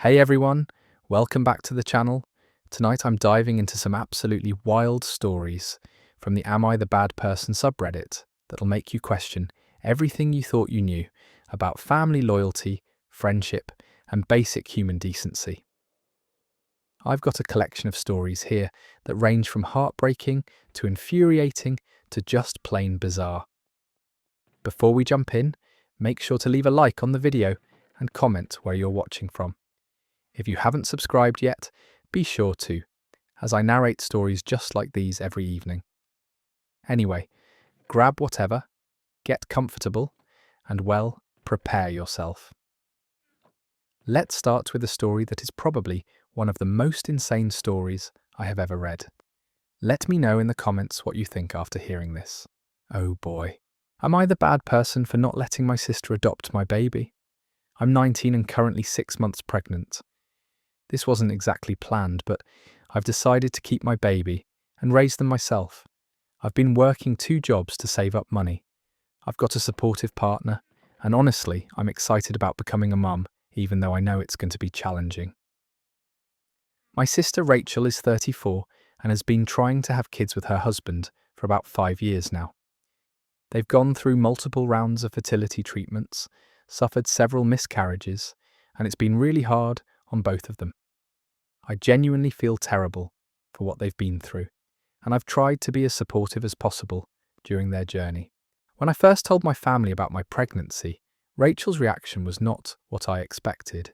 Hey everyone, welcome back to the channel. Tonight I'm diving into some absolutely wild stories from the Am I the Bad Person subreddit that'll make you question everything you thought you knew about family loyalty, friendship, and basic human decency. I've got a collection of stories here that range from heartbreaking to infuriating to just plain bizarre. Before we jump in, make sure to leave a like on the video and comment where you're watching from. If you haven't subscribed yet, be sure to, as I narrate stories just like these every evening. Anyway, grab whatever, get comfortable, and well, prepare yourself. Let's start with a story that is probably one of the most insane stories I have ever read. Let me know in the comments what you think after hearing this. Oh boy. Am I the bad person for not letting my sister adopt my baby? I'm 19 and currently 6 months pregnant. This wasn't exactly planned, but I've decided to keep my baby and raise them myself. I've been working 2 jobs to save up money. I've got a supportive partner, and honestly, I'm excited about becoming a mum, even though I know it's going to be challenging. My sister Rachel is 34 and has been trying to have kids with her husband for about 5 years now. They've gone through multiple rounds of fertility treatments, suffered several miscarriages, and it's been really hard on both of them. I genuinely feel terrible for what they've been through, and I've tried to be as supportive as possible during their journey. When I first told my family about my pregnancy, Rachel's reaction was not what I expected.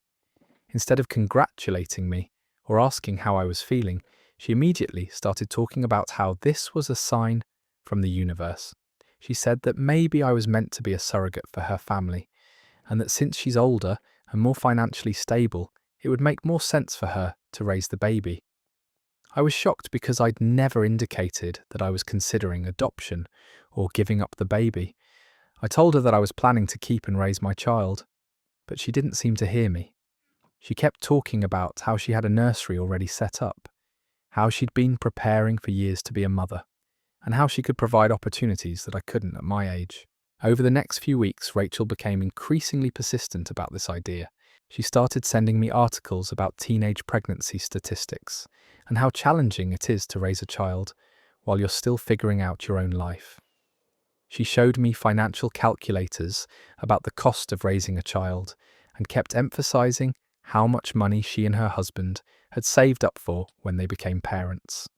Instead of congratulating me or asking how I was feeling, she immediately started talking about how this was a sign from the universe. She said that maybe I was meant to be a surrogate for her family, and that since she's older and more financially stable, it would make more sense for her to raise the baby. I was shocked because I'd never indicated that I was considering adoption or giving up the baby. I told her that I was planning to keep and raise my child, but she didn't seem to hear me. She kept talking about how she had a nursery already set up, how she'd been preparing for years to be a mother, and how she could provide opportunities that I couldn't at my age. Over the next few weeks, Rachel became increasingly persistent about this idea. She started sending me articles about teenage pregnancy statistics and how challenging it is to raise a child while you're still figuring out your own life. She showed me financial calculators about the cost of raising a child and kept emphasizing how much money she and her husband had saved up for when they became parents.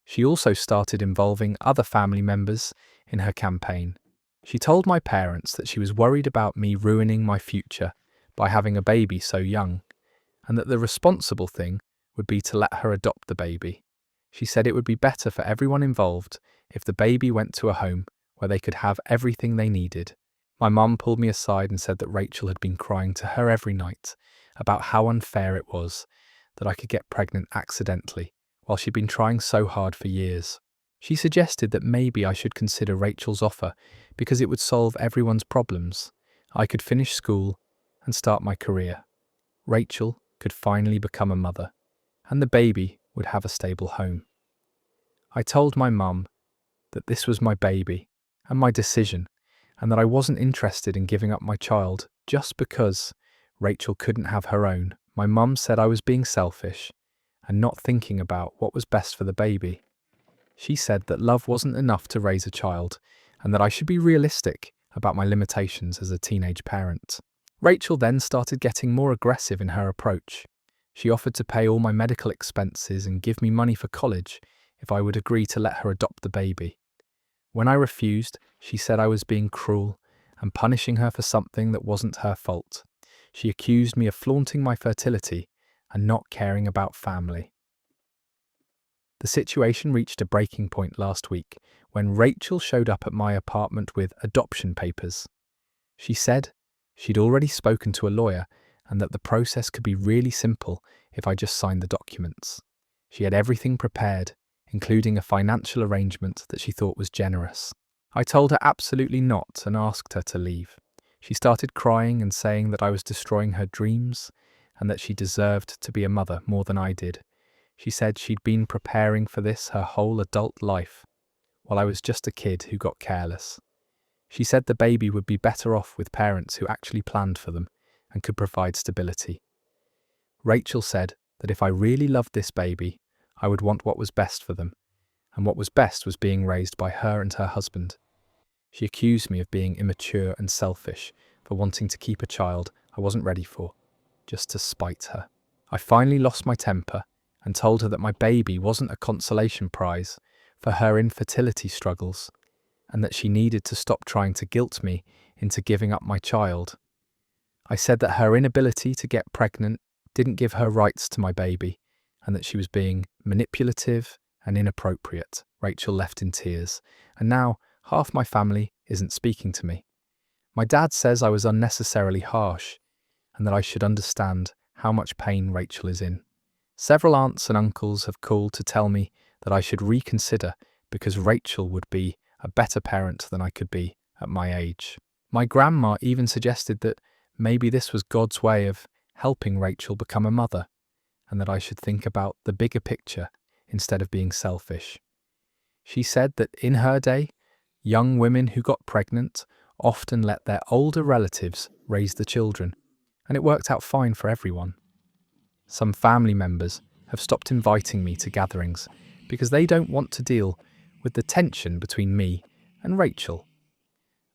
She also started involving other family members in her campaign. She told my parents that she was worried about me ruining my future by having a baby so young, and that the responsible thing would be to let her adopt the baby. She said it would be better for everyone involved if the baby went to a home where they could have everything they needed. My mum pulled me aside and said that Rachel had been crying to her every night about how unfair it was that I could get pregnant accidentally while she'd been trying so hard for years. She suggested that maybe I should consider Rachel's offer because it would solve everyone's problems. I could finish school and start my career. Rachel could finally become a mother, and the baby would have a stable home. I told my mum that this was my baby and my decision, and that I wasn't interested in giving up my child just because Rachel couldn't have her own. My mum said I was being selfish and not thinking about what was best for the baby. She said that love wasn't enough to raise a child, and that I should be realistic about my limitations as a teenage parent. Rachel then started getting more aggressive in her approach. She offered to pay all my medical expenses and give me money for college if I would agree to let her adopt the baby. When I refused, she said I was being cruel and punishing her for something that wasn't her fault. She accused me of flaunting my fertility and not caring about family. The situation reached a breaking point last week when Rachel showed up at my apartment with adoption papers. She said she'd already spoken to a lawyer and that the process could be really simple if I just signed the documents. She had everything prepared, including a financial arrangement that she thought was generous. I told her absolutely not and asked her to leave. She started crying and saying that I was destroying her dreams and that she deserved to be a mother more than I did. She said she'd been preparing for this her whole adult life, while I was just a kid who got careless. She said the baby would be better off with parents who actually planned for them and could provide stability. Rachel said that if I really loved this baby, I would want what was best for them, and what was best was being raised by her and her husband. She accused me of being immature and selfish for wanting to keep a child I wasn't ready for, just to spite her. I finally lost my temper and told her that my baby wasn't a consolation prize for her infertility struggles, and that she needed to stop trying to guilt me into giving up my child. I said that her inability to get pregnant didn't give her rights to my baby, and that she was being manipulative and inappropriate. Rachel left in tears, and now half my family isn't speaking to me. My dad says I was unnecessarily harsh, and that I should understand how much pain Rachel is in. Several aunts and uncles have called to tell me that I should reconsider because Rachel would be a better parent than I could be at my age. My grandma even suggested that maybe this was God's way of helping Rachel become a mother, and that I should think about the bigger picture instead of being selfish. She said that in her day, young women who got pregnant often let their older relatives raise the children, and it worked out fine for everyone. Some family members have stopped inviting me to gatherings because they don't want to deal with the tension between me and Rachel.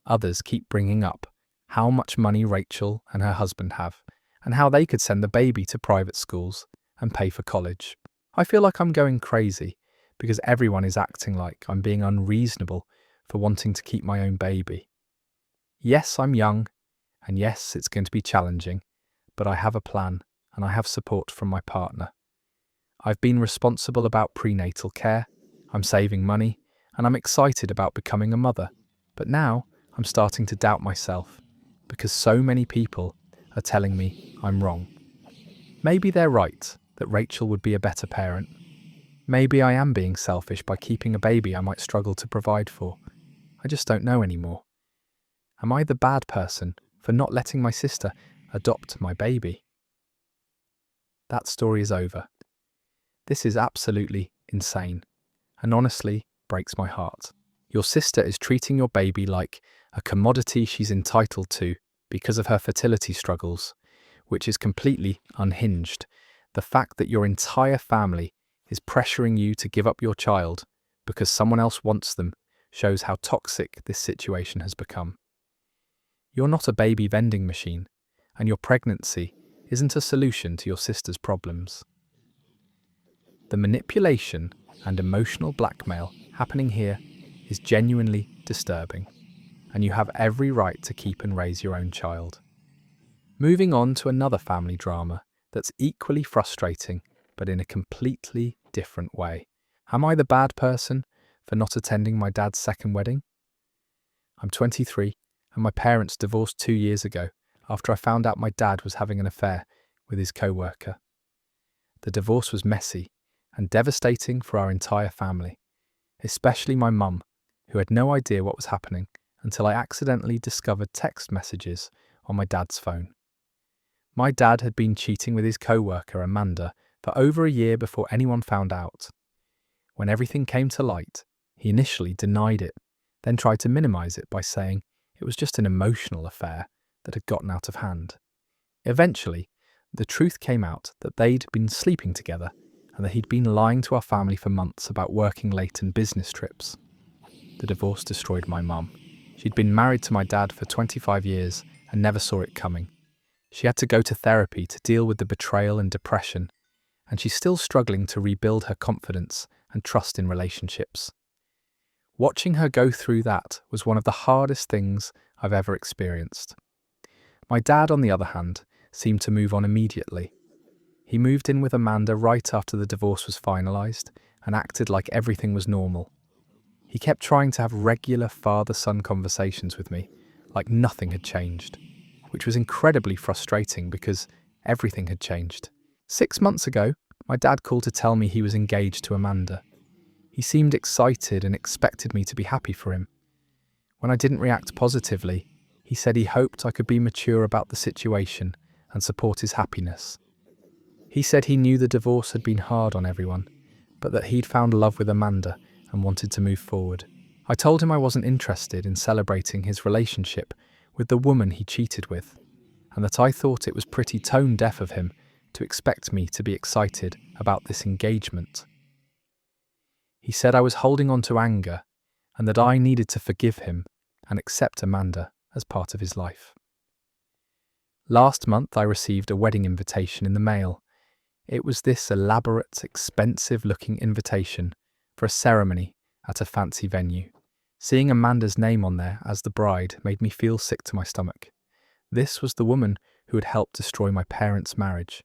Others keep bringing up how much money Rachel and her husband have, and how they could send the baby to private schools and pay for college. I feel like I'm going crazy because everyone is acting like I'm being unreasonable for wanting to keep my own baby. Yes, I'm young, and yes, it's going to be challenging, but I have a plan and I have support from my partner. I've been responsible about prenatal care, I'm saving money, and I'm excited about becoming a mother. But now I'm starting to doubt myself because so many people are telling me I'm wrong. Maybe they're right, that Rachel would be a better parent. Maybe I am being selfish by keeping a baby I might struggle to provide for. I just don't know anymore. Am I the bad person for not letting my sister adopt my baby? That story is over. This is absolutely insane, and honestly breaks my heart. Your sister is treating your baby like a commodity she's entitled to because of her fertility struggles, which is completely unhinged. The fact that your entire family is pressuring you to give up your child because someone else wants them shows how toxic this situation has become. You're not a baby vending machine, and your pregnancy isn't a solution to your sister's problems. The manipulation and emotional blackmail happening here is genuinely disturbing, and you have every right to keep and raise your own child. Moving on to another family drama that's equally frustrating, but in a completely different way. Am I the bad person for not attending my dad's second wedding? I'm 23, and my parents divorced 2 years ago after I found out my dad was having an affair with his co-worker. The divorce was messy and devastating for our entire family, especially my mum, who had no idea what was happening until I accidentally discovered text messages on my dad's phone. My dad had been cheating with his co-worker Amanda for over a year before anyone found out. When everything came to light, he initially denied it, then tried to minimize it by saying it was just an emotional affair that had gotten out of hand. Eventually, the truth came out that they'd been sleeping together and that he'd been lying to our family for months about working late and business trips. The divorce destroyed my mum. She'd been married to my dad for 25 years and never saw it coming. She had to go to therapy to deal with the betrayal and depression, and she's still struggling to rebuild her confidence and trust in relationships. Watching her go through that was one of the hardest things I've ever experienced. My dad, on the other hand, seemed to move on immediately. He moved in with Amanda right after the divorce was finalised and acted like everything was normal. He kept trying to have regular father-son conversations with me, like nothing had changed, which was incredibly frustrating because everything had changed. 6 months ago, my dad called to tell me he was engaged to Amanda. He seemed excited and expected me to be happy for him. When I didn't react positively, he said he hoped I could be mature about the situation and support his happiness. He said he knew the divorce had been hard on everyone, but that he'd found love with Amanda and wanted to move forward. I told him I wasn't interested in celebrating his relationship with the woman he cheated with, and that I thought it was pretty tone-deaf of him to expect me to be excited about this engagement. He said I was holding on to anger and that I needed to forgive him and accept Amanda as part of his life. Last month I received a wedding invitation in the mail. It was this elaborate, expensive-looking invitation for a ceremony at a fancy venue. Seeing Amanda's name on there as the bride made me feel sick to my stomach. This was the woman who had helped destroy my parents' marriage,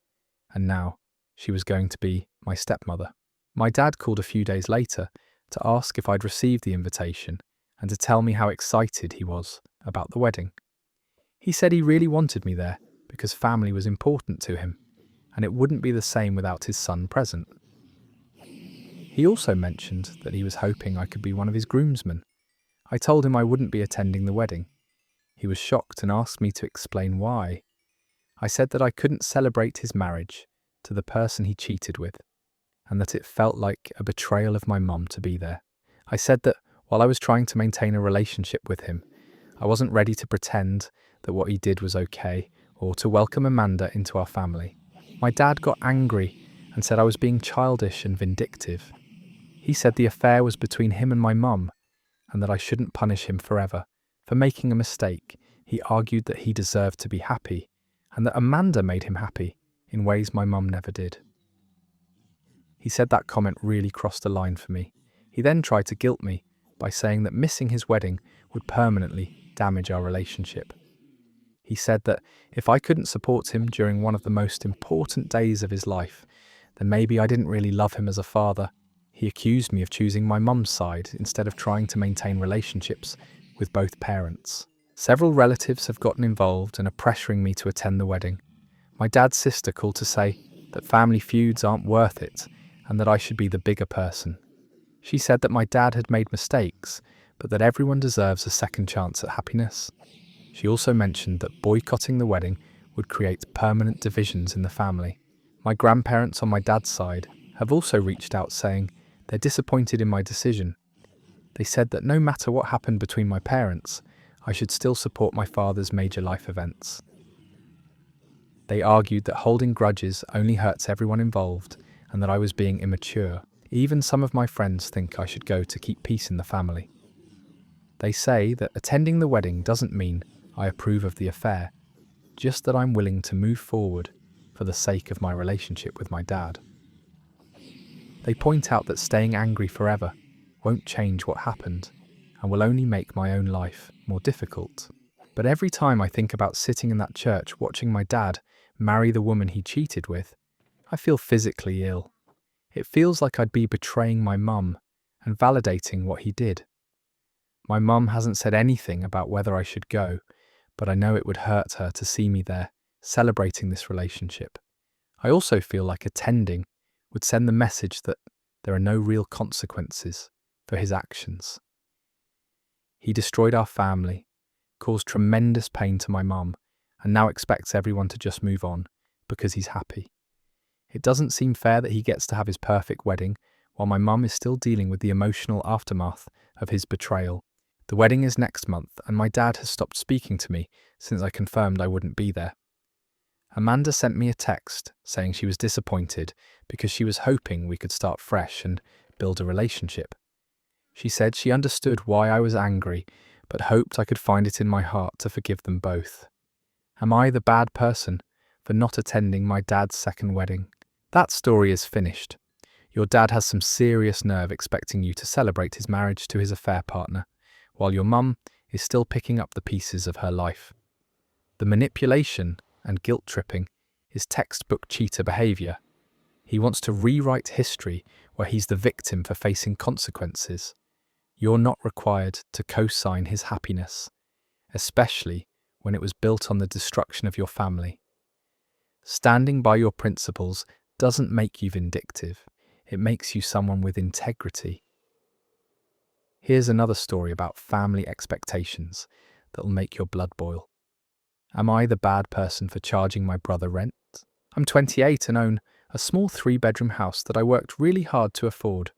and now she was going to be my stepmother. My dad called a few days later to ask if I'd received the invitation and to tell me how excited he was about the wedding. He said he really wanted me there because family was important to him, and it wouldn't be the same without his son present. He also mentioned that he was hoping I could be one of his groomsmen. I told him I wouldn't be attending the wedding. He was shocked and asked me to explain why. I said that I couldn't celebrate his marriage to the person he cheated with, and that it felt like a betrayal of my mum to be there. I said that while I was trying to maintain a relationship with him, I wasn't ready to pretend that what he did was okay or to welcome Amanda into our family. My dad got angry and said I was being childish and vindictive. He said the affair was between him and my mum and that I shouldn't punish him forever for making a mistake. He argued that he deserved to be happy and that Amanda made him happy in ways my mum never did. He said that comment really crossed a line for me. He then tried to guilt me by saying that missing his wedding would permanently damage our relationship. He said that if I couldn't support him during one of the most important days of his life, then maybe I didn't really love him as a father. He accused me of choosing my mum's side instead of trying to maintain relationships with both parents. Several relatives have gotten involved and are pressuring me to attend the wedding. My dad's sister called to say that family feuds aren't worth it and that I should be the bigger person. She said that my dad had made mistakes, but that everyone deserves a second chance at happiness. She also mentioned that boycotting the wedding would create permanent divisions in the family. My grandparents on my dad's side have also reached out saying they're disappointed in my decision. They said that no matter what happened between my parents, I should still support my father's major life events. They argued that holding grudges only hurts everyone involved and that I was being immature. Even some of my friends think I should go to keep peace in the family. They say that attending the wedding doesn't mean I approve of the affair, just that I'm willing to move forward for the sake of my relationship with my dad. They point out that staying angry forever won't change what happened and will only make my own life more difficult. But every time I think about sitting in that church watching my dad marry the woman he cheated with, I feel physically ill. It feels like I'd be betraying my mum and validating what he did. My mum hasn't said anything about whether I should go, but I know it would hurt her to see me there, celebrating this relationship. I also feel like attending would send the message that there are no real consequences for his actions. He destroyed our family, caused tremendous pain to my mum, and now expects everyone to just move on because he's happy. It doesn't seem fair that he gets to have his perfect wedding while my mum is still dealing with the emotional aftermath of his betrayal. The wedding is next month and my dad has stopped speaking to me since I confirmed I wouldn't be there. Amanda sent me a text saying she was disappointed because she was hoping we could start fresh and build a relationship. She said she understood why I was angry, but hoped I could find it in my heart to forgive them both. Am I the bad person for not attending my dad's second wedding? That story is finished. Your dad has some serious nerve expecting you to celebrate his marriage to his affair partner, while your mum is still picking up the pieces of her life. The manipulation and guilt-tripping is textbook cheater behaviour. He wants to rewrite history where he's the victim for facing consequences. You're not required to co-sign his happiness, especially when it was built on the destruction of your family. Standing by your principles doesn't make you vindictive. It makes you someone with integrity. Here's another story about family expectations that'll make your blood boil. Am I the bad person for charging my brother rent? I'm 28 and own a small 3-bedroom house that I worked really hard to afford.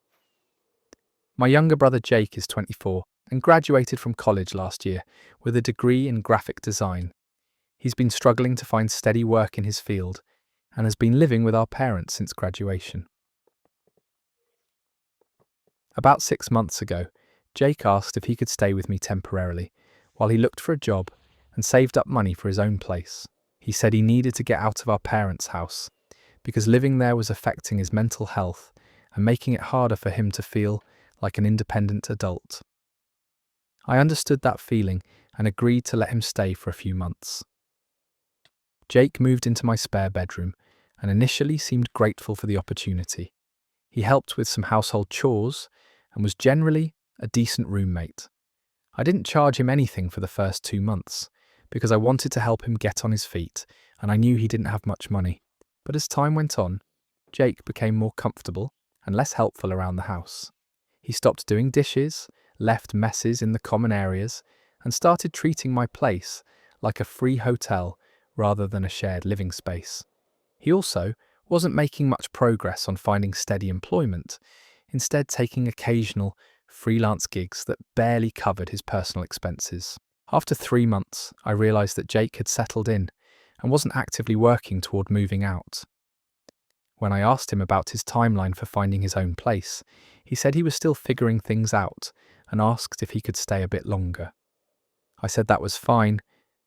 My younger brother Jake is 24 and graduated from college last year with a degree in graphic design. He's been struggling to find steady work in his field and has been living with our parents since graduation. About 6 months ago, Jake asked if he could stay with me temporarily while he looked for a job and saved up money for his own place. He said he needed to get out of our parents' house because living there was affecting his mental health and making it harder for him to feel like an independent adult. I understood that feeling and agreed to let him stay for a few months. Jake moved into my spare bedroom and initially seemed grateful for the opportunity. He helped with some household chores and was generally a decent roommate. I didn't charge him anything for the first 2 months because I wanted to help him get on his feet and I knew he didn't have much money. But as time went on, Jake became more comfortable and less helpful around the house. He stopped doing dishes, left messes in the common areas, and started treating my place like a free hotel rather than a shared living space. He also wasn't making much progress on finding steady employment, instead taking occasional freelance gigs that barely covered his personal expenses. After 3 months, I realised that Jake had settled in and wasn't actively working toward moving out. When I asked him about his timeline for finding his own place, he said he was still figuring things out and asked if he could stay a bit longer. I said that was fine,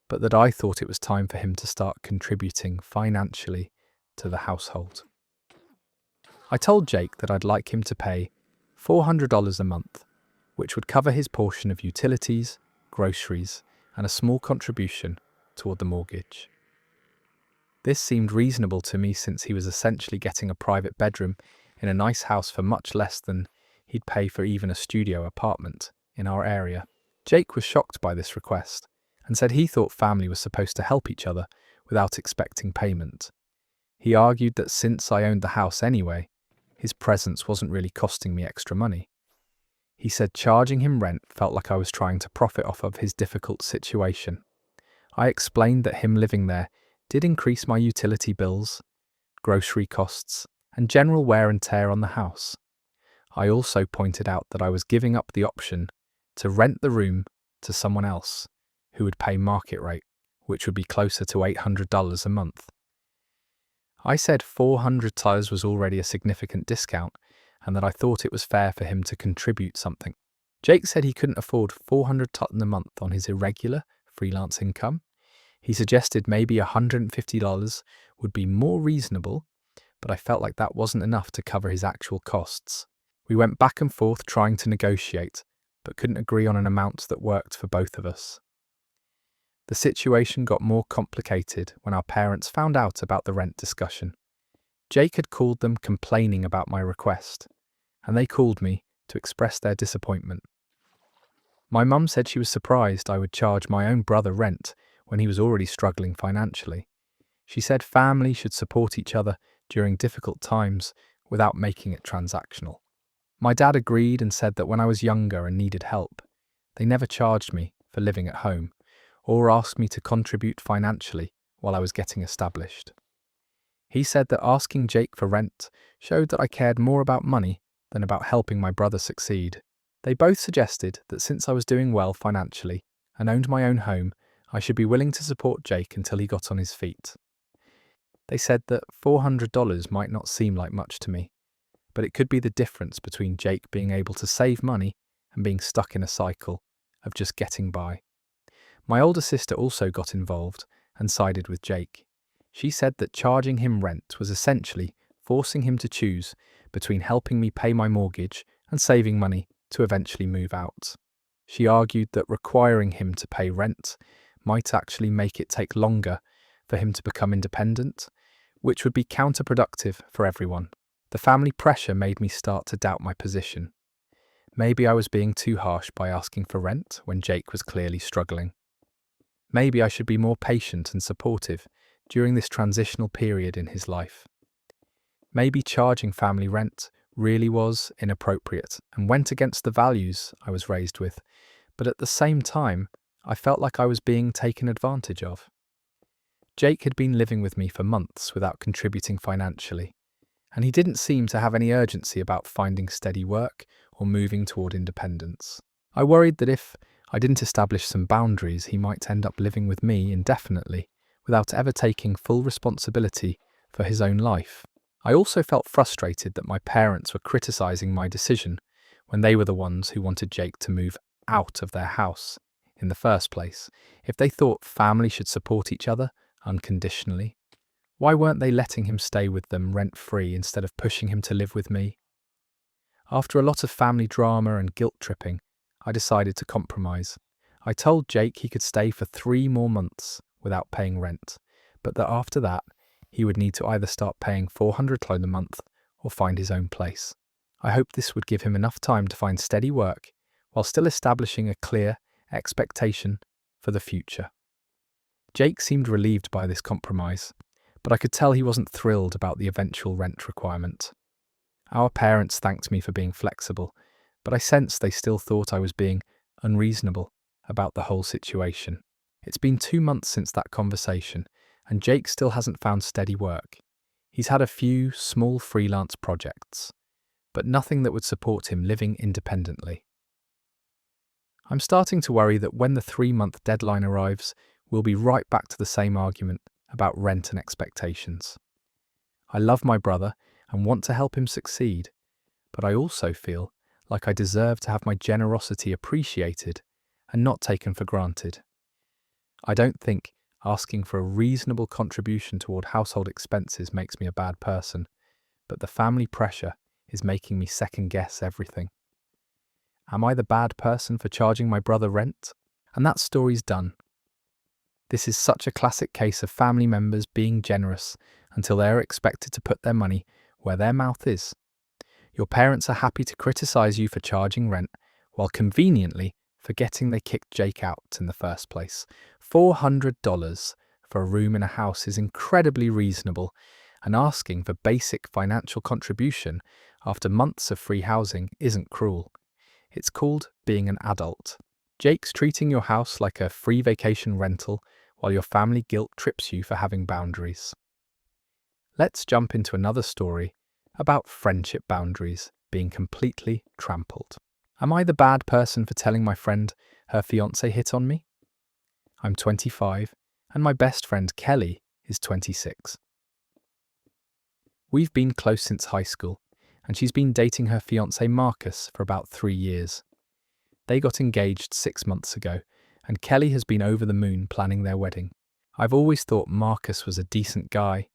but that I thought it was time for him to start contributing financially to the household. I told Jake that I'd like him to pay $400 a month, which would cover his portion of utilities, groceries, and a small contribution toward the mortgage. This seemed reasonable to me since he was essentially getting a private bedroom in a nice house for much less than he'd pay for even a studio apartment in our area. Jake was shocked by this request and said he thought family was supposed to help each other without expecting payment. He argued that since I owned the house anyway, his presence wasn't really costing me extra money. He said charging him rent felt like I was trying to profit off of his difficult situation. I explained that him living there did increase my utility bills, grocery costs, and general wear and tear on the house. I also pointed out that I was giving up the option to rent the room to someone else who would pay market rate, which would be closer to $800 a month. I said $400 was already a significant discount and that I thought it was fair for him to contribute something. Jake said he couldn't afford $400 a month on his irregular freelance income. He suggested maybe $150 would be more reasonable, but I felt like that wasn't enough to cover his actual costs. We went back and forth trying to negotiate, but couldn't agree on an amount that worked for both of us. The situation got more complicated when our parents found out about the rent discussion. Jake had called them complaining about my request, and they called me to express their disappointment. My mum said she was surprised I would charge my own brother rent when he was already struggling financially. She said family should support each other during difficult times without making it transactional. My dad agreed and said that when I was younger and needed help, they never charged me for living at home or asked me to contribute financially while I was getting established. He said that asking Jake for rent showed that I cared more about money than about helping my brother succeed. They both suggested that since I was doing well financially and owned my own home, I should be willing to support Jake until he got on his feet. They said that $400 might not seem like much to me, but it could be the difference between Jake being able to save money and being stuck in a cycle of just getting by. My older sister also got involved and sided with Jake. She said that charging him rent was essentially forcing him to choose between helping me pay my mortgage and saving money to eventually move out. She argued that requiring him to pay rent might actually make it take longer for him to become independent, which would be counterproductive for everyone. The family pressure made me start to doubt my position. Maybe I was being too harsh by asking for rent when Jake was clearly struggling. Maybe I should be more patient and supportive during this transitional period in his life. Maybe charging family rent really was inappropriate and went against the values I was raised with, but at the same time, I felt like I was being taken advantage of. Jake had been living with me for months without contributing financially, and he didn't seem to have any urgency about finding steady work or moving toward independence. I worried that if I didn't establish some boundaries, he might end up living with me indefinitely without ever taking full responsibility for his own life. I also felt frustrated that my parents were criticizing my decision when they were the ones who wanted Jake to move out of their house in the first place. If they thought family should support each other unconditionally, why weren't they letting him stay with them rent-free instead of pushing him to live with me? After a lot of family drama and guilt-tripping, I decided to compromise. I told Jake he could stay for 3 more months without paying rent, but that after that, he would need to either start paying $400 a month or find his own place. I hoped this would give him enough time to find steady work while still establishing a clear expectation for the future. Jake seemed relieved by this compromise, but I could tell he wasn't thrilled about the eventual rent requirement. Our parents thanked me for being flexible, but I sensed they still thought I was being unreasonable about the whole situation. It's been 2 months since that conversation, and Jake still hasn't found steady work. He's had a few small freelance projects, but nothing that would support him living independently. I'm starting to worry that when the 3-month deadline arrives, we'll be right back to the same argument about rent and expectations. I love my brother and want to help him succeed, but I also feel like I deserve to have my generosity appreciated and not taken for granted. I don't think asking for a reasonable contribution toward household expenses makes me a bad person, but the family pressure is making me second-guess everything. Am I the bad person for charging my brother rent? And that story's done. This is such a classic case of family members being generous until they are expected to put their money where their mouth is. Your parents are happy to criticize you for charging rent, while conveniently forgetting they kicked Jake out in the first place. $400 for a room in a house is incredibly reasonable, and asking for basic financial contribution after months of free housing isn't cruel. It's called being an adult. Jake's treating your house like a free vacation rental, while your family guilt trips you for having boundaries. Let's jump into another story about friendship boundaries being completely trampled. Am I the bad person for telling my friend her fiance hit on me? I'm 25, and my best friend Kelly is 26. We've been close since high school, and she's been dating her fiance Marcus for about 3 years. They got engaged 6 months ago, and Kelly has been over the moon planning their wedding. I've always thought Marcus was a decent guy,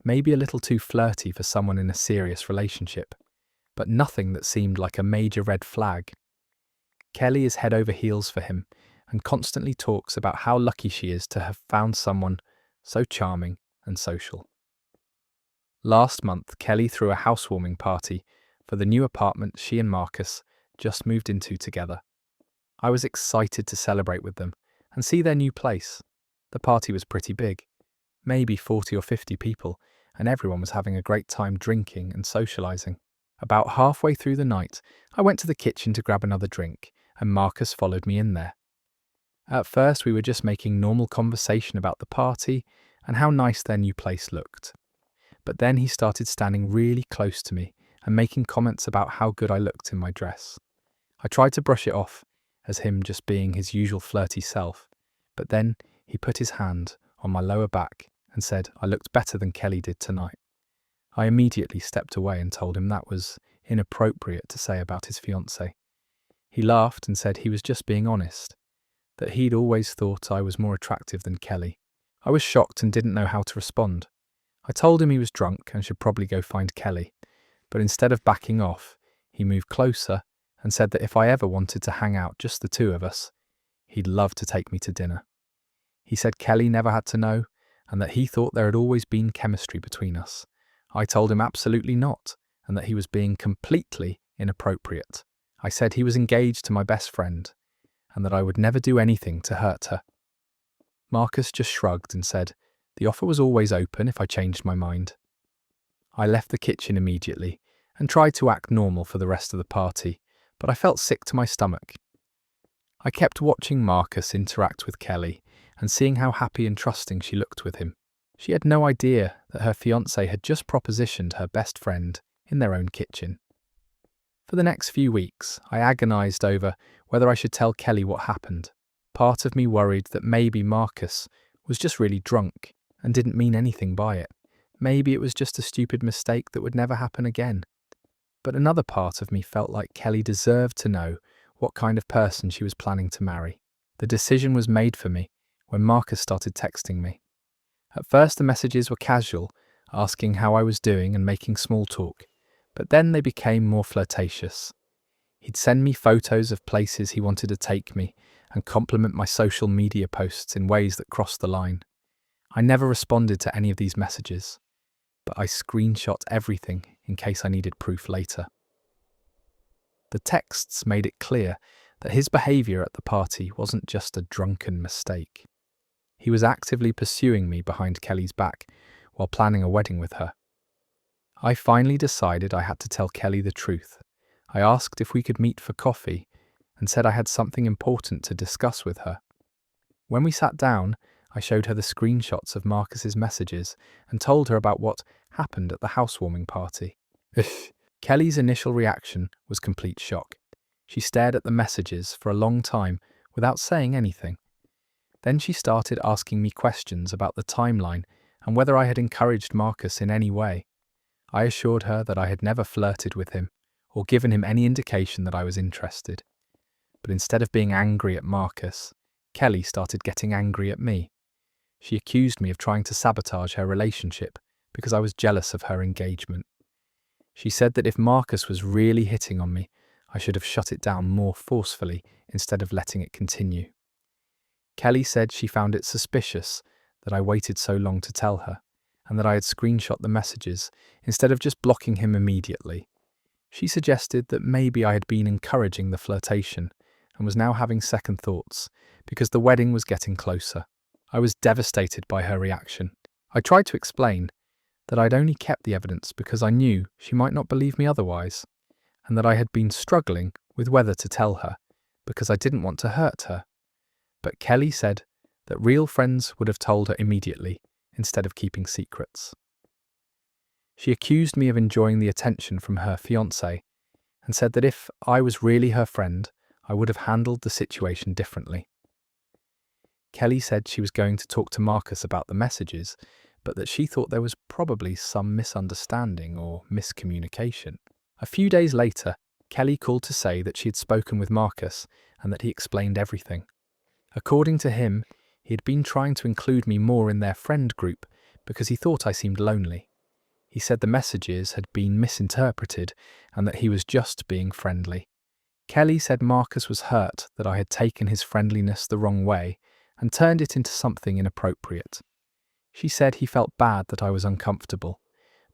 maybe a little too flirty for someone in a serious relationship, but nothing that seemed like a major red flag. Kelly is head over heels for him and constantly talks about how lucky she is to have found someone so charming and social. Last month, Kelly threw a housewarming party for the new apartment she and Marcus just moved into together. I was excited to celebrate with them and see their new place. The party was pretty big, maybe 40 or 50 people, and everyone was having a great time drinking and socializing. About halfway through the night, I went to the kitchen to grab another drink, and Marcus followed me in there. At first, we were just making normal conversation about the party and how nice their new place looked. But then he started standing really close to me and making comments about how good I looked in my dress. I tried to brush it off as him just being his usual flirty self, but then he put his hand on my lower back and said I looked better than Kelly did tonight. I immediately stepped away and told him that was inappropriate to say about his fiancée. He laughed and said he was just being honest, that he'd always thought I was more attractive than Kelly. I was shocked and didn't know how to respond. I told him he was drunk and should probably go find Kelly, but instead of backing off, he moved closer and said that if I ever wanted to hang out just the two of us, he'd love to take me to dinner. He said Kelly never had to know and that he thought there had always been chemistry between us. I told him absolutely not, and that he was being completely inappropriate. I said he was engaged to my best friend, and that I would never do anything to hurt her. Marcus just shrugged and said the offer was always open if I changed my mind. I left the kitchen immediately and tried to act normal for the rest of the party, but I felt sick to my stomach. I kept watching Marcus interact with Kelly and seeing how happy and trusting she looked with him. She had no idea that her fiancé had just propositioned her best friend in their own kitchen. For the next few weeks, I agonized over whether I should tell Kelly what happened. Part of me worried that maybe Marcus was just really drunk and didn't mean anything by it. maybe it was just a stupid mistake that would never happen again. But another part of me felt like Kelly deserved to know what kind of person she was planning to marry. The decision was made for me when Marcus started texting me. At first the messages were casual, asking how I was doing and making small talk, but then they became more flirtatious. He'd send me photos of places he wanted to take me and compliment my social media posts in ways that crossed the line. I never responded to any of these messages, but I screenshot everything in case I needed proof later. The texts made it clear that his behaviour at the party wasn't just a drunken mistake. He was actively pursuing me behind Kelly's back while planning a wedding with her. I finally decided I had to tell Kelly the truth. I asked if we could meet for coffee and said I had something important to discuss with her. When we sat down, I showed her the screenshots of Marcus's messages and told her about what happened at the housewarming party. Kelly's initial reaction was complete shock. She stared at the messages for a long time without saying anything. Then she started asking me questions about the timeline and whether I had encouraged Marcus in any way. I assured her that I had never flirted with him or given him any indication that I was interested. But instead of being angry at Marcus, Kelly started getting angry at me. She accused me of trying to sabotage her relationship because I was jealous of her engagement. She said that if Marcus was really hitting on me, I should have shut it down more forcefully instead of letting it continue. Kelly said she found it suspicious that I waited so long to tell her, and that I had screenshot the messages instead of just blocking him immediately. She suggested that maybe I had been encouraging the flirtation and was now having second thoughts because the wedding was getting closer. I was devastated by her reaction. I tried to explain that I'd only kept the evidence because I knew she might not believe me otherwise, and that I had been struggling with whether to tell her because I didn't want to hurt her. But Kelly said that real friends would have told her immediately instead of keeping secrets. She accused me of enjoying the attention from her fiance and said that if I was really her friend, I would have handled the situation differently. Kelly said she was going to talk to Marcus about the messages, but that she thought there was probably some misunderstanding or miscommunication. A few days later, Kelly called to say that she had spoken with Marcus and that he explained everything. According to him, he had been trying to include me more in their friend group because he thought I seemed lonely. He said the messages had been misinterpreted and that he was just being friendly. Kelly said Marcus was hurt that I had taken his friendliness the wrong way and turned it into something inappropriate. She said he felt bad that I was uncomfortable,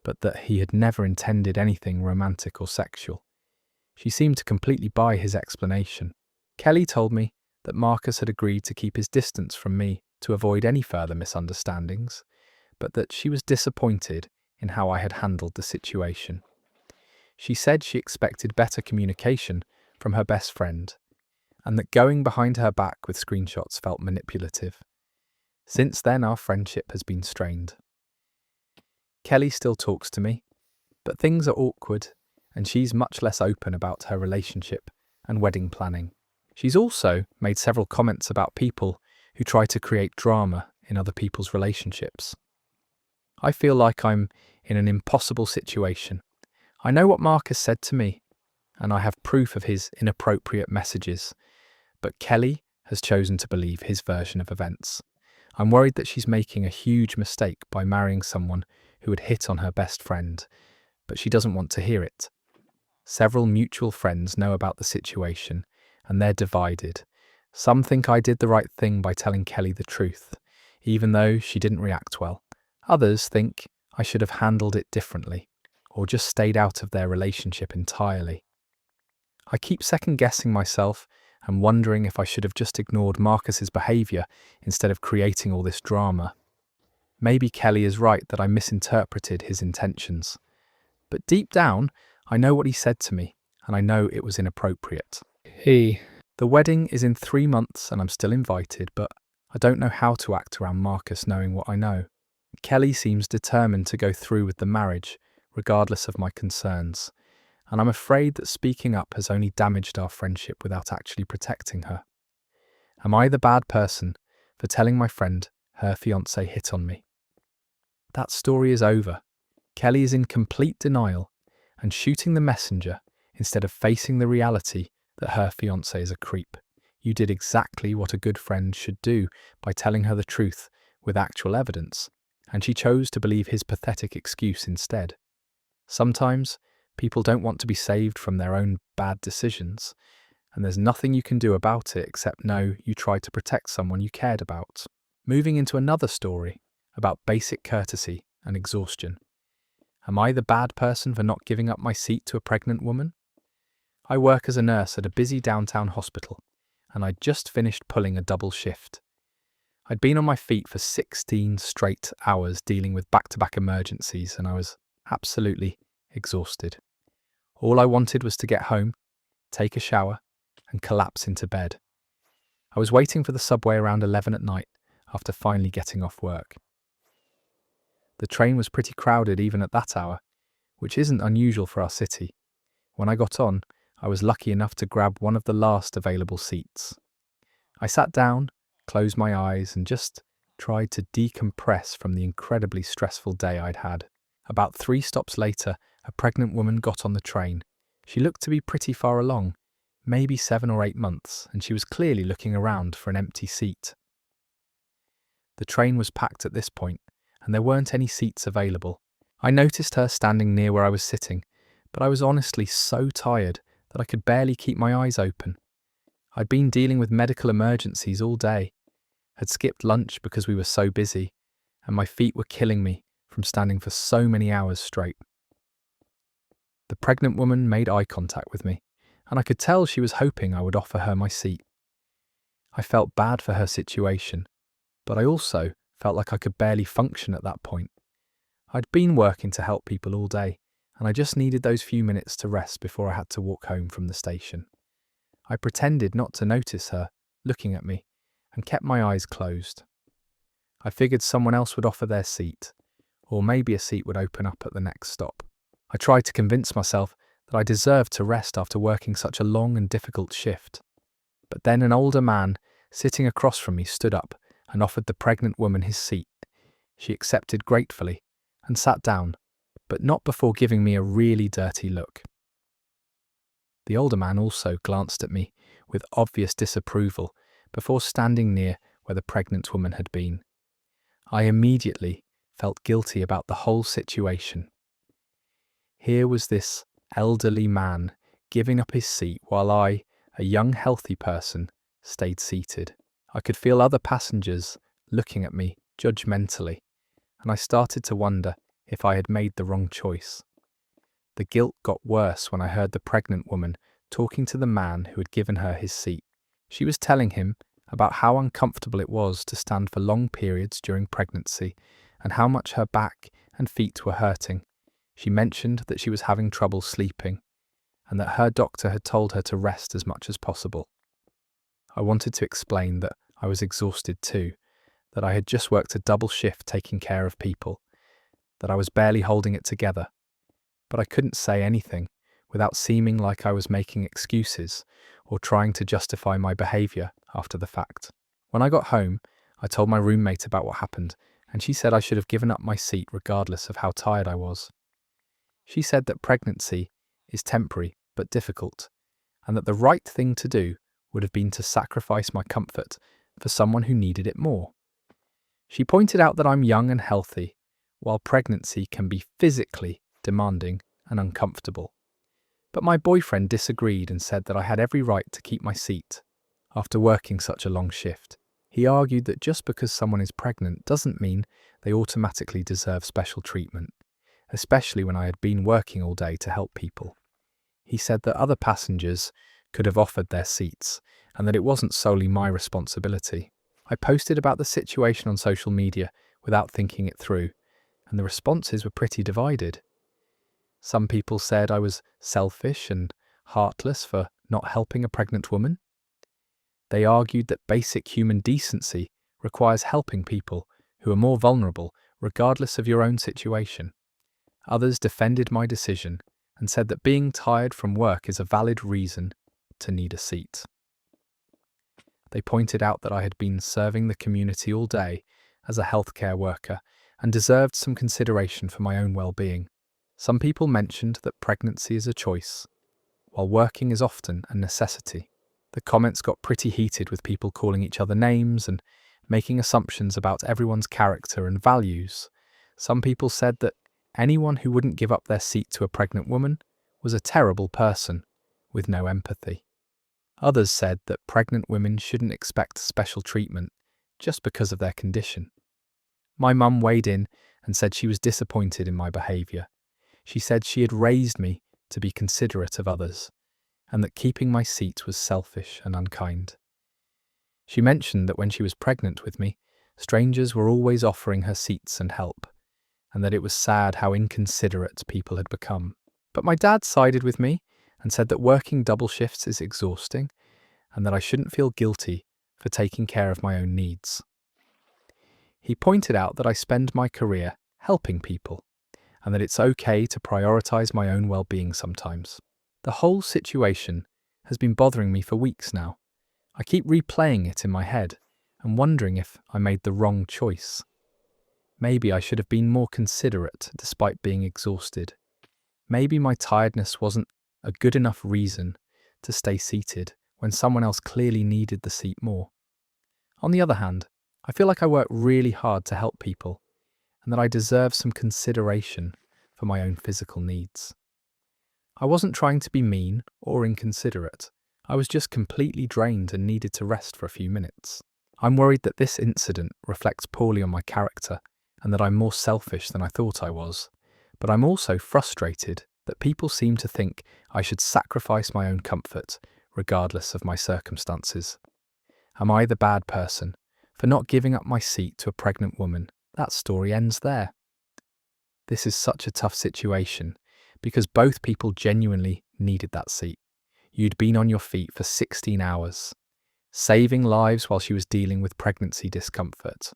but that he had never intended anything romantic or sexual. She seemed to completely buy his explanation. Kelly told me that Marcus had agreed to keep his distance from me to avoid any further misunderstandings, but that she was disappointed in how I had handled the situation. She said she expected better communication from her best friend, and that going behind her back with screenshots felt manipulative. Since then, our friendship has been strained. Kelly still talks to me, but things are awkward, and she's much less open about her relationship and wedding planning. She's also made several comments about people who try to create drama in other people's relationships. I feel like I'm in an impossible situation. I know what Marcus said to me, and I have proof of his inappropriate messages, but Kelly has chosen to believe his version of events. I'm worried that she's making a huge mistake by marrying someone who would hit on her best friend, but she doesn't want to hear it. Several mutual friends know about the situation, and they're divided. Some think I did the right thing by telling Kelly the truth, even though she didn't react well. Others think I should have handled it differently, or just stayed out of their relationship entirely. I keep second-guessing myself and wondering if I should have just ignored Marcus's behaviour instead of creating all this drama. Maybe Kelly is right that I misinterpreted his intentions. But deep down, I know what he said to me, and I know it was inappropriate. The wedding is in 3 months and I'm still invited, but I don't know how to act around Marcus knowing what I know. Kelly seems determined to go through with the marriage, regardless of my concerns, and I'm afraid that speaking up has only damaged our friendship without actually protecting her. Am I the bad person for telling my friend her fiancé hit on me? That story is over. Kelly is in complete denial and shooting the messenger instead of facing the reality that her fiancé is a creep. You did exactly what a good friend should do by telling her the truth with actual evidence, and she chose to believe his pathetic excuse instead. Sometimes people don't want to be saved from their own bad decisions, and there's nothing you can do about it except know you tried to protect someone you cared about. Moving into another story about basic courtesy and exhaustion. Am I the bad person for not giving up my seat to a pregnant woman? I work as a nurse at a busy downtown hospital, and I'd just finished pulling a double shift. I'd been on my feet for 16 straight hours dealing with back-to-back emergencies, and I was absolutely exhausted. All I wanted was to get home, take a shower, and collapse into bed. I was waiting for the subway around 11 at night after finally getting off work. The train was pretty crowded even at that hour, which isn't unusual for our city. When I got on, I was lucky enough to grab one of the last available seats. I sat down, closed my eyes, and just tried to decompress from the incredibly stressful day I'd had. About 3 stops later, a pregnant woman got on the train. She looked to be pretty far along, maybe 7 or 8 months, and she was clearly looking around for an empty seat. The train was packed at this point, and there weren't any seats available. I noticed her standing near where I was sitting, but I was honestly so tired that I could barely keep my eyes open. I'd been dealing with medical emergencies all day, had skipped lunch because we were so busy, and my feet were killing me from standing for so many hours straight. The pregnant woman made eye contact with me, and I could tell she was hoping I would offer her my seat. I felt bad for her situation, but I also felt like I could barely function at that point. I'd been working to help people all day, and I just needed those few minutes to rest before I had to walk home from the station. I pretended not to notice her looking at me and kept my eyes closed. I figured someone else would offer their seat, or maybe a seat would open up at the next stop. I tried to convince myself that I deserved to rest after working such a long and difficult shift. But then an older man sitting across from me stood up and offered the pregnant woman his seat. She accepted gratefully and sat down, but not before giving me a really dirty look. The older man also glanced at me with obvious disapproval before standing near where the pregnant woman had been. I immediately felt guilty about the whole situation. Here was this elderly man giving up his seat while I, a young healthy person, stayed seated. I could feel other passengers looking at me judgmentally, and I started to wonder if I had made the wrong choice. The guilt got worse when I heard the pregnant woman talking to the man who had given her his seat. She was telling him about how uncomfortable it was to stand for long periods during pregnancy and how much her back and feet were hurting. She mentioned that she was having trouble sleeping and that her doctor had told her to rest as much as possible. I wanted to explain that I was exhausted too, that I had just worked a double shift taking care of people, that I was barely holding it together, but I couldn't say anything without seeming like I was making excuses or trying to justify my behaviour after the fact. When I got home, I told my roommate about what happened, and she said I should have given up my seat regardless of how tired I was. She said that pregnancy is temporary but difficult, and that the right thing to do would have been to sacrifice my comfort for someone who needed it more. She pointed out that I'm young and healthy, while pregnancy can be physically demanding and uncomfortable. But my boyfriend disagreed and said that I had every right to keep my seat after working such a long shift. He argued that just because someone is pregnant doesn't mean they automatically deserve special treatment, especially when I had been working all day to help people. He said that other passengers could have offered their seats and that it wasn't solely my responsibility. I posted about the situation on social media without thinking it through, and the responses were pretty divided. Some people said I was selfish and heartless for not helping a pregnant woman. They argued that basic human decency requires helping people who are more vulnerable regardless of your own situation. Others defended my decision and said that being tired from work is a valid reason to need a seat. They pointed out that I had been serving the community all day as a healthcare worker and deserved some consideration for my own well-being. Some people mentioned that pregnancy is a choice, while working is often a necessity. The comments got pretty heated, with people calling each other names and making assumptions about everyone's character and values. Some people said that anyone who wouldn't give up their seat to a pregnant woman was a terrible person with no empathy. Others said that pregnant women shouldn't expect special treatment just because of their condition. My mum weighed in and said she was disappointed in my behaviour. She said she had raised me to be considerate of others, and that keeping my seat was selfish and unkind. She mentioned that when she was pregnant with me, strangers were always offering her seats and help, and that it was sad how inconsiderate people had become. But my dad sided with me and said that working double shifts is exhausting, and that I shouldn't feel guilty for taking care of my own needs. He pointed out that I spend my career helping people, and that it's okay to prioritise my own well-being sometimes. The whole situation has been bothering me for weeks now. I keep replaying it in my head and wondering if I made the wrong choice. Maybe I should have been more considerate despite being exhausted. Maybe my tiredness wasn't a good enough reason to stay seated when someone else clearly needed the seat more. On the other hand, I feel like I work really hard to help people, and that I deserve some consideration for my own physical needs. I wasn't trying to be mean or inconsiderate. I was just completely drained and needed to rest for a few minutes. I'm worried that this incident reflects poorly on my character and that I'm more selfish than I thought I was. But I'm also frustrated that people seem to think I should sacrifice my own comfort, regardless of my circumstances. Am I the bad person for not giving up my seat to a pregnant woman? That story ends there. This is such a tough situation because both people genuinely needed that seat. You'd been on your feet for 16 hours, saving lives while she was dealing with pregnancy discomfort.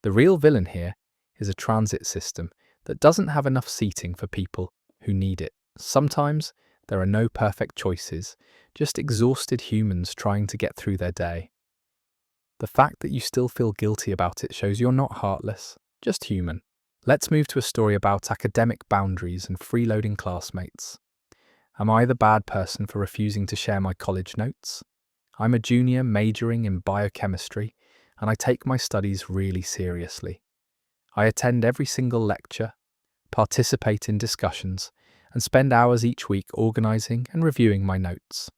The real villain here is a transit system that doesn't have enough seating for people who need it. Sometimes there are no perfect choices, just exhausted humans trying to get through their day. The fact that you still feel guilty about it shows you're not heartless, just human. Let's move to a story about academic boundaries and freeloading classmates. Am I the bad person for refusing to share my college notes? I'm a junior majoring in biochemistry, and I take my studies really seriously. I attend every single lecture, participate in discussions, and spend hours each week organising and reviewing my notes.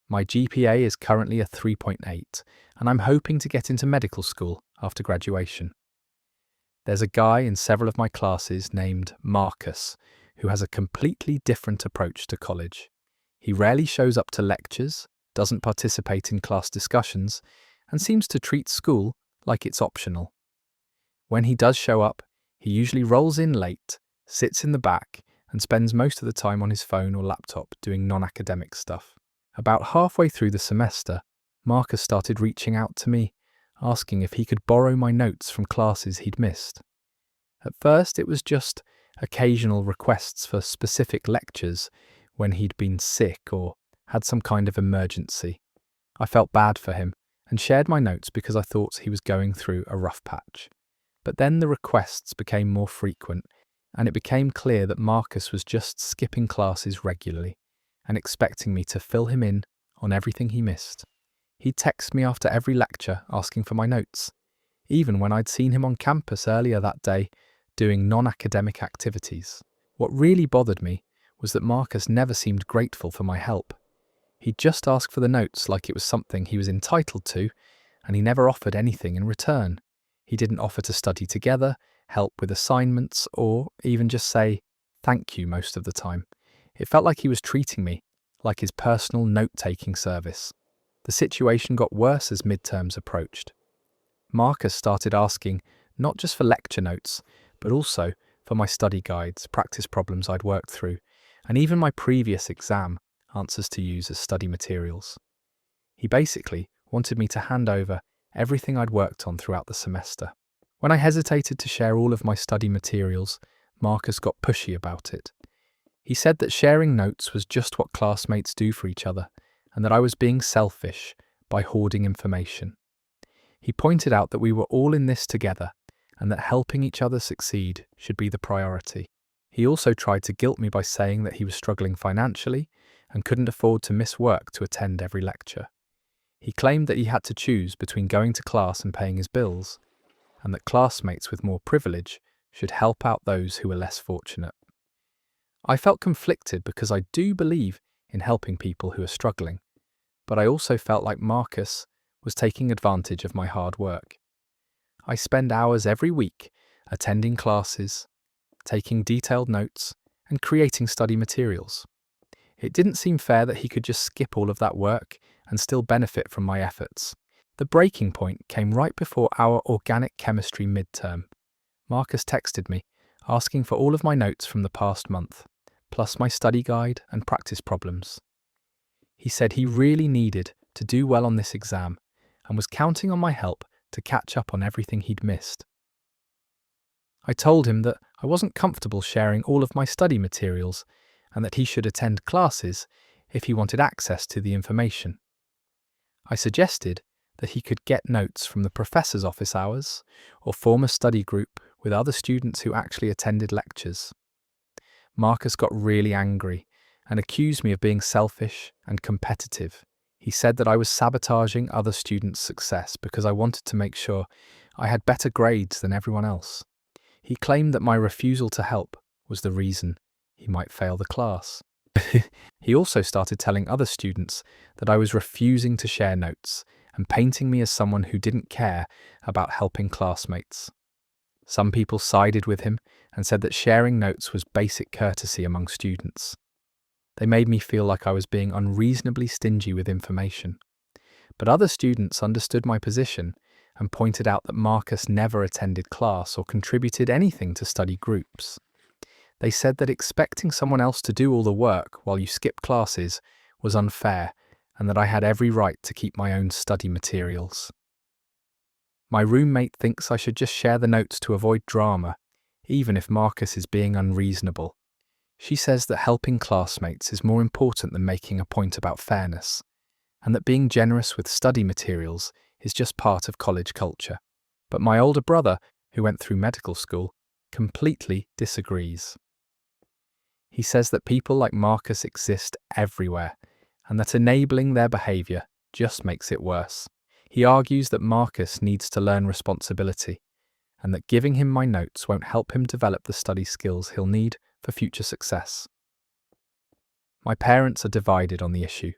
My GPA is currently a 3.8, and I'm hoping to get into medical school after graduation. There's a guy in several of my classes named Marcus who has a completely different approach to college. He rarely shows up to lectures, doesn't participate in class discussions, and seems to treat school like it's optional. When he does show up, he usually rolls in late, sits in the back, and spends most of the time on his phone or laptop doing non-academic stuff. About halfway through the semester, Marcus started reaching out to me, asking if he could borrow my notes from classes he'd missed. At first, it was just occasional requests for specific lectures when he'd been sick or had some kind of emergency. I felt bad for him and shared my notes because I thought he was going through a rough patch. But then the requests became more frequent, and it became clear that Marcus was just skipping classes regularly and expecting me to fill him in on everything he missed. He'd text me after every lecture asking for my notes, even when I'd seen him on campus earlier that day doing non-academic activities. What really bothered me was that Marcus never seemed grateful for my help. He'd just ask for the notes like it was something he was entitled to, and he never offered anything in return. He didn't offer to study together, help with assignments, or even just say thank you most of the time. It felt like he was treating me like his personal note-taking service. The situation got worse as midterms approached. Marcus started asking not just for lecture notes, but also for my study guides, practice problems I'd worked through, and even my previous exam answers to use as study materials. He basically wanted me to hand over everything I'd worked on throughout the semester. When I hesitated to share all of my study materials, Marcus got pushy about it. He said that sharing notes was just what classmates do for each other, and that I was being selfish by hoarding information. He pointed out that we were all in this together, and that helping each other succeed should be the priority. He also tried to guilt me by saying that he was struggling financially and couldn't afford to miss work to attend every lecture. He claimed that he had to choose between going to class and paying his bills, and that classmates with more privilege should help out those who were less fortunate. I felt conflicted because I do believe in helping people who are struggling, but I also felt like Marcus was taking advantage of my hard work. I spend hours every week attending classes, taking detailed notes, and creating study materials. It didn't seem fair that he could just skip all of that work and still benefit from my efforts. The breaking point came right before our organic chemistry midterm. Marcus texted me, asking for all of my notes from the past month, plus my study guide and practice problems. He said he really needed to do well on this exam and was counting on my help to catch up on everything he'd missed. I told him that I wasn't comfortable sharing all of my study materials and that he should attend classes if he wanted access to the information. I suggested that he could get notes from the professor's office hours or form a study group with other students who actually attended lectures. Marcus got really angry and accused me of being selfish and competitive. He said that I was sabotaging other students' success because I wanted to make sure I had better grades than everyone else. He claimed that my refusal to help was the reason he might fail the class. He also started telling other students that I was refusing to share notes and painting me as someone who didn't care about helping classmates. Some people sided with him and said that sharing notes was basic courtesy among students. They made me feel like I was being unreasonably stingy with information. But other students understood my position and pointed out that Marcus never attended class or contributed anything to study groups. They said that expecting someone else to do all the work while you skip classes was unfair and that I had every right to keep my own study materials. My roommate thinks I should just share the notes to avoid drama, even if Marcus is being unreasonable. She says that helping classmates is more important than making a point about fairness, and that being generous with study materials is just part of college culture. But my older brother, who went through medical school, completely disagrees. He says that people like Marcus exist everywhere, and that enabling their behaviour just makes it worse. He argues that Marcus needs to learn responsibility, and that giving him my notes won't help him develop the study skills he'll need for future success. My parents are divided on the issue.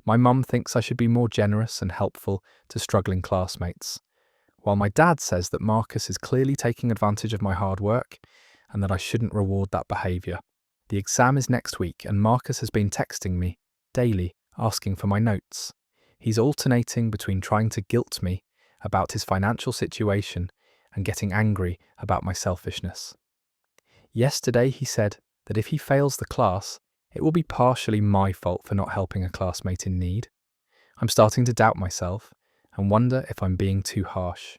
My mum thinks I should be more generous and helpful to struggling classmates, while my dad says that Marcus is clearly taking advantage of my hard work and that I shouldn't reward that behaviour. The exam is next week and Marcus has been texting me daily asking for my notes. He's alternating between trying to guilt me about his financial situation and getting angry about my selfishness. Yesterday he said that if he fails the class, it will be partially my fault for not helping a classmate in need. I'm starting to doubt myself and wonder if I'm being too harsh.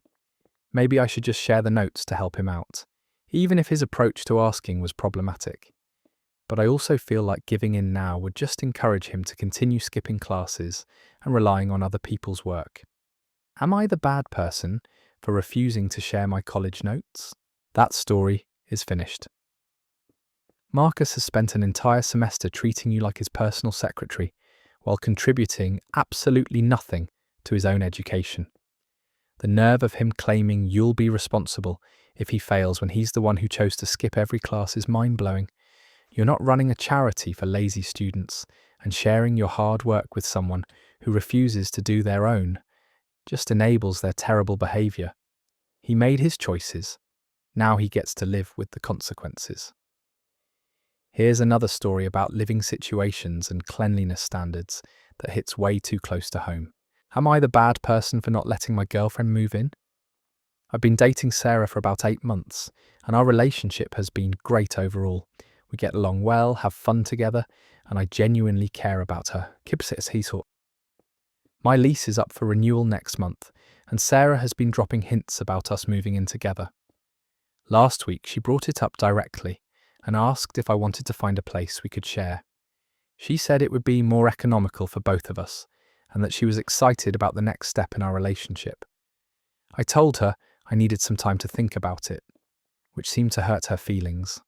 Maybe I should just share the notes to help him out, even if his approach to asking was problematic. But I also feel like giving in now would just encourage him to continue skipping classes and relying on other people's work. Am I the bad person for refusing to share my college notes? That story is finished. Marcus has spent an entire semester treating you like his personal secretary, while contributing absolutely nothing to his own education. The nerve of him claiming you'll be responsible if he fails when he's the one who chose to skip every class is mind-blowing. You're not running a charity for lazy students, and sharing your hard work with someone who refuses to do their own just enables their terrible behaviour. He made his choices. Now he gets to live with the consequences. Here's another story about living situations and cleanliness standards that hits way too close to home. Am I the bad person for not letting my girlfriend move in? I've been dating Sarah for about 8 months, and our relationship has been great overall. We get along well, have fun together, and I genuinely care about her. My lease is up for renewal next month, and Sarah has been dropping hints about us moving in together. Last week she brought it up directly and asked if I wanted to find a place we could share. She said it would be more economical for both of us, and that she was excited about the next step in our relationship. I told her I needed some time to think about it, which seemed to hurt her feelings.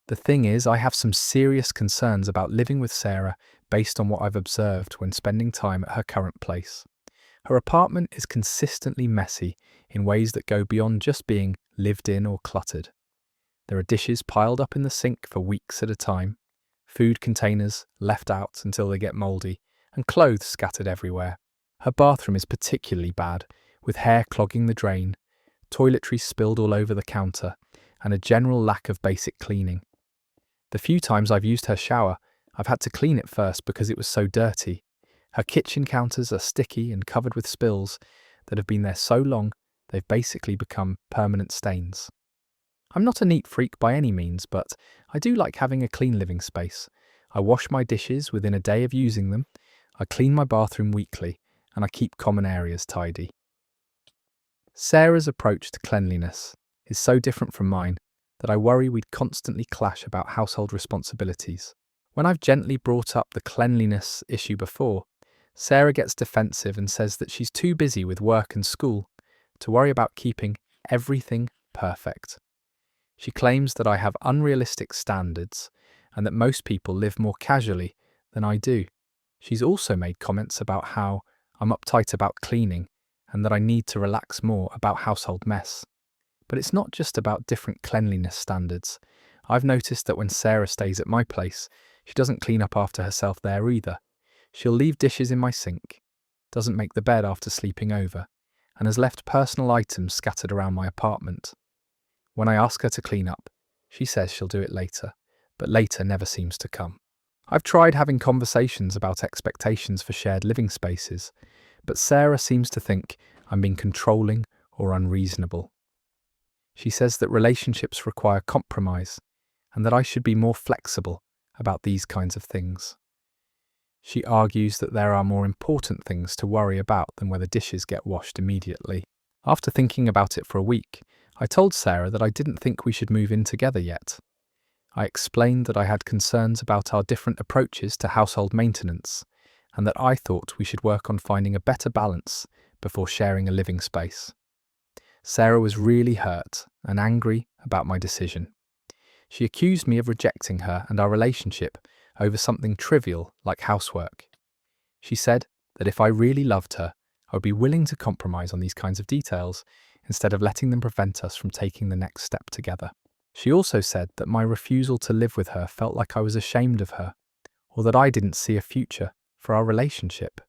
The thing is, I have some serious concerns about living with Sarah based on what I've observed when spending time at her current place. Her apartment is consistently messy in ways that go beyond just being lived in or cluttered. There are dishes piled up in the sink for weeks at a time, food containers left out until they get moldy, and clothes scattered everywhere. Her bathroom is particularly bad, with hair clogging the drain, toiletries spilled all over the counter, and a general lack of basic cleaning. The few times I've used her shower, I've had to clean it first because it was so dirty. Her kitchen counters are sticky and covered with spills that have been there so long they've basically become permanent stains. I'm not a neat freak by any means, but I do like having a clean living space. I wash my dishes within a day of using them, I clean my bathroom weekly, and I keep common areas tidy. Sarah's approach to cleanliness is so different from mine that I worry we'd constantly clash about household responsibilities. When I've gently brought up the cleanliness issue before, Sarah gets defensive and says that she's too busy with work and school to worry about keeping everything perfect. She claims that I have unrealistic standards and that most people live more casually than I do. She's also made comments about how I'm uptight about cleaning and that I need to relax more about household mess. But it's not just about different cleanliness standards. I've noticed that when Sarah stays at my place, she doesn't clean up after herself there either. She'll leave dishes in my sink, doesn't make the bed after sleeping over, and has left personal items scattered around my apartment. When I ask her to clean up, she says she'll do it later, but later never seems to come. I've tried having conversations about expectations for shared living spaces, but Sarah seems to think I'm being controlling or unreasonable. She says that relationships require compromise and that I should be more flexible about these kinds of things. She argues that there are more important things to worry about than whether dishes get washed immediately. After thinking about it for a week, I told Sarah that I didn't think we should move in together yet. I explained that I had concerns about our different approaches to household maintenance and that I thought we should work on finding a better balance before sharing a living space. Sarah was really hurt and angry about my decision. She accused me of rejecting her and our relationship over something trivial like housework. She said that if I really loved her, I would be willing to compromise on these kinds of details instead of letting them prevent us from taking the next step together. She also said that my refusal to live with her felt like I was ashamed of her, or that I didn't see a future for our relationship.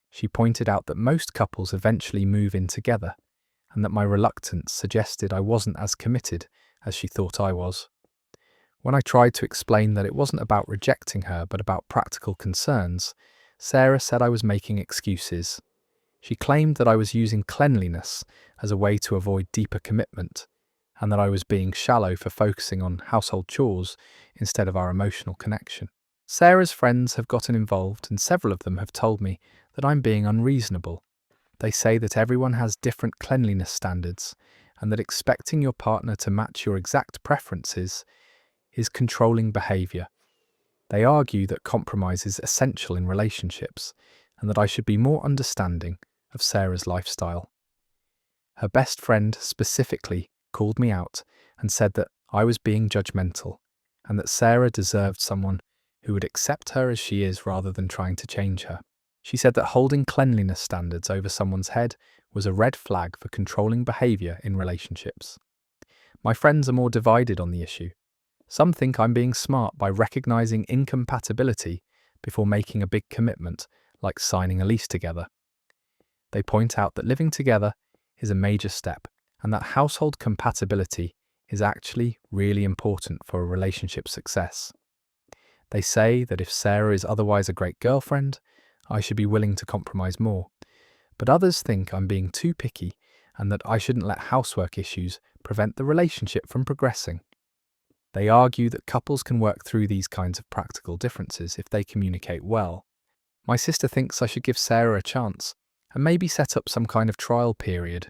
She pointed out that most couples eventually move in together, and that my reluctance suggested I wasn't as committed as she thought I was. When I tried to explain that it wasn't about rejecting her but about practical concerns, Sarah said I was making excuses. She claimed that I was using cleanliness as a way to avoid deeper commitment, and that I was being shallow for focusing on household chores instead of our emotional connection. Sarah's friends have gotten involved, and several of them have told me that I'm being unreasonable. They say that everyone has different cleanliness standards, and that expecting your partner to match your exact preferences is controlling behaviour. They argue that compromise is essential in relationships, and that I should be more understanding of Sarah's lifestyle. Her best friend specifically called me out and said that I was being judgmental, and that Sarah deserved someone who would accept her as she is rather than trying to change her. She said that holding cleanliness standards over someone's head was a red flag for controlling behaviour in relationships. My friends are more divided on the issue. Some think I'm being smart by recognising incompatibility before making a big commitment, like signing a lease together. They point out that living together is a major step, and that household compatibility is actually really important for a relationship's success. They say that if Sarah is otherwise a great girlfriend, I should be willing to compromise more. But others think I'm being too picky and that I shouldn't let housework issues prevent the relationship from progressing. They argue that couples can work through these kinds of practical differences if they communicate well. My sister thinks I should give Sarah a chance and maybe set up some kind of trial period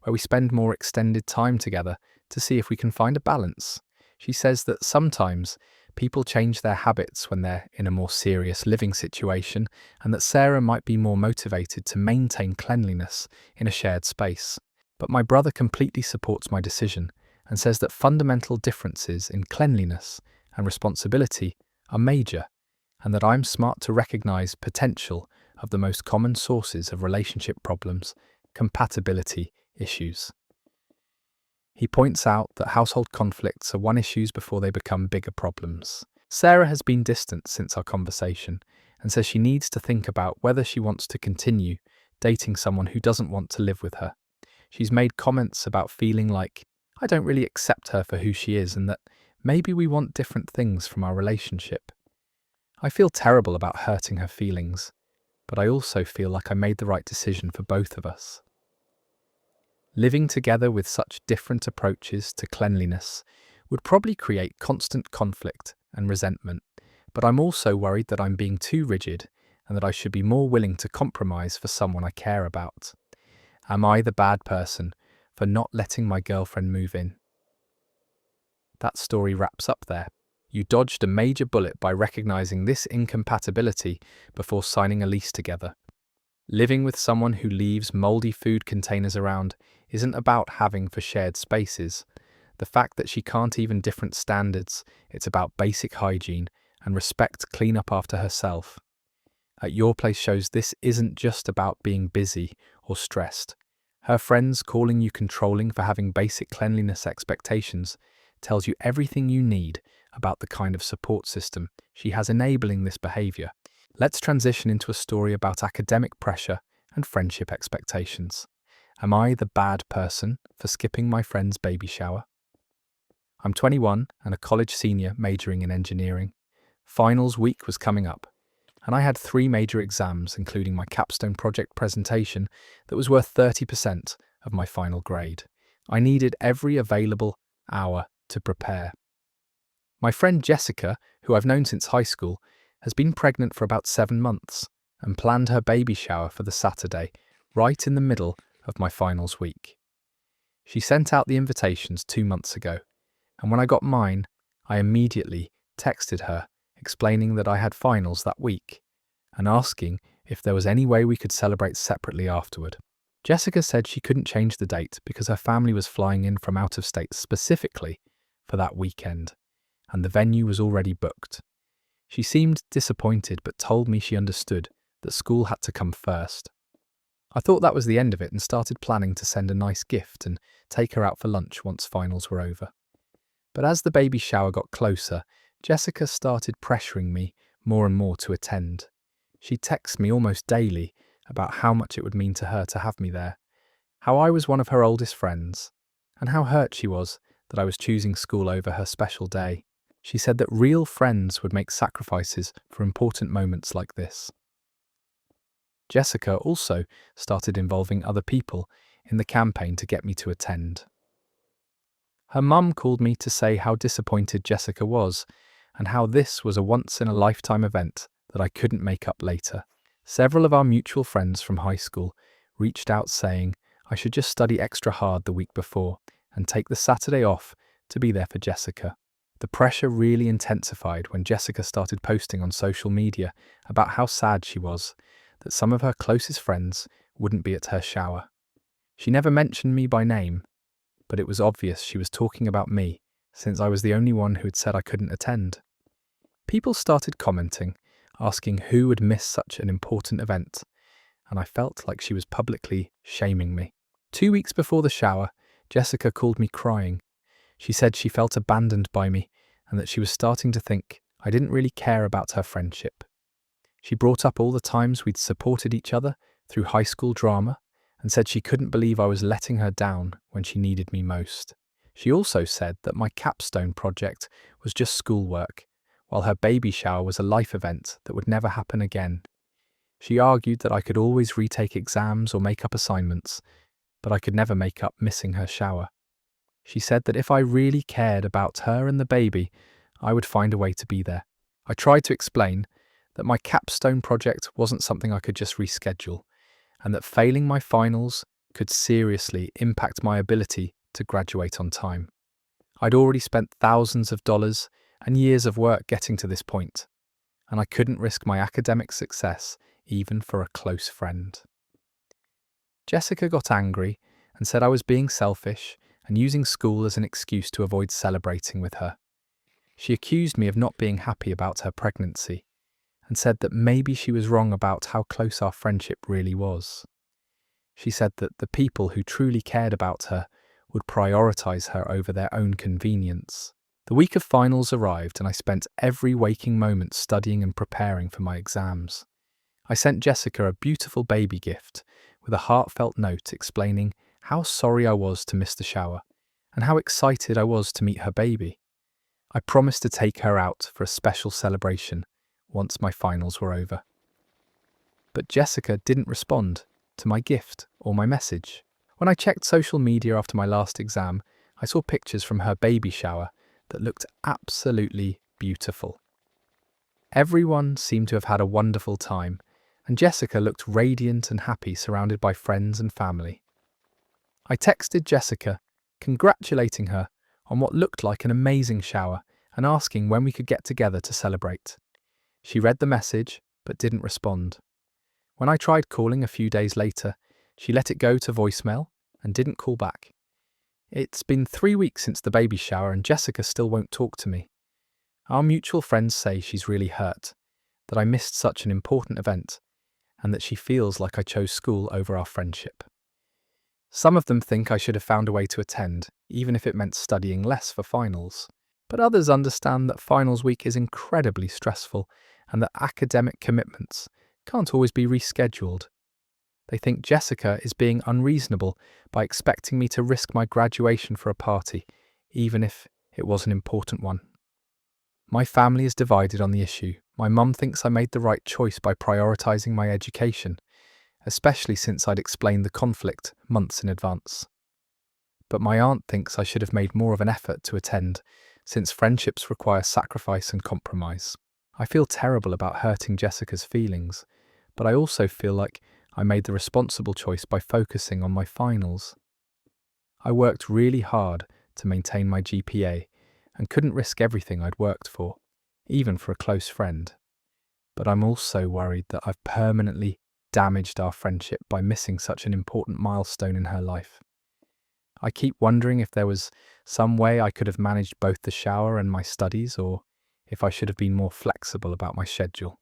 where we spend more extended time together to see if we can find a balance. She says that sometimes People change their habits when they're in a more serious living situation, and that Sarah might be more motivated to maintain cleanliness in a shared space. But my brother completely supports my decision and says that fundamental differences in cleanliness and responsibility are major, and that I'm smart to recognize potential of the most common sources of relationship problems, compatibility issues. He points out that household conflicts are one issues before they become bigger problems. Sarah has been distant since our conversation and says she needs to think about whether she wants to continue dating someone who doesn't want to live with her. She's made comments about feeling like I don't really accept her for who she is and that maybe we want different things from our relationship. I feel terrible about hurting her feelings, but I also feel like I made the right decision for both of us. Living together with such different approaches to cleanliness would probably create constant conflict and resentment, but I'm also worried that I'm being too rigid and that I should be more willing to compromise for someone I care about. Am I the bad person for not letting my girlfriend move in? That story wraps up there. You dodged a major bullet by recognizing this incompatibility before signing a lease together. Living with someone who leaves moldy food containers around isn't about having for shared spaces. The fact that she can't even different standards, it's about basic hygiene and respect clean up after herself. At your place shows this isn't just about being busy or stressed. Her friends calling you controlling for having basic cleanliness expectations tells you everything you need about the kind of support system she has enabling this behavior. Let's transition into a story about academic pressure and friendship expectations. Am I the bad person for skipping my friend's baby shower? I'm 21 and a college senior majoring in engineering. Finals week was coming up, and I had 3 major exams, including my capstone project presentation that was worth 30% of my final grade. I needed every available hour to prepare. My friend Jessica, who I've known since high school, has been pregnant for about 7 months and planned her baby shower for the Saturday, right in the middle of my finals week. She sent out the invitations 2 months ago, and when I got mine, I immediately texted her explaining that I had finals that week and asking if there was any way we could celebrate separately afterward. Jessica said she couldn't change the date because her family was flying in from out of state specifically for that weekend, and the venue was already booked. She seemed disappointed but told me she understood that school had to come first. I thought that was the end of it and started planning to send a nice gift and take her out for lunch once finals were over. But as the baby shower got closer, Jessica started pressuring me more and more to attend. She texts me almost daily about how much it would mean to her to have me there, how I was one of her oldest friends, and how hurt she was that I was choosing school over her special day. She said that real friends would make sacrifices for important moments like this. Jessica also started involving other people in the campaign to get me to attend. Her mum called me to say how disappointed Jessica was and how this was a once-in-a-lifetime event that I couldn't make up later. Several of our mutual friends from high school reached out saying I should just study extra hard the week before and take the Saturday off to be there for Jessica. The pressure really intensified when Jessica started posting on social media about how sad she was that some of her closest friends wouldn't be at her shower. She never mentioned me by name, but it was obvious she was talking about me since I was the only one who had said I couldn't attend. People started commenting, asking who would miss such an important event, and I felt like she was publicly shaming me. 2 weeks before the shower, Jessica called me crying. She said she felt abandoned by me and that she was starting to think I didn't really care about her friendship. She brought up all the times we'd supported each other through high school drama and said she couldn't believe I was letting her down when she needed me most. She also said that my capstone project was just schoolwork, while her baby shower was a life event that would never happen again. She argued that I could always retake exams or make up assignments, but I could never make up missing her shower. She said that if I really cared about her and the baby, I would find a way to be there. I tried to explain that my capstone project wasn't something I could just reschedule, and that failing my finals could seriously impact my ability to graduate on time. I'd already spent thousands of dollars and years of work getting to this point, and I couldn't risk my academic success even for a close friend. Jessica got angry and said I was being selfish and using school as an excuse to avoid celebrating with her. She accused me of not being happy about her pregnancy and said that maybe she was wrong about how close our friendship really was. She said that the people who truly cared about her would prioritize her over their own convenience. The week of finals arrived and I spent every waking moment studying and preparing for my exams. I sent Jessica a beautiful baby gift with a heartfelt note explaining how sorry I was to miss the shower and how excited I was to meet her baby. I promised to take her out for a special celebration once my finals were over. But Jessica didn't respond to my gift or my message. When I checked social media after my last exam, I saw pictures from her baby shower that looked absolutely beautiful. Everyone seemed to have had a wonderful time, and Jessica looked radiant and happy surrounded by friends and family. I texted Jessica, congratulating her on what looked like an amazing shower and asking when we could get together to celebrate. She read the message but didn't respond. When I tried calling a few days later, she let it go to voicemail and didn't call back. It's been 3 weeks since the baby shower and Jessica still won't talk to me. Our mutual friends say she's really hurt, that I missed such an important event, and that she feels like I chose school over our friendship. Some of them think I should have found a way to attend, even if it meant studying less for finals. But others understand that finals week is incredibly stressful and that academic commitments can't always be rescheduled. They think Jessica is being unreasonable by expecting me to risk my graduation for a party, even if it was an important one. My family is divided on the issue. My mum thinks I made the right choice by prioritising my education, especially since I'd explained the conflict months in advance. But my aunt thinks I should have made more of an effort to attend, since friendships require sacrifice and compromise. I feel terrible about hurting Jessica's feelings, but I also feel like I made the responsible choice by focusing on my finals. I worked really hard to maintain my GPA and couldn't risk everything I'd worked for, even for a close friend. But I'm also worried that I've permanently damaged our friendship by missing such an important milestone in her life. I keep wondering if there was some way I could have managed both the shower and my studies, or if I should have been more flexible about my schedule.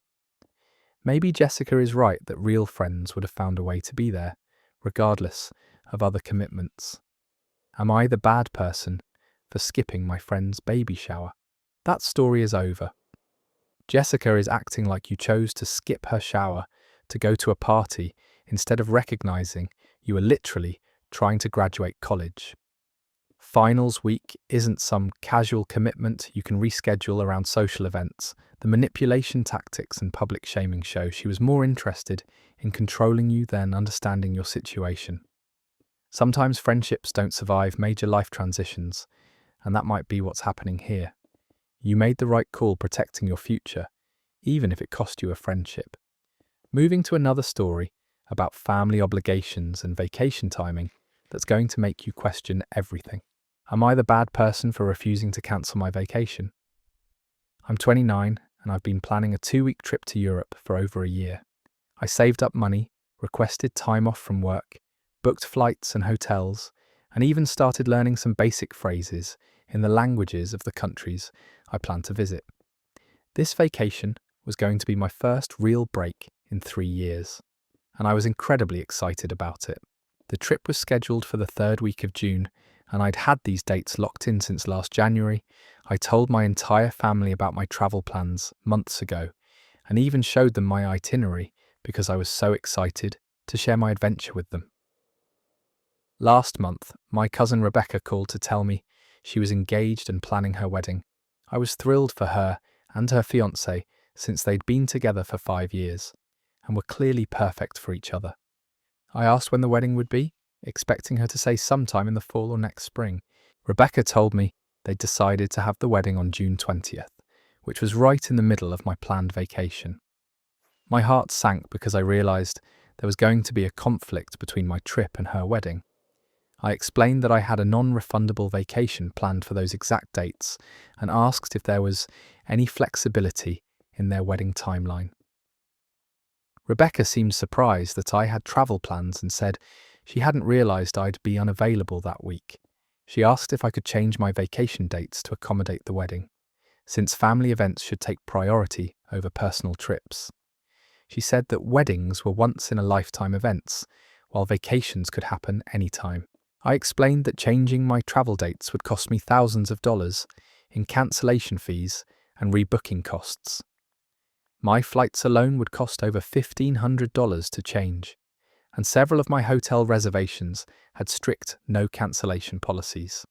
Maybe Jessica is right that real friends would have found a way to be there, regardless of other commitments. Am I the bad person for skipping my friend's baby shower? That story is over. Jessica is acting like you chose to skip her shower to go to a party instead of recognizing you were literally trying to graduate college. Finals week isn't some casual commitment you can reschedule around social events. The manipulation tactics and public shaming show she was more interested in controlling you than understanding your situation. Sometimes friendships don't survive major life transitions, and that might be what's happening here. You made the right call protecting your future, even if it cost you a friendship. Moving to another story about family obligations and vacation timing that's going to make you question everything. Am I the bad person for refusing to cancel my vacation? I'm 29 and I've been planning a 2-week trip to Europe for over a year. I saved up money, requested time off from work, booked flights and hotels, and even started learning some basic phrases in the languages of the countries I plan to visit. This vacation was going to be my first real break in 3 years, and I was incredibly excited about it. The trip was scheduled for the 3rd week of June, and I'd had these dates locked in since last January. I told my entire family about my travel plans months ago, and even showed them my itinerary because I was so excited to share my adventure with them. Last month, my cousin Rebecca called to tell me she was engaged and planning her wedding. I was thrilled for her and her fiance since they'd been together for 5 years and were clearly perfect for each other. I asked when the wedding would be, expecting her to say sometime in the fall or next spring. Rebecca told me they'd decided to have the wedding on June 20th, which was right in the middle of my planned vacation. My heart sank because I realised there was going to be a conflict between my trip and her wedding. I explained that I had a non-refundable vacation planned for those exact dates and asked if there was any flexibility in their wedding timeline. Rebecca seemed surprised that I had travel plans and said she hadn't realised I'd be unavailable that week. She asked if I could change my vacation dates to accommodate the wedding, since family events should take priority over personal trips. She said that weddings were once-in-a-lifetime events, while vacations could happen anytime. I explained that changing my travel dates would cost me thousands of dollars in cancellation fees and rebooking costs. My flights alone would cost over $1,500 to change, and several of my hotel reservations had strict no cancellation policies.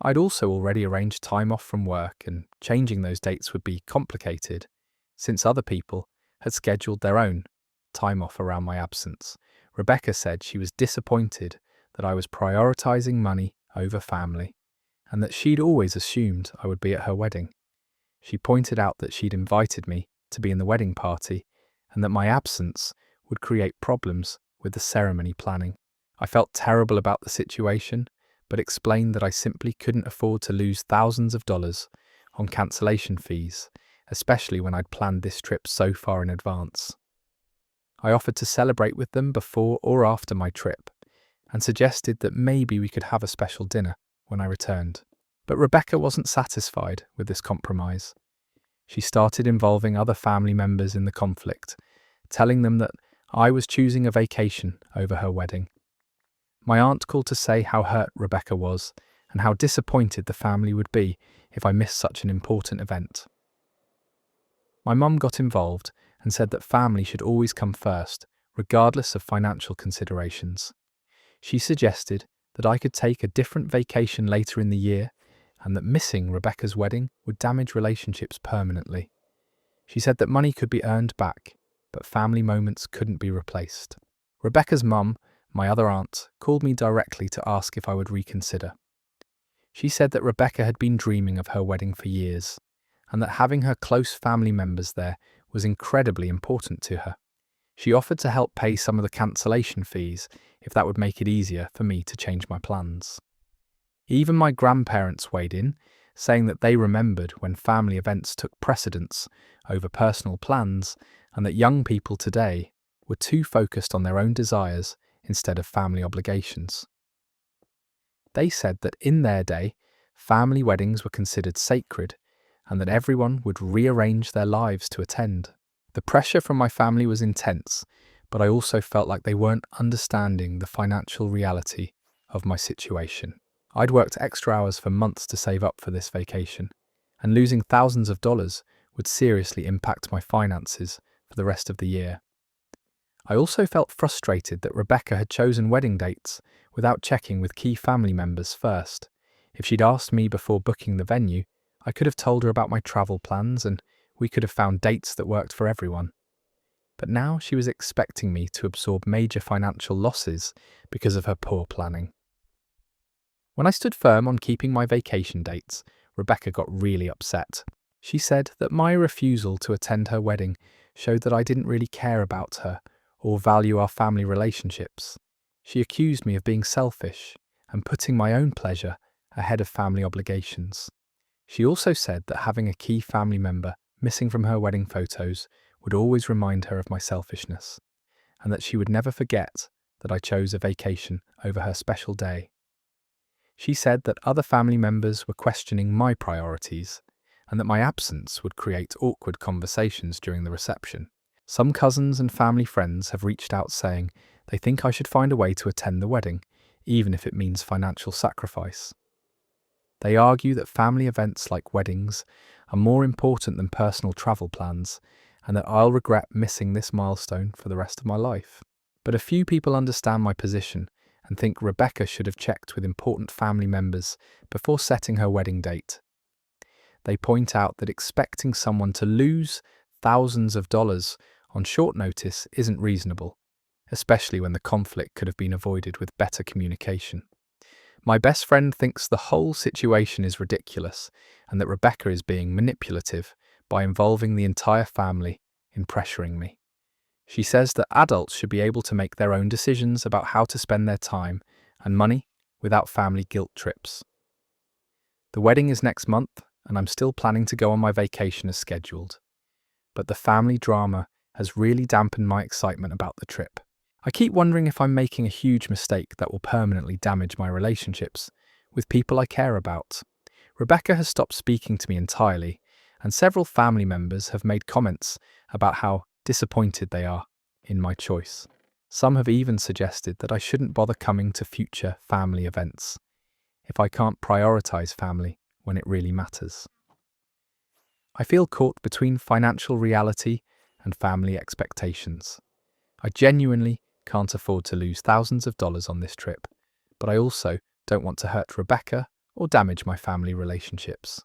I'd also already arranged time off from work, and changing those dates would be complicated, since other people had scheduled their own time off around my absence. Rebecca said she was disappointed that I was prioritizing money over family, and that she'd always assumed I would be at her wedding. She pointed out that she'd invited me to be in the wedding party, and that my absence would create problems with the ceremony planning. I felt terrible about the situation, but explained that I simply couldn't afford to lose thousands of dollars on cancellation fees, especially when I'd planned this trip so far in advance. I offered to celebrate with them before or after my trip, and suggested that maybe we could have a special dinner when I returned. But Rebecca wasn't satisfied with this compromise. She started involving other family members in the conflict, telling them that I was choosing a vacation over her wedding. My aunt called to say how hurt Rebecca was and how disappointed the family would be if I missed such an important event. My mum got involved and said that family should always come first, regardless of financial considerations. She suggested that I could take a different vacation later in the year and that missing Rebecca's wedding would damage relationships permanently. She said that money could be earned back, but family moments couldn't be replaced. Rebecca's mum, my other aunt, called me directly to ask if I would reconsider. She said that Rebecca had been dreaming of her wedding for years, and that having her close family members there was incredibly important to her. She offered to help pay some of the cancellation fees if that would make it easier for me to change my plans. Even my grandparents weighed in, saying that they remembered when family events took precedence over personal plans and that young people today were too focused on their own desires instead of family obligations. They said that in their day, family weddings were considered sacred and that everyone would rearrange their lives to attend. The pressure from my family was intense, but I also felt like they weren't understanding the financial reality of my situation. I'd worked extra hours for months to save up for this vacation, and losing thousands of dollars would seriously impact my finances for the rest of the year. I also felt frustrated that Rebecca had chosen wedding dates without checking with key family members first. If she'd asked me before booking the venue, I could have told her about my travel plans and we could have found dates that worked for everyone. But now she was expecting me to absorb major financial losses because of her poor planning. When I stood firm on keeping my vacation dates, Rebecca got really upset. She said that my refusal to attend her wedding showed that I didn't really care about her or value our family relationships. She accused me of being selfish and putting my own pleasure ahead of family obligations. She also said that having a key family member missing from her wedding photos would always remind her of my selfishness, and that she would never forget that I chose a vacation over her special day. She said that other family members were questioning my priorities, and that my absence would create awkward conversations during the reception. Some cousins and family friends have reached out saying they think I should find a way to attend the wedding, even if it means financial sacrifice. They argue that family events like weddings are more important than personal travel plans, and that I'll regret missing this milestone for the rest of my life. But a few people understand my position and think Rebecca should have checked with important family members before setting her wedding date. They point out that expecting someone to lose thousands of dollars on short notice isn't reasonable, especially when the conflict could have been avoided with better communication. My best friend thinks the whole situation is ridiculous and that Rebecca is being manipulative by involving the entire family in pressuring me. She says that adults should be able to make their own decisions about how to spend their time and money without family guilt trips. The wedding is next month, and I'm still planning to go on my vacation as scheduled. But the family drama has really dampened my excitement about the trip. I keep wondering if I'm making a huge mistake that will permanently damage my relationships with people I care about. Rebecca has stopped speaking to me entirely, and several family members have made comments about how disappointed they are in my choice. Some have even suggested that I shouldn't bother coming to future family events if I can't prioritize family when it really matters. I feel caught between financial reality and family expectations. I genuinely can't afford to lose thousands of dollars on this trip, but I also don't want to hurt Rebecca or damage my family relationships.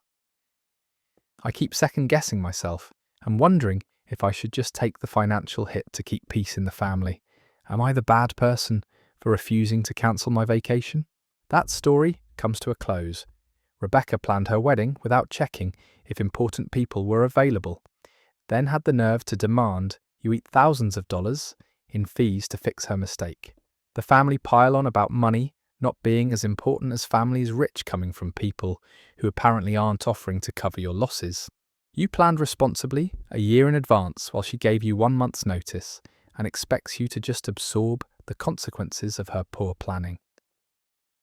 I keep second-guessing myself and wondering if I should just take the financial hit to keep peace in the family. Am I the bad person for refusing to cancel my vacation? That story comes to a close. Rebecca planned her wedding without checking if important people were available, then had the nerve to demand you eat thousands of dollars in fees to fix her mistake. The family pile on about money not being as important as families rich coming from people who apparently aren't offering to cover your losses. You planned responsibly a year in advance while she gave you 1 month's notice and expects you to just absorb the consequences of her poor planning.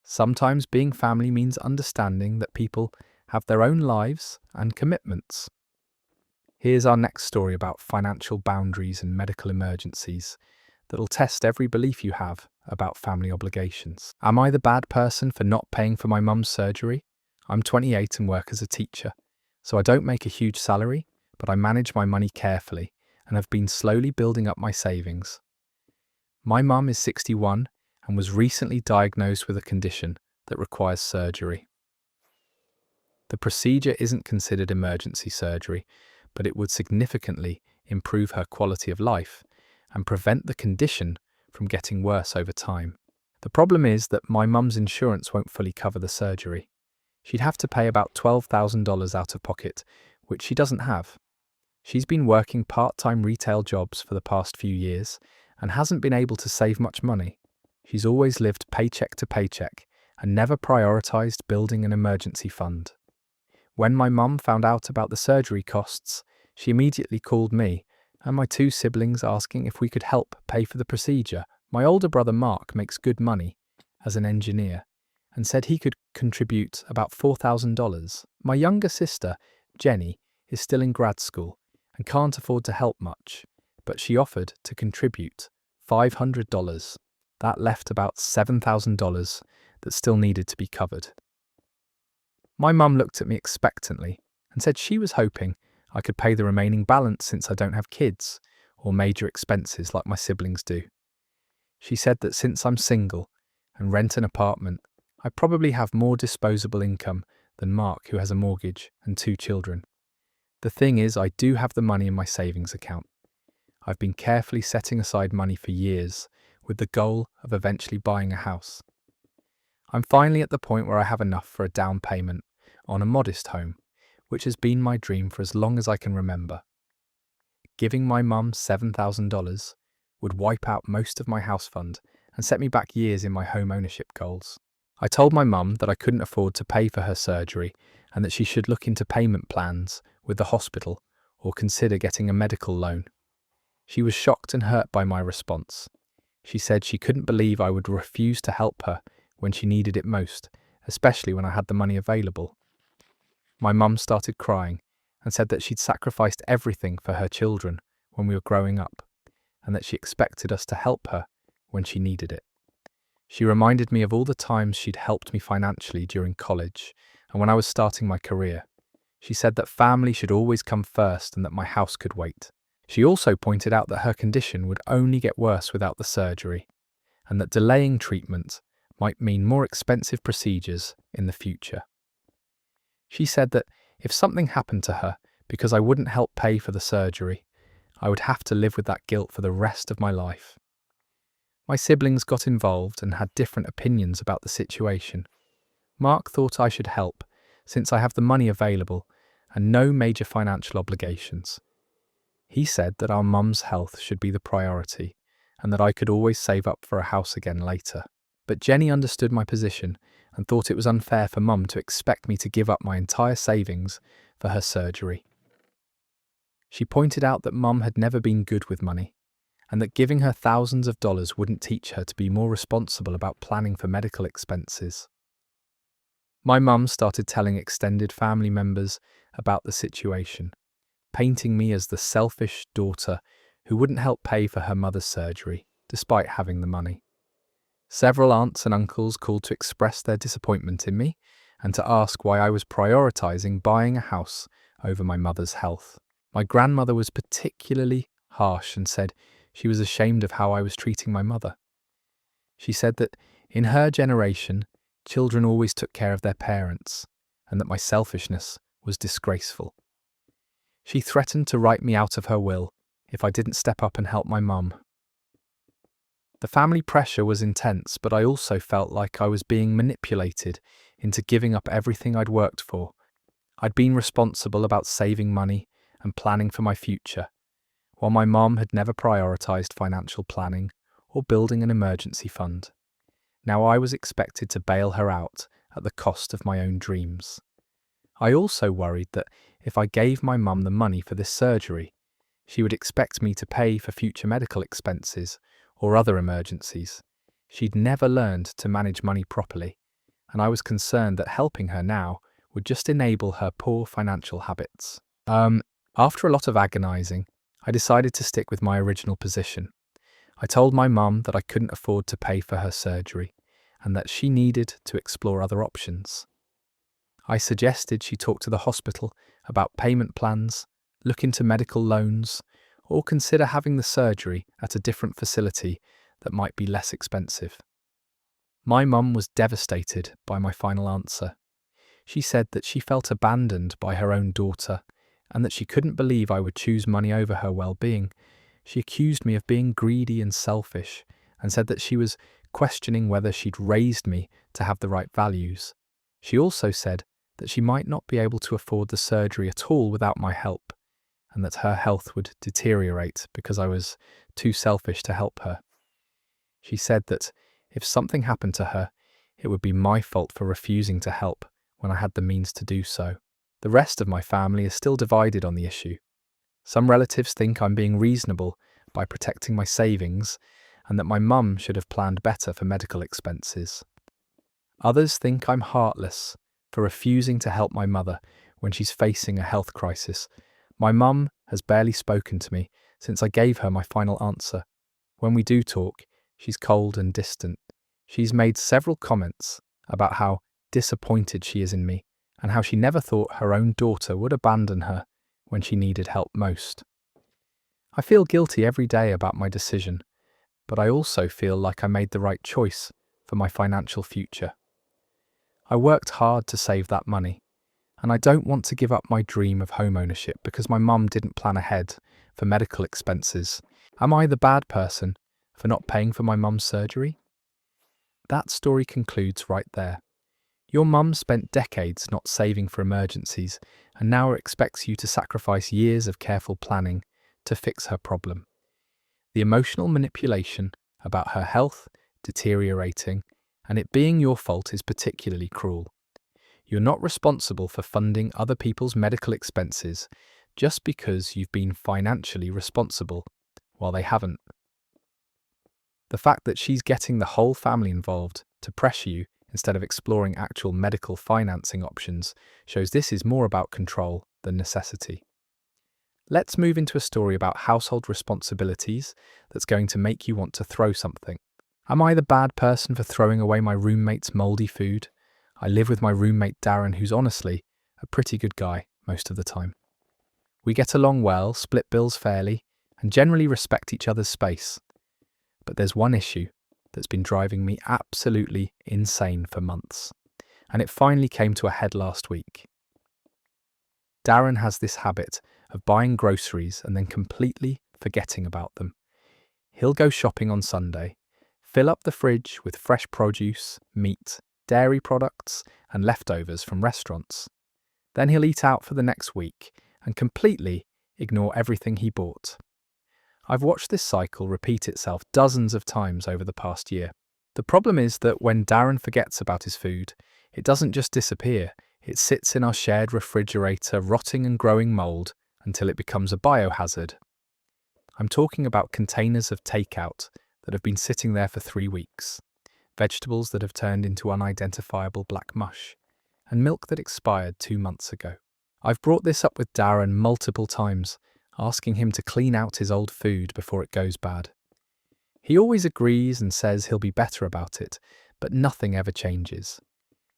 Sometimes being family means understanding that people have their own lives and commitments. Here's our next story about financial boundaries and medical emergencies that'll test every belief you have about family obligations. Am I the bad person for not paying for my mum's surgery? I'm 28 and work as a teacher, so I don't make a huge salary, but I manage my money carefully and have been slowly building up my savings. My mum is 61 and was recently diagnosed with a condition that requires surgery. The procedure isn't considered emergency surgery, but it would significantly improve her quality of life and prevent the condition from getting worse over time. The problem is that my mum's insurance won't fully cover the surgery. She'd have to pay about $12,000 out of pocket, which she doesn't have. She's been working part-time retail jobs for the past few years and hasn't been able to save much money. She's always lived paycheck to paycheck and never prioritized building an emergency fund. When my mum found out about the surgery costs, she immediately called me and my 2 siblings asking if we could help pay for the procedure. My older brother Mark makes good money as an engineer and said he could contribute about $4,000. My younger sister, Jenny, is still in grad school and can't afford to help much, but she offered to contribute $500. That left about $7,000 that still needed to be covered. My mum looked at me expectantly and said she was hoping I could pay the remaining balance since I don't have kids or major expenses like my siblings do. She said that since I'm single and rent an apartment, I probably have more disposable income than Mark, who has a mortgage and 2 children. The thing is, I do have the money in my savings account. I've been carefully setting aside money for years with the goal of eventually buying a house. I'm finally at the point where I have enough for a down payment on a modest home, which has been my dream for as long as I can remember. Giving my mum $7,000 would wipe out most of my house fund and set me back years in my home ownership goals. I told my mum that I couldn't afford to pay for her surgery and that she should look into payment plans with the hospital or consider getting a medical loan. She was shocked and hurt by my response. She said she couldn't believe I would refuse to help her when she needed it most, especially when I had the money available. My mum started crying and said that she'd sacrificed everything for her children when we were growing up, and that she expected us to help her when she needed it. She reminded me of all the times she'd helped me financially during college and when I was starting my career. She said that family should always come first and that my house could wait. She also pointed out that her condition would only get worse without the surgery, and that delaying treatment might mean more expensive procedures in the future. She said that if something happened to her because I wouldn't help pay for the surgery, I would have to live with that guilt for the rest of my life. My siblings got involved and had different opinions about the situation. Mark thought I should help since I have the money available and no major financial obligations. He said that our mum's health should be the priority and that I could always save up for a house again later. But Jenny understood my position and thought it was unfair for Mum to expect me to give up my entire savings for her surgery. She pointed out that Mum had never been good with money, and that giving her thousands of dollars wouldn't teach her to be more responsible about planning for medical expenses. My mum started telling extended family members about the situation, painting me as the selfish daughter who wouldn't help pay for her mother's surgery, despite having the money. Several aunts and uncles called to express their disappointment in me and to ask why I was prioritising buying a house over my mother's health. My grandmother was particularly harsh and said she was ashamed of how I was treating my mother. She said that in her generation, children always took care of their parents, and that my selfishness was disgraceful. She threatened to write me out of her will if I didn't step up and help my mum. The family pressure was intense, but I also felt like I was being manipulated into giving up everything I'd worked for. I'd been responsible about saving money and planning for my future, while my mum had never prioritised financial planning or building an emergency fund. Now I was expected to bail her out at the cost of my own dreams. I also worried that if I gave my mum the money for this surgery, she would expect me to pay for future medical expenses or other emergencies. She'd never learned to manage money properly, and I was concerned that helping her now would just enable her poor financial habits. After a lot of agonising, I decided to stick with my original position. I told my mum that I couldn't afford to pay for her surgery and that she needed to explore other options. I suggested she talk to the hospital about payment plans, look into medical loans, or consider having the surgery at a different facility that might be less expensive. My mum was devastated by my final answer. She said that she felt abandoned by her own daughter and that she couldn't believe I would choose money over her well-being. She accused me of being greedy and selfish and said that she was questioning whether she'd raised me to have the right values. She also said that she might not be able to afford the surgery at all without my help, and that her health would deteriorate because I was too selfish to help her. She said that if something happened to her, it would be my fault for refusing to help when I had the means to do so. The rest of my family is still divided on the issue. Some relatives think I'm being reasonable by protecting my savings and that my mum should have planned better for medical expenses. Others think I'm heartless for refusing to help my mother when she's facing a health crisis. My mum has barely spoken to me since I gave her my final answer. When we do talk, she's cold and distant. She's made several comments about how disappointed she is in me and how she never thought her own daughter would abandon her when she needed help most. I feel guilty every day about my decision, but I also feel like I made the right choice for my financial future. I worked hard to save that money, and I don't want to give up my dream of home ownership because my mum didn't plan ahead for medical expenses. Am I the bad person for not paying for my mum's surgery? That story concludes right there. Your mum spent decades not saving for emergencies and now expects you to sacrifice years of careful planning to fix her problem. The emotional manipulation about her health deteriorating and it being your fault is particularly cruel. You're not responsible for funding other people's medical expenses just because you've been financially responsible while they haven't. The fact that she's getting the whole family involved to pressure you instead of exploring actual medical financing options shows this is more about control than necessity. Let's move into a story about household responsibilities that's going to make you want to throw something. Am I the bad person for throwing away my roommate's moldy food? I live with my roommate Darren, who's honestly a pretty good guy most of the time. We get along well, split bills fairly, and generally respect each other's space. But there's one issue that's been driving me absolutely insane for months, and it finally came to a head last week. Darren has this habit of buying groceries and then completely forgetting about them. He'll go shopping on Sunday, fill up the fridge with fresh produce, meat, dairy products, and leftovers from restaurants. Then he'll eat out for the next week and completely ignore everything he bought. I've watched this cycle repeat itself dozens of times over the past year. The problem is that when Darren forgets about his food, it doesn't just disappear, it sits in our shared refrigerator, rotting and growing mold until it becomes a biohazard. I'm talking about containers of takeout that have been sitting there for 3 weeks, vegetables that have turned into unidentifiable black mush, and milk that expired 2 months ago. I've brought this up with Darren multiple times, asking him to clean out his old food before it goes bad. He always agrees and says he'll be better about it, but nothing ever changes.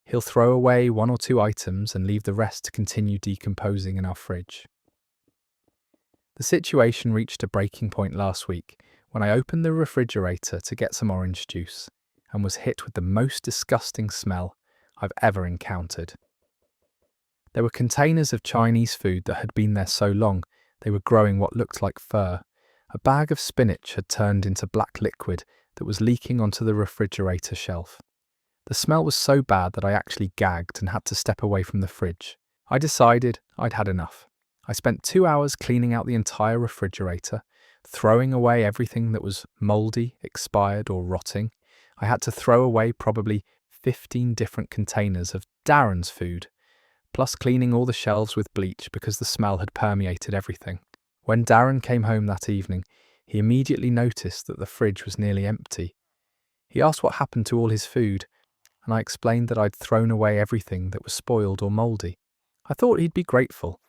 He'll throw away 1 or 2 items and leave the rest to continue decomposing in our fridge. The situation reached a breaking point last week when I opened the refrigerator to get some orange juice and was hit with the most disgusting smell I've ever encountered. There were containers of Chinese food that had been there so long they were growing what looked like fur. A bag of spinach had turned into black liquid that was leaking onto the refrigerator shelf. The smell was so bad that I actually gagged and had to step away from the fridge. I decided I'd had enough. I spent 2 hours cleaning out the entire refrigerator, throwing away everything that was moldy, expired or rotting. I had to throw away probably 15 different containers of Darren's food, plus cleaning all the shelves with bleach because the smell had permeated everything. When Darren came home that evening, he immediately noticed that the fridge was nearly empty. He asked what happened to all his food, and I explained that I'd thrown away everything that was spoiled or mouldy. I thought he'd be grateful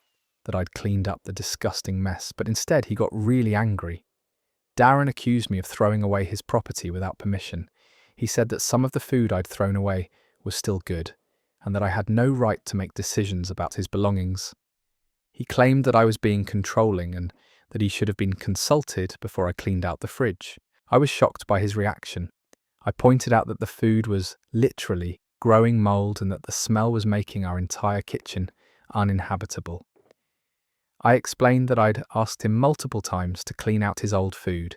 that I'd cleaned up the disgusting mess, but instead he got really angry. Darren accused me of throwing away his property without permission. He said that some of the food I'd thrown away was still good, and that I had no right to make decisions about his belongings. He claimed that I was being controlling and that he should have been consulted before I cleaned out the fridge. I was shocked by his reaction. I pointed out that the food was literally growing mold and that the smell was making our entire kitchen uninhabitable. I explained that I'd asked him multiple times to clean out his old food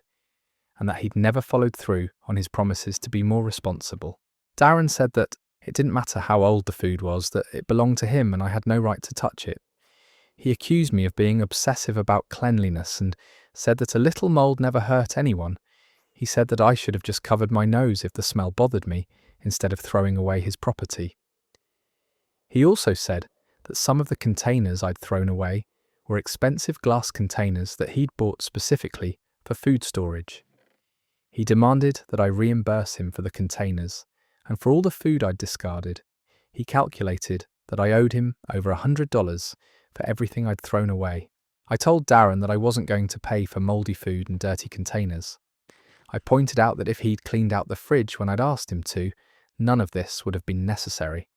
and that he'd never followed through on his promises to be more responsible. Darren said that it didn't matter how old the food was, that it belonged to him and I had no right to touch it. He accused me of being obsessive about cleanliness and said that a little mold never hurt anyone. He said that I should have just covered my nose if the smell bothered me, instead of throwing away his property. He also said that some of the containers I'd thrown away were expensive glass containers that he'd bought specifically for food storage. He demanded that I reimburse him for the containers and for all the food I'd discarded. He calculated that I owed him over $100 for everything I'd thrown away. I told Darren that I wasn't going to pay for mouldy food and dirty containers. I pointed out that if he'd cleaned out the fridge when I'd asked him to, none of this would have been necessary.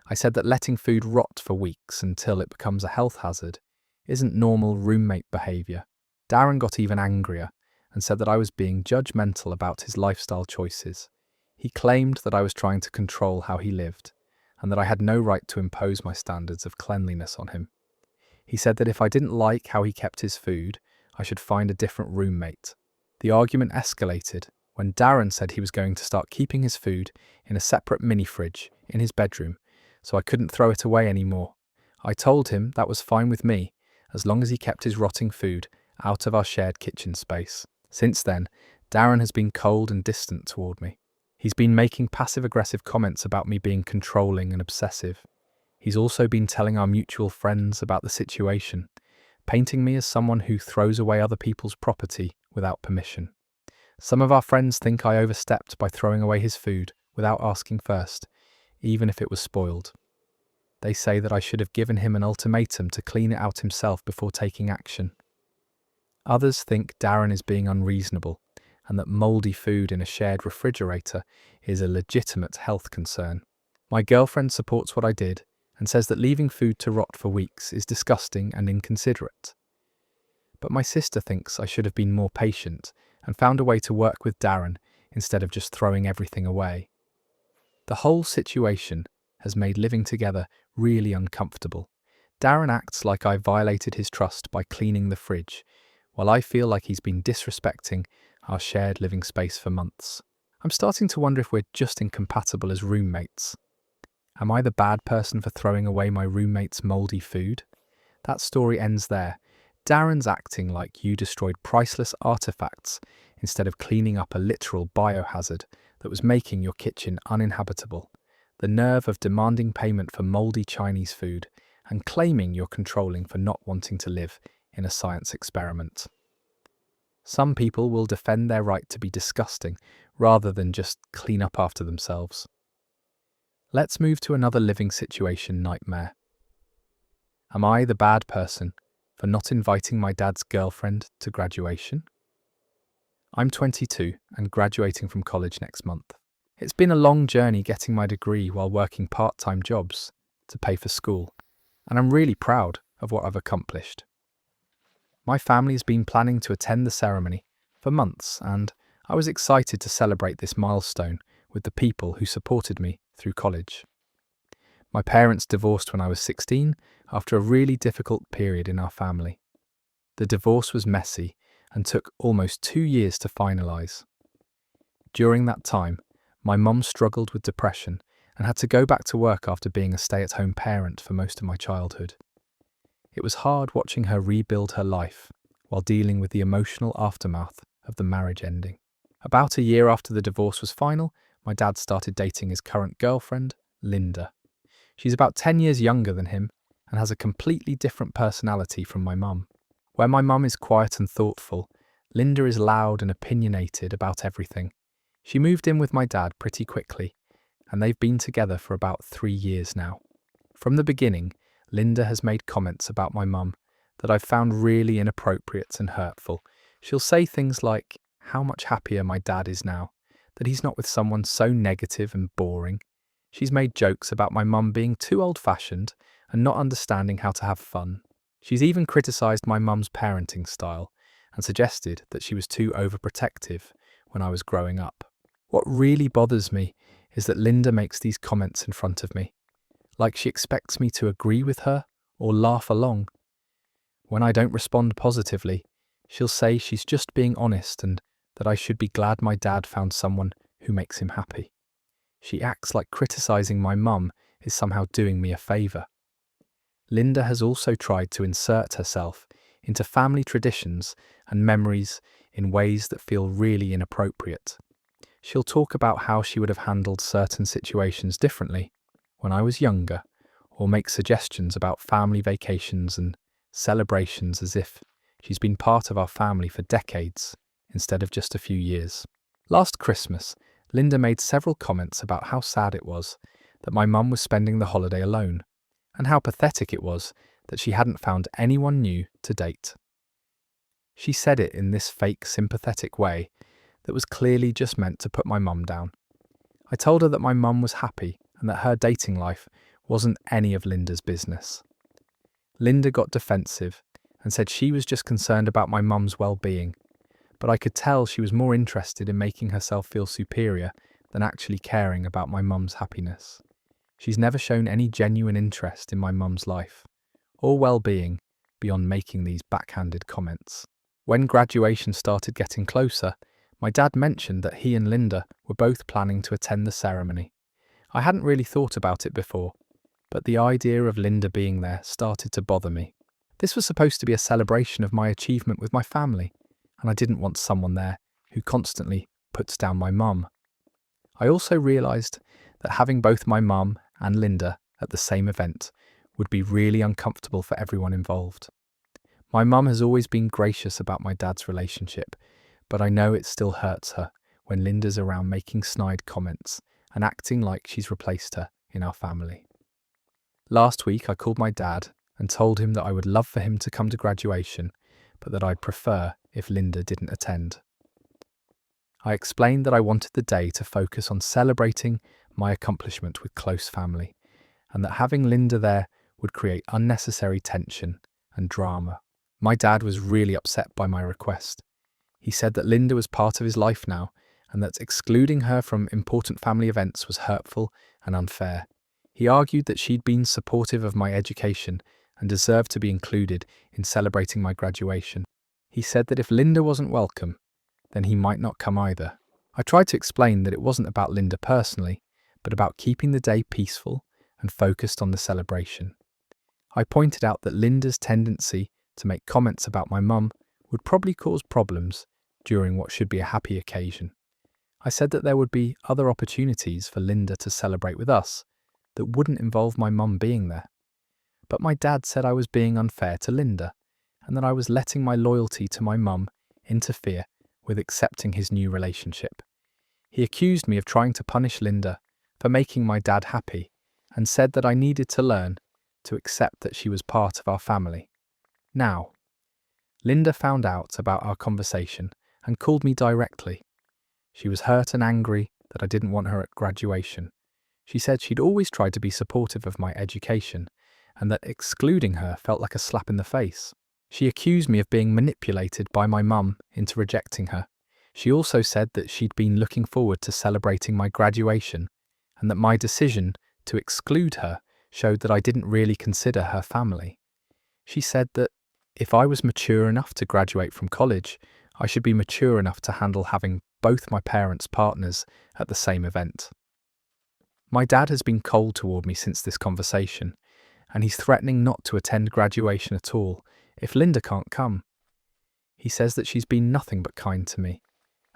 I said that letting food rot for weeks until it becomes a health hazard isn't normal roommate behaviour. Darren got even angrier and said that I was being judgmental about his lifestyle choices. He claimed that I was trying to control how he lived and that I had no right to impose my standards of cleanliness on him. He said that if I didn't like how he kept his food, I should find a different roommate. The argument escalated when Darren said he was going to start keeping his food in a separate mini-fridge in his bedroom, so I couldn't throw it away anymore. I told him that was fine with me, as long as he kept his rotting food out of our shared kitchen space. Since then, Darren has been cold and distant toward me. He's been making passive-aggressive comments about me being controlling and obsessive. He's also been telling our mutual friends about the situation, painting me as someone who throws away other people's property without permission. Some of our friends think I overstepped by throwing away his food without asking first, even if it was spoiled. They say that I should have given him an ultimatum to clean it out himself before taking action. Others think Darren is being unreasonable and that mouldy food in a shared refrigerator is a legitimate health concern. My girlfriend supports what I did and says that leaving food to rot for weeks is disgusting and inconsiderate. But my sister thinks I should have been more patient and found a way to work with Darren instead of just throwing everything away. The whole situation has made living together really uncomfortable. Darren acts like I violated his trust by cleaning the fridge, while I feel like he's been disrespecting our shared living space for months. I'm starting to wonder if we're just incompatible as roommates. Am I the bad person for throwing away my roommate's mouldy food? That story ends there. Darren's acting like you destroyed priceless artifacts instead of cleaning up a literal biohazard that was making your kitchen uninhabitable, the nerve of demanding payment for moldy Chinese food, and claiming you're controlling for not wanting to live in a science experiment. Some people will defend their right to be disgusting rather than just clean up after themselves. Let's move to another living situation nightmare. Am I the bad person for not inviting my dad's girlfriend to graduation? I'm 22 and graduating from college next month. It's been a long journey getting my degree while working part-time jobs to pay for school, and I'm really proud of what I've accomplished. My family has been planning to attend the ceremony for months, and I was excited to celebrate this milestone with the people who supported me through college. My parents divorced when I was 16 after a really difficult period in our family. The divorce was messy and took almost 2 years to finalise. During that time, my mum struggled with depression and had to go back to work after being a stay-at-home parent for most of my childhood. It was hard watching her rebuild her life while dealing with the emotional aftermath of the marriage ending. About a year after the divorce was final, my dad started dating his current girlfriend, Linda. She's about 10 years younger than him and has a completely different personality from my mum. Where my mum is quiet and thoughtful, Linda is loud and opinionated about everything. She moved in with my dad pretty quickly, and they've been together for about 3 years now. From the beginning, Linda has made comments about my mum that I've found really inappropriate and hurtful. She'll say things like how much happier my dad is now, that he's not with someone so negative and boring. She's made jokes about my mum being too old-fashioned and not understanding how to have fun. She's even criticised my mum's parenting style and suggested that she was too overprotective when I was growing up. What really bothers me is that Linda makes these comments in front of me, like she expects me to agree with her or laugh along. When I don't respond positively, she'll say she's just being honest and that I should be glad my dad found someone who makes him happy. She acts like criticising my mum is somehow doing me a favour. Linda has also tried to insert herself into family traditions and memories in ways that feel really inappropriate. She'll talk about how she would have handled certain situations differently when I was younger, or make suggestions about family vacations and celebrations as if she's been part of our family for decades instead of just a few years. Last Christmas, Linda made several comments about how sad it was that my mum was spending the holiday alone, and how pathetic it was that she hadn't found anyone new to date. She said it in this fake sympathetic way that was clearly just meant to put my mum down. I told her that my mum was happy and that her dating life wasn't any of Linda's business. Linda got defensive and said she was just concerned about my mum's well-being, but I could tell she was more interested in making herself feel superior than actually caring about my mum's happiness. She's never shown any genuine interest in my mum's life or well-being beyond making these backhanded comments. When graduation started getting closer, my dad mentioned that he and Linda were both planning to attend the ceremony. I hadn't really thought about it before, but the idea of Linda being there started to bother me. This was supposed to be a celebration of my achievement with my family, and I didn't want someone there who constantly puts down my mum. I also realised that having both my mum and Linda at the same event would be really uncomfortable for everyone involved. My mum has always been gracious about my dad's relationship, but I know it still hurts her when Linda's around making snide comments and acting like she's replaced her in our family. Last week I called my dad and told him that I would love for him to come to graduation, but that I'd prefer if Linda didn't attend. I explained that I wanted the day to focus on celebrating my accomplishment with close family, and that having Linda there would create unnecessary tension and drama. My dad was really upset by my request. He said that Linda was part of his life now, and that excluding her from important family events was hurtful and unfair. He argued that she'd been supportive of my education and deserved to be included in celebrating my graduation. He said that if Linda wasn't welcome, then he might not come either. I tried to explain that it wasn't about Linda personally, but about keeping the day peaceful and focused on the celebration. I pointed out that Linda's tendency to make comments about my mum would probably cause problems during what should be a happy occasion. I said that there would be other opportunities for Linda to celebrate with us that wouldn't involve my mum being there. But my dad said I was being unfair to Linda and that I was letting my loyalty to my mum interfere with accepting his new relationship. He accused me of trying to punish Linda for making my dad happy and said that I needed to learn to accept that she was part of our family. Now, Linda found out about our conversation and called me directly. She was hurt and angry that I didn't want her at graduation. She said she'd always tried to be supportive of my education and that excluding her felt like a slap in the face. She accused me of being manipulated by my mum into rejecting her. She also said that she'd been looking forward to celebrating my graduation and that my decision to exclude her showed that I didn't really consider her family. She said that if I was mature enough to graduate from college, I should be mature enough to handle having both my parents' partners at the same event. My dad has been cold toward me since this conversation, and he's threatening not to attend graduation at all if Linda can't come. He says that she's been nothing but kind to me,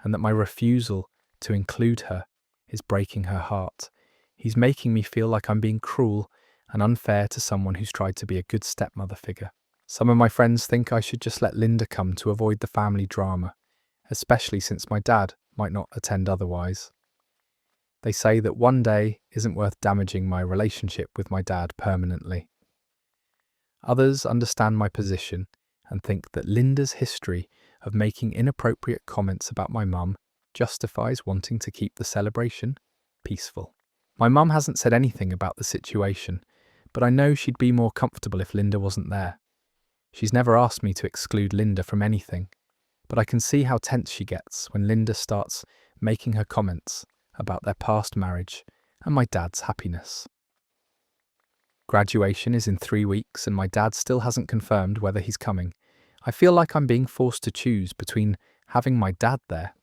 and that my refusal to include her is breaking her heart. He's making me feel like I'm being cruel and unfair to someone who's tried to be a good stepmother figure. Some of my friends think I should just let Linda come to avoid the family drama, especially since my dad might not attend otherwise. They say that one day isn't worth damaging my relationship with my dad permanently. Others understand my position and think that Linda's history of making inappropriate comments about my mum justifies wanting to keep the celebration peaceful. My mum hasn't said anything about the situation, but I know she'd be more comfortable if Linda wasn't there. She's never asked me to exclude Linda from anything, but I can see how tense she gets when Linda starts making her comments about their past marriage and my dad's happiness. Graduation is in 3 weeks and my dad still hasn't confirmed whether he's coming. I feel like I'm being forced to choose between having my dad there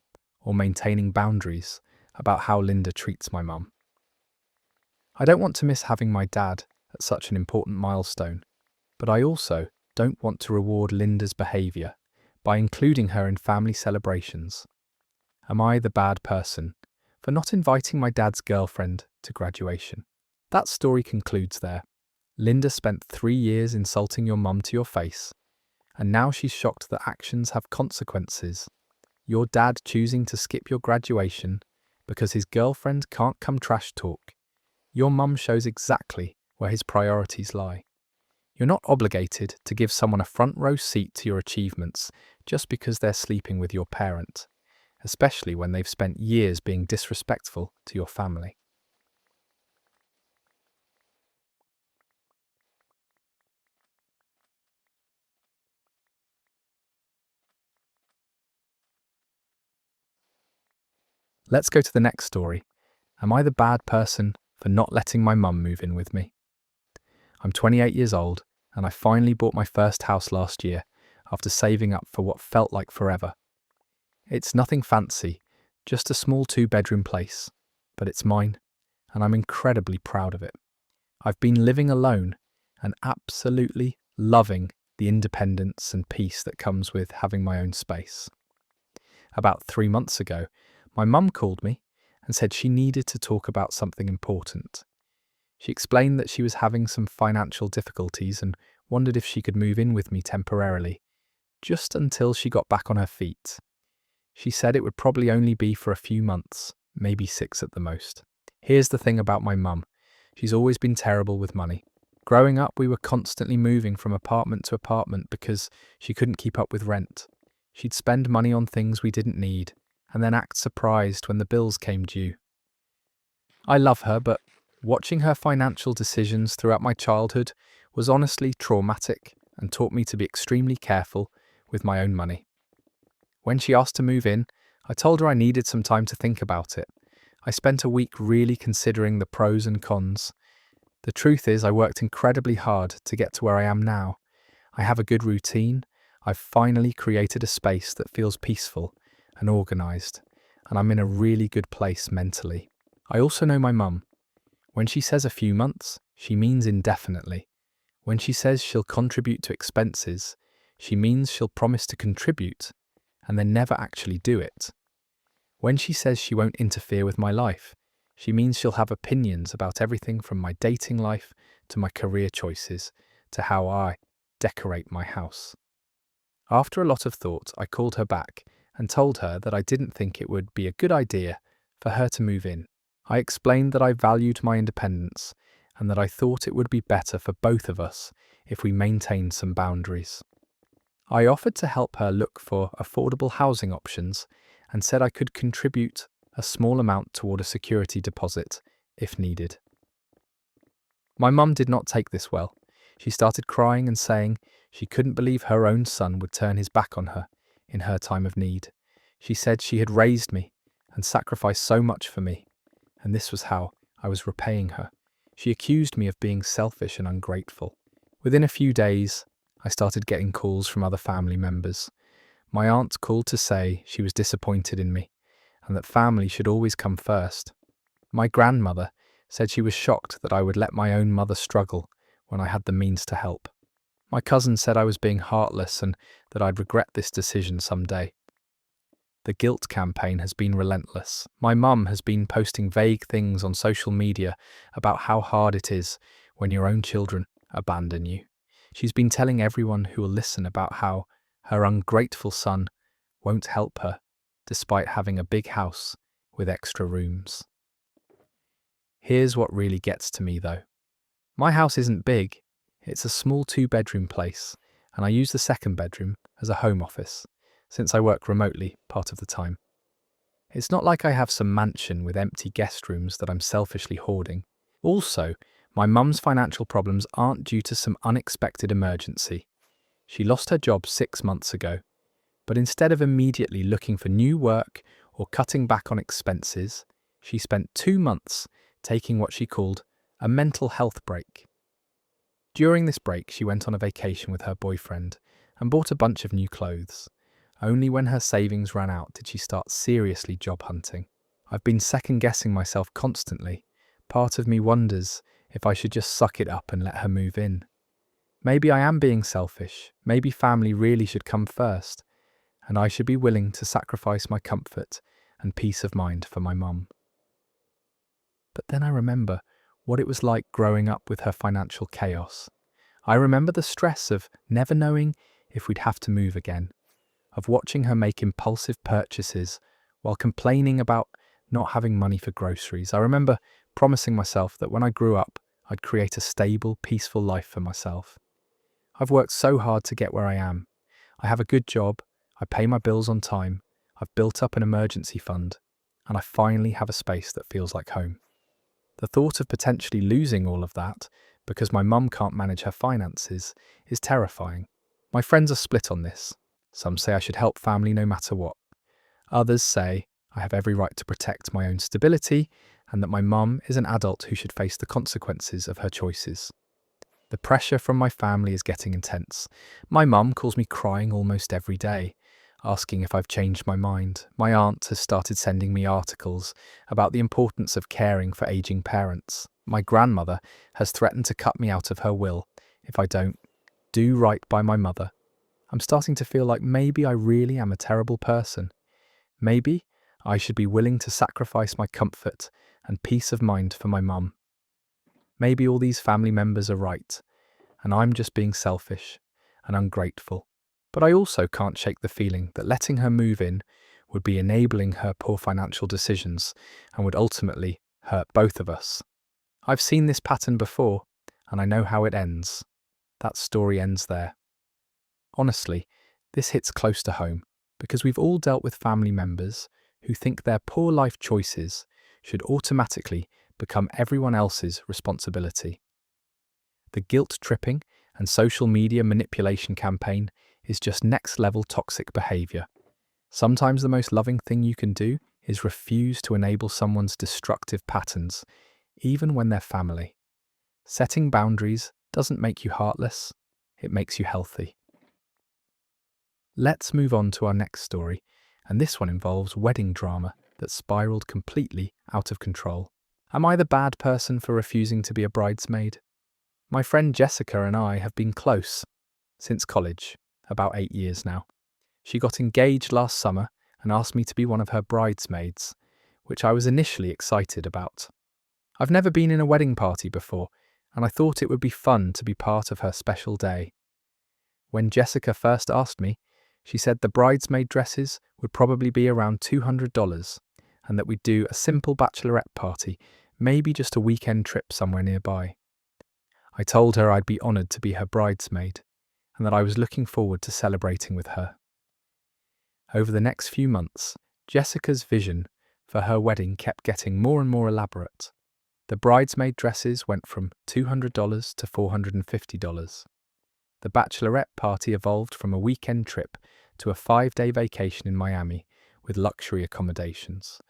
or maintaining boundaries about how Linda treats my mum. I don't want to miss having my dad at such an important milestone, but I also don't want to reward Linda's behaviour by including her in family celebrations. Am I the bad person for not inviting my dad's girlfriend to graduation? That story concludes there. Linda spent 3 years insulting your mum to your face, and now she's shocked that actions have consequences. Your dad choosing to skip your graduation because his girlfriend can't come trash talk. Your mum shows exactly where his priorities lie. You're not obligated to give someone a front row seat to your achievements just because they're sleeping with your parent, especially when they've spent years being disrespectful to your family. Let's go to the next story. Am I the bad person for not letting my mum move in with me? I'm 28 years old and I finally bought my first house last year after saving up for what felt like forever. It's nothing fancy, just a small 2-bedroom place, but it's mine and I'm incredibly proud of it. I've been living alone and absolutely loving the independence and peace that comes with having my own space. About 3 months ago, my mum called me and said she needed to talk about something important. She explained that she was having some financial difficulties and wondered if she could move in with me temporarily, just until she got back on her feet. She said it would probably only be for a few months, maybe 6 at the most. Here's the thing about my mum. She's always been terrible with money. Growing up, we were constantly moving from apartment to apartment because she couldn't keep up with rent. She'd spend money on things we didn't need, and then act surprised when the bills came due. I love her, but watching her financial decisions throughout my childhood was honestly traumatic and taught me to be extremely careful with my own money. When she asked to move in, I told her I needed some time to think about it. I spent a week really considering the pros and cons. The truth is, I worked incredibly hard to get to where I am now. I have a good routine. I've finally created a space that feels peaceful and organised, and I'm in a really good place mentally. I also know my mum. When she says a few months, she means indefinitely. When she says she'll contribute to expenses, she means she'll promise to contribute and then never actually do it. When she says she won't interfere with my life, she means she'll have opinions about everything from my dating life to my career choices to how I decorate my house. After a lot of thought, I called her back and told her that I didn't think it would be a good idea for her to move in. I explained that I valued my independence and that I thought it would be better for both of us if we maintained some boundaries. I offered to help her look for affordable housing options and said I could contribute a small amount toward a security deposit if needed. My mum did not take this well. She started crying and saying she couldn't believe her own son would turn his back on her in her time of need. She said she had raised me and sacrificed so much for me, and this was how I was repaying her. She accused me of being selfish and ungrateful. Within a few days, I started getting calls from other family members. My aunt called to say she was disappointed in me and that family should always come first. My grandmother said she was shocked that I would let my own mother struggle when I had the means to help. My cousin said I was being heartless and that I'd regret this decision someday. The guilt campaign has been relentless. My mum has been posting vague things on social media about how hard it is when your own children abandon you. She's been telling everyone who will listen about how her ungrateful son won't help her, despite having a big house with extra rooms. Here's what really gets to me though. My house isn't big. It's a small 2-bedroom place, and I use the second bedroom as a home office, since I work remotely part of the time. It's not like I have some mansion with empty guest rooms that I'm selfishly hoarding. Also, my mum's financial problems aren't due to some unexpected emergency. She lost her job 6 months ago, but instead of immediately looking for new work or cutting back on expenses, she spent 2 months taking what she called a mental health break. During this break, she went on a vacation with her boyfriend and bought a bunch of new clothes. Only when her savings ran out did she start seriously job hunting. I've been second-guessing myself constantly. Part of me wonders if I should just suck it up and let her move in. Maybe I am being selfish. Maybe family really should come first, and I should be willing to sacrifice my comfort and peace of mind for my mum. But then I remember what it was like growing up with her financial chaos. I remember the stress of never knowing if we'd have to move again, of watching her make impulsive purchases while complaining about not having money for groceries. I remember promising myself that when I grew up, I'd create a stable, peaceful life for myself. I've worked so hard to get where I am. I have a good job, I pay my bills on time, I've built up an emergency fund, and I finally have a space that feels like home. The thought of potentially losing all of that because my mum can't manage her finances is terrifying. My friends are split on this. Some say I should help family no matter what. Others say I have every right to protect my own stability and that my mum is an adult who should face the consequences of her choices. The pressure from my family is getting intense. My mum calls me crying almost every day, asking if I've changed my mind. My aunt has started sending me articles about the importance of caring for aging parents. My grandmother has threatened to cut me out of her will if I don't do right by my mother. I'm starting to feel like maybe I really am a terrible person. Maybe I should be willing to sacrifice my comfort and peace of mind for my mum. Maybe all these family members are right, and I'm just being selfish and ungrateful. But I also can't shake the feeling that letting her move in would be enabling her poor financial decisions and would ultimately hurt both of us. I've seen this pattern before, and I know how it ends. That story ends there. Honestly, this hits close to home because we've all dealt with family members who think their poor life choices should automatically become everyone else's responsibility. The guilt-tripping and social media manipulation campaign is just next-level toxic behavior. Sometimes the most loving thing you can do is refuse to enable someone's destructive patterns, even when they're family. Setting boundaries doesn't make you heartless, it makes you healthy. Let's move on to our next story, and this one involves wedding drama that spiraled completely out of control. Am I the bad person for refusing to be a bridesmaid? My friend Jessica and I have been close since college, about 8 years now. She got engaged last summer and asked me to be one of her bridesmaids, which I was initially excited about. I've never been in a wedding party before, and I thought it would be fun to be part of her special day. When Jessica first asked me, she said the bridesmaid dresses would probably be around $200 and that we'd do a simple bachelorette party, maybe just a weekend trip somewhere nearby. I told her I'd be honoured to be her bridesmaid and that I was looking forward to celebrating with her. Over the next few months, Jessica's vision for her wedding kept getting more and more elaborate. The bridesmaid dresses went from $200 to $450. The bachelorette party evolved from a weekend trip to a 5-day vacation in Miami with luxury accommodations.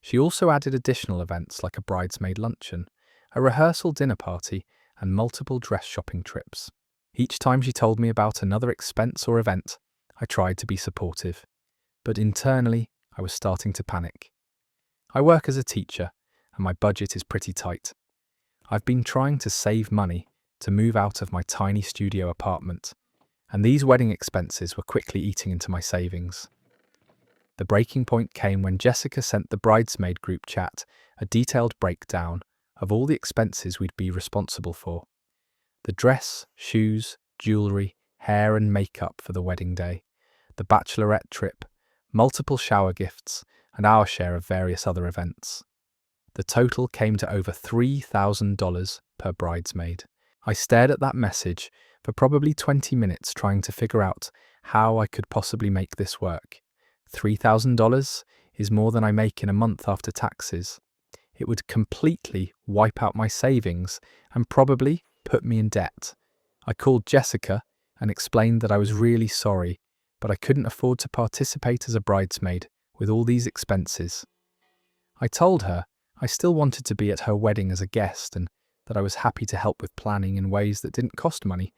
She also added additional events like a bridesmaid luncheon, a rehearsal dinner party, and multiple dress shopping trips. Each time she told me about another expense or event, I tried to be supportive, but internally I was starting to panic. I work as a teacher, and my budget is pretty tight. I've been trying to save money to move out of my tiny studio apartment, and these wedding expenses were quickly eating into my savings. The breaking point came when Jessica sent the bridesmaid group chat a detailed breakdown of all the expenses we'd be responsible for. The dress, shoes, jewellery, hair and makeup for the wedding day, the bachelorette trip, multiple shower gifts, and our share of various other events. The total came to over $3,000 per bridesmaid. I stared at that message for probably 20 minutes trying to figure out how I could possibly make this work. $3,000 is more than I make in a month after taxes. It would completely wipe out my savings and probably put me in debt. I called Jessica and explained that I was really sorry, but I couldn't afford to participate as a bridesmaid with all these expenses. I told her I still wanted to be at her wedding as a guest and that I was happy to help with planning in ways that didn't cost money,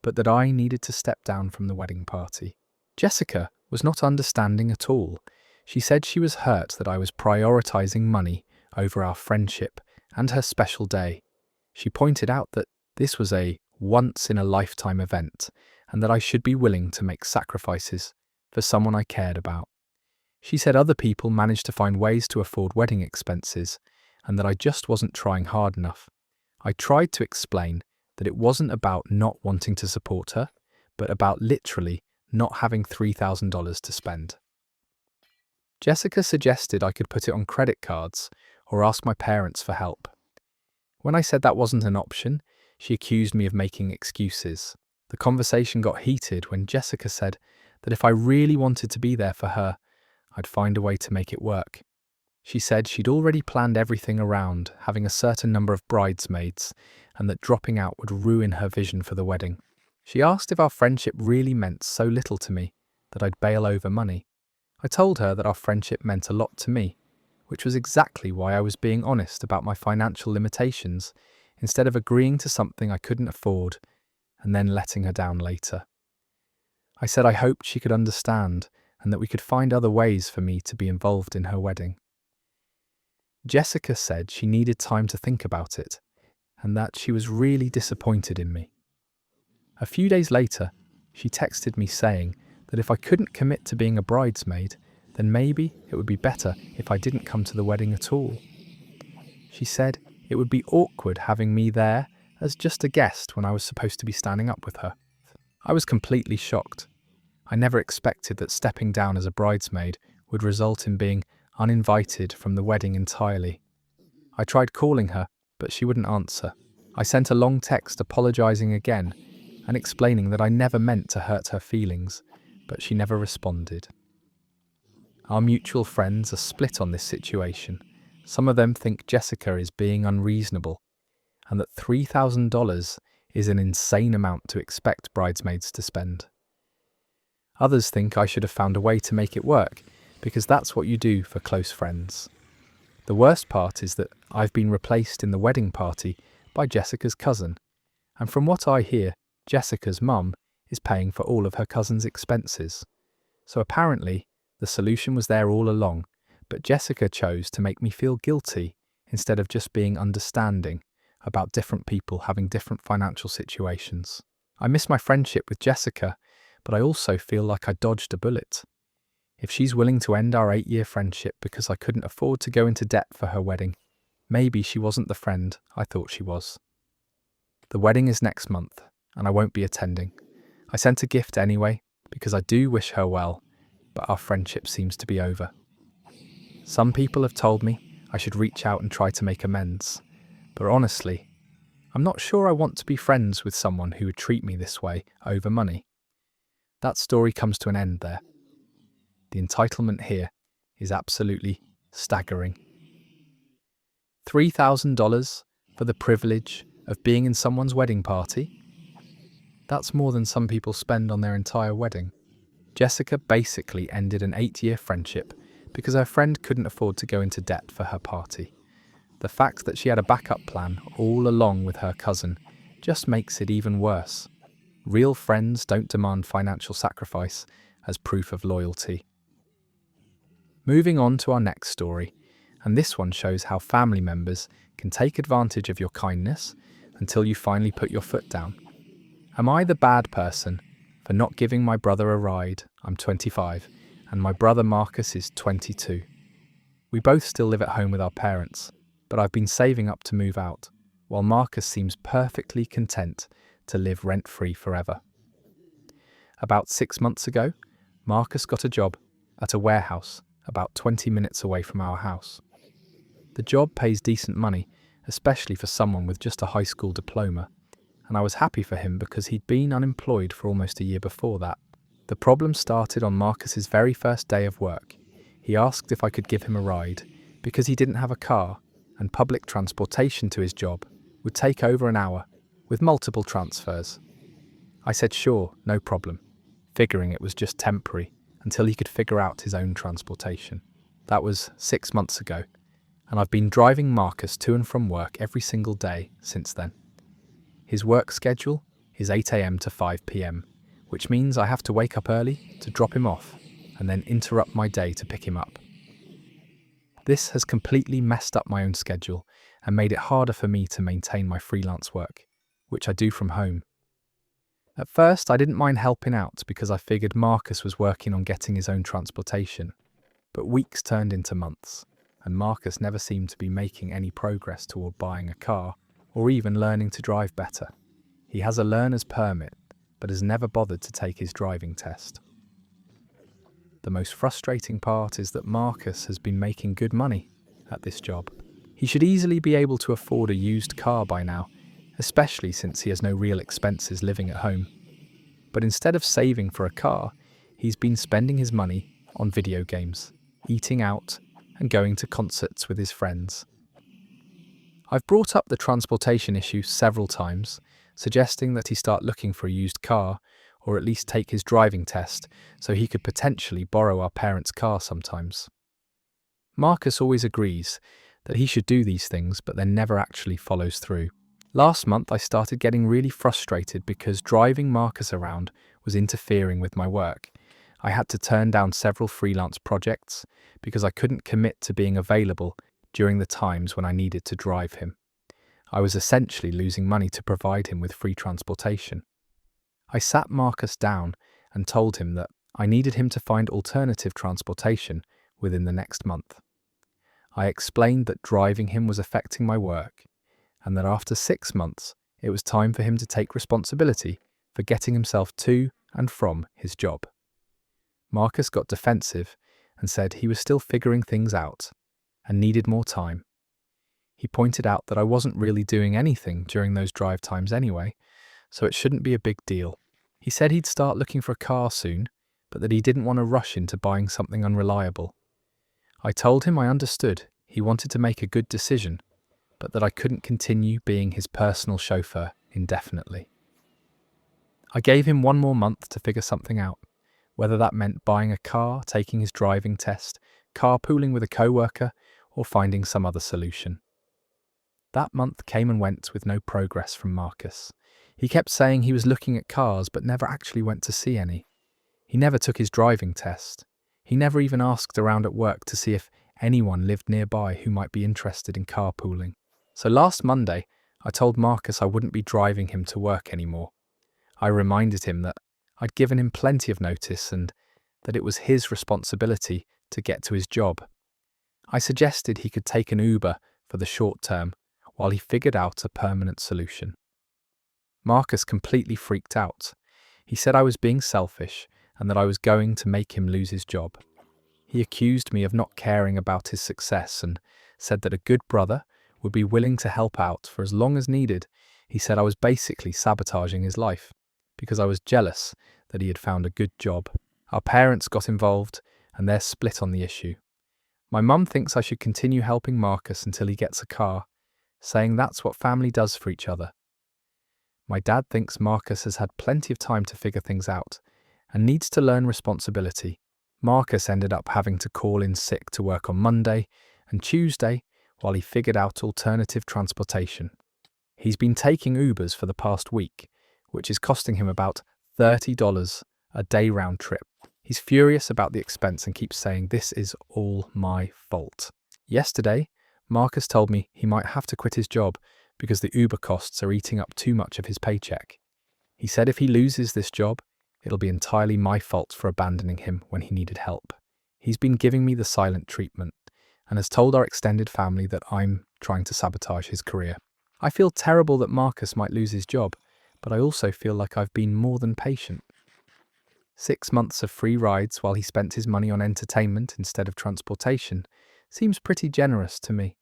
but that I needed to step down from the wedding party. Jessica was not understanding at all. She said she was hurt that I was prioritizing money over our friendship and her special day. She pointed out that this was a once-in-a-lifetime event and that I should be willing to make sacrifices for someone I cared about. She said other people managed to find ways to afford wedding expenses and that I just wasn't trying hard enough. I tried to explain that it wasn't about not wanting to support her, but about literally not having $3,000 to spend. Jessica suggested I could put it on credit cards or ask my parents for help. When I said that wasn't an option, she accused me of making excuses. The conversation got heated when Jessica said that if I really wanted to be there for her, I'd find a way to make it work. She said she'd already planned everything around having a certain number of bridesmaids and that dropping out would ruin her vision for the wedding. She asked if our friendship really meant so little to me that I'd bail over money. I told her that our friendship meant a lot to me, which was exactly why I was being honest about my financial limitations instead of agreeing to something I couldn't afford and then letting her down later. I said I hoped she could understand and that we could find other ways for me to be involved in her wedding. Jessica said she needed time to think about it and that she was really disappointed in me. A few days later, she texted me saying that if I couldn't commit to being a bridesmaid, then maybe it would be better if I didn't come to the wedding at all. She said it would be awkward having me there as just a guest when I was supposed to be standing up with her. I was completely shocked. I never expected that stepping down as a bridesmaid would result in being uninvited from the wedding entirely. I tried calling her, but she wouldn't answer. I sent a long text apologizing again and explaining that I never meant to hurt her feelings, but she never responded. Our mutual friends are split on this situation. Some of them think Jessica is being unreasonable and that $3,000 is an insane amount to expect bridesmaids to spend. Others think I should have found a way to make it work because that's what you do for close friends. The worst part is that I've been replaced in the wedding party by Jessica's cousin, and from what I hear, Jessica's mum is paying for all of her cousin's expenses. So apparently, the solution was there all along, but Jessica chose to make me feel guilty instead of just being understanding about different people having different financial situations. I miss my friendship with Jessica, but I also feel like I dodged a bullet. If she's willing to end our 8-year friendship because I couldn't afford to go into debt for her wedding, maybe she wasn't the friend I thought she was. The wedding is next month, and I won't be attending. I sent a gift anyway, because I do wish her well, but our friendship seems to be over. Some people have told me I should reach out and try to make amends, but honestly, I'm not sure I want to be friends with someone who would treat me this way over money. That story comes to an end there. The entitlement here is absolutely staggering. $3,000 for the privilege of being in someone's wedding party? That's more than some people spend on their entire wedding. Jessica basically ended an 8-year friendship because her friend couldn't afford to go into debt for her party. The fact that she had a backup plan all along with her cousin just makes it even worse. Real friends don't demand financial sacrifice as proof of loyalty. Moving on to our next story, and this one shows how family members can take advantage of your kindness until you finally put your foot down. Am I the bad person for not giving my brother a ride? I'm 25, and my brother Marcus is 22. We both still live at home with our parents, but I've been saving up to move out, while Marcus seems perfectly content to live rent-free forever. About 6 months ago, Marcus got a job at a warehouse about 20 minutes away from our house. The job pays decent money, especially for someone with just a high school diploma, and I was happy for him because he'd been unemployed for almost a year before that. The problem started on Marcus's very first day of work. He asked if I could give him a ride because he didn't have a car, and public transportation to his job would take over an hour with multiple transfers. I said sure, no problem, figuring it was just temporary until he could figure out his own transportation. That was 6 months ago, and I've been driving Marcus to and from work every single day since then. His work schedule is 8 a.m. to 5 p.m, which means I have to wake up early to drop him off and then interrupt my day to pick him up. This has completely messed up my own schedule and made it harder for me to maintain my freelance work, which I do from home. At first, I didn't mind helping out because I figured Marcus was working on getting his own transportation, but weeks turned into months, and Marcus never seemed to be making any progress toward buying a car or even learning to drive better. He has a learner's permit, but has never bothered to take his driving test. The most frustrating part is that Marcus has been making good money at this job. He should easily be able to afford a used car by now, especially since he has no real expenses living at home. But instead of saving for a car, he's been spending his money on video games, eating out, and going to concerts with his friends. I've brought up the transportation issue several times, suggesting that he start looking for a used car, or at least take his driving test so he could potentially borrow our parents' car sometimes. Marcus always agrees that he should do these things but then never actually follows through. Last month I started getting really frustrated because driving Marcus around was interfering with my work. I had to turn down several freelance projects because I couldn't commit to being available during the times when I needed to drive him. I was essentially losing money to provide him with free transportation. I sat Marcus down and told him that I needed him to find alternative transportation within the next month. I explained that driving him was affecting my work, and that after 6 months it was time for him to take responsibility for getting himself to and from his job. Marcus got defensive and said he was still figuring things out and needed more time. He pointed out that I wasn't really doing anything during those drive times anyway, so it shouldn't be a big deal. He said he'd start looking for a car soon, but that he didn't want to rush into buying something unreliable. I told him I understood he wanted to make a good decision, but that I couldn't continue being his personal chauffeur indefinitely. I gave him 1 more month to figure something out, whether that meant buying a car, taking his driving test, carpooling with a coworker, or finding some other solution. That month came and went with no progress from Marcus. He kept saying he was looking at cars but never actually went to see any. He never took his driving test. He never even asked around at work to see if anyone lived nearby who might be interested in carpooling. So last Monday, I told Marcus I wouldn't be driving him to work anymore. I reminded him that I'd given him plenty of notice and that it was his responsibility to get to his job. I suggested he could take an Uber for the short term while he figured out a permanent solution. Marcus completely freaked out. He said I was being selfish and that I was going to make him lose his job. He accused me of not caring about his success and said that a good brother would be willing to help out for as long as needed. He said I was basically sabotaging his life because I was jealous that he had found a good job. Our parents got involved and they're split on the issue. My mum thinks I should continue helping Marcus until he gets a car, saying that's what family does for each other. My dad thinks Marcus has had plenty of time to figure things out and needs to learn responsibility. Marcus ended up having to call in sick to work on Monday and Tuesday while he figured out alternative transportation. He's been taking Ubers for the past week, which is costing him about $30 a day round trip. He's furious about the expense and keeps saying this is all my fault. Yesterday, Marcus told me he might have to quit his job because the Uber costs are eating up too much of his paycheck. He said if he loses this job, it'll be entirely my fault for abandoning him when he needed help. He's been giving me the silent treatment and has told our extended family that I'm trying to sabotage his career. I feel terrible that Marcus might lose his job, but I also feel like I've been more than patient. 6 months of free rides while he spent his money on entertainment instead of transportation seems pretty generous to me.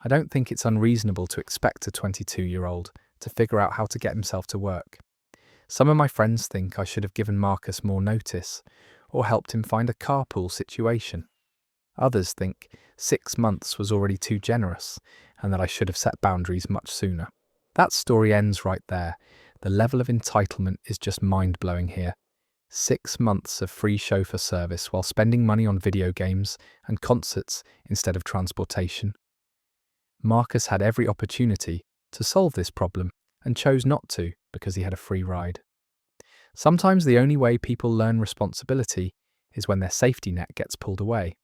I don't think it's unreasonable to expect a 22-year-old to figure out how to get himself to work. Some of my friends think I should have given Marcus more notice or helped him find a carpool situation. Others think 6 months was already too generous and that I should have set boundaries much sooner. That story ends right there. The level of entitlement is just mind-blowing here. 6 months of free chauffeur service while spending money on video games and concerts instead of transportation. Marcus had every opportunity to solve this problem and chose not to because he had a free ride. Sometimes the only way people learn responsibility is when their safety net gets pulled away.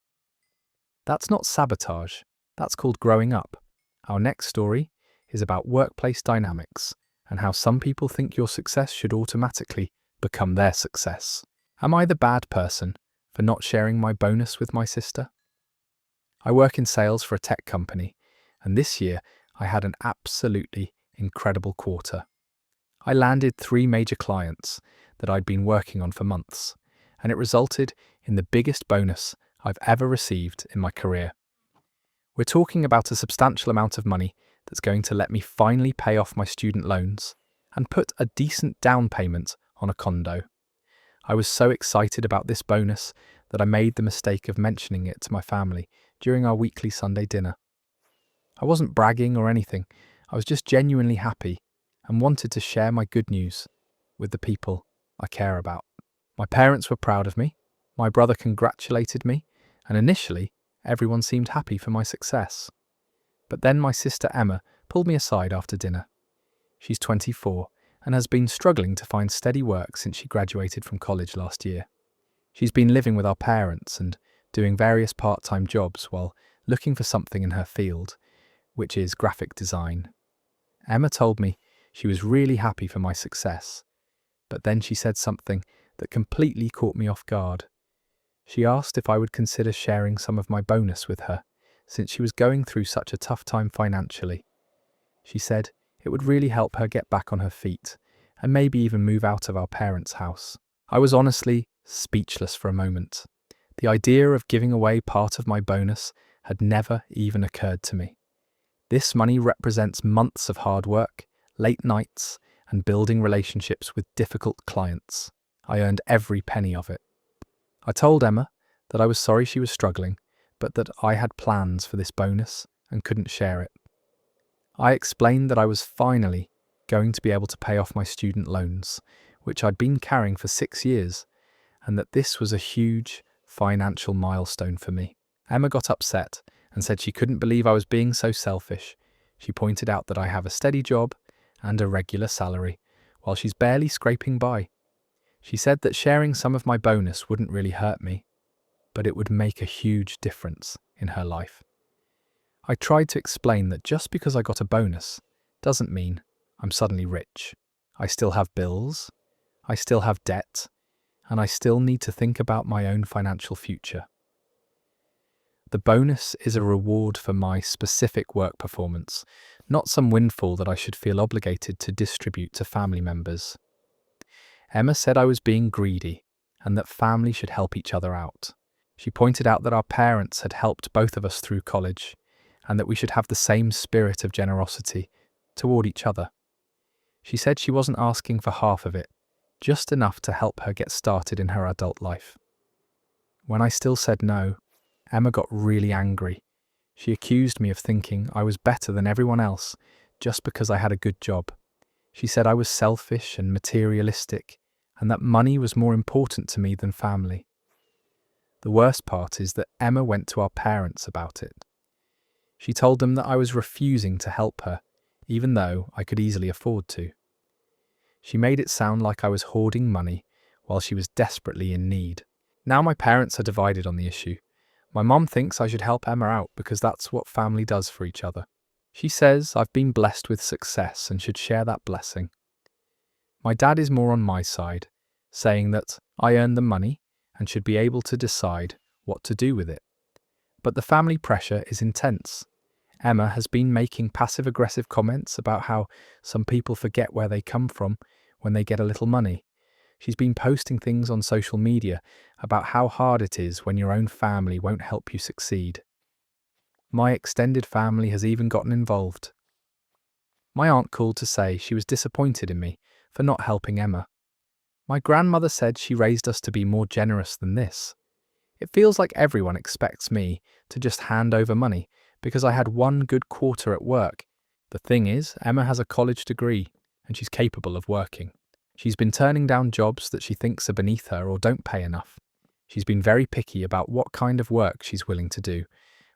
That's not sabotage, that's called growing up. Our next story is about workplace dynamics and how some people think your success should automatically become their success. Am I the bad person for not sharing my bonus with my sister? I work in sales for a tech company, and this year I had an absolutely incredible quarter. I landed 3 major clients that I'd been working on for months, and it resulted in the biggest bonus I've ever received in my career. We're talking about a substantial amount of money that's going to let me finally pay off my student loans and put a decent down payment on a condo. I was so excited about this bonus that I made the mistake of mentioning it to my family during our weekly Sunday dinner. I wasn't bragging or anything, I was just genuinely happy and wanted to share my good news with the people I care about. My parents were proud of me, my brother congratulated me, and initially everyone seemed happy for my success. But then my sister Emma pulled me aside after dinner. She's 24 and has been struggling to find steady work since she graduated from college last year. She's been living with our parents and doing various part-time jobs while looking for something in her field, which is graphic design. Emma told me she was really happy for my success, but then she said something that completely caught me off guard. She asked if I would consider sharing some of my bonus with her, since she was going through such a tough time financially. She said it would really help her get back on her feet and maybe even move out of our parents' house. I was honestly speechless for a moment. The idea of giving away part of my bonus had never even occurred to me. This money represents months of hard work, late nights, and building relationships with difficult clients. I earned every penny of it. I told Emma that I was sorry she was struggling, but that I had plans for this bonus and couldn't share it. I explained that I was finally going to be able to pay off my student loans, which I'd been carrying for 6 years, and that this was a huge financial milestone for me. Emma got upset and said she couldn't believe I was being so selfish. She pointed out that I have a steady job and a regular salary, while she's barely scraping by. She said that sharing some of my bonus wouldn't really hurt me, but it would make a huge difference in her life. I tried to explain that just because I got a bonus doesn't mean I'm suddenly rich. I still have bills, I still have debt, and I still need to think about my own financial future. The bonus is a reward for my specific work performance, not some windfall that I should feel obligated to distribute to family members. Emma said I was being greedy and that family should help each other out. She pointed out that our parents had helped both of us through college and that we should have the same spirit of generosity toward each other. She said she wasn't asking for half of it, just enough to help her get started in her adult life. When I still said no, Emma got really angry. She accused me of thinking I was better than everyone else just because I had a good job. She said I was selfish and materialistic and that money was more important to me than family. The worst part is that Emma went to our parents about it. She told them that I was refusing to help her, even though I could easily afford to. She made it sound like I was hoarding money while she was desperately in need. Now my parents are divided on the issue. My mom thinks I should help Emma out because that's what family does for each other. She says I've been blessed with success and should share that blessing. My dad is more on my side, saying that I earn the money and should be able to decide what to do with it. But the family pressure is intense. Emma has been making passive-aggressive comments about how some people forget where they come from when they get a little money. She's been posting things on social media about how hard it is when your own family won't help you succeed. My extended family has even gotten involved. My aunt called to say she was disappointed in me for not helping Emma. My grandmother said she raised us to be more generous than this. It feels like everyone expects me to just hand over money because I had one good quarter at work. The thing is, Emma has a college degree and she's capable of working. She's been turning down jobs that she thinks are beneath her or don't pay enough. She's been very picky about what kind of work she's willing to do,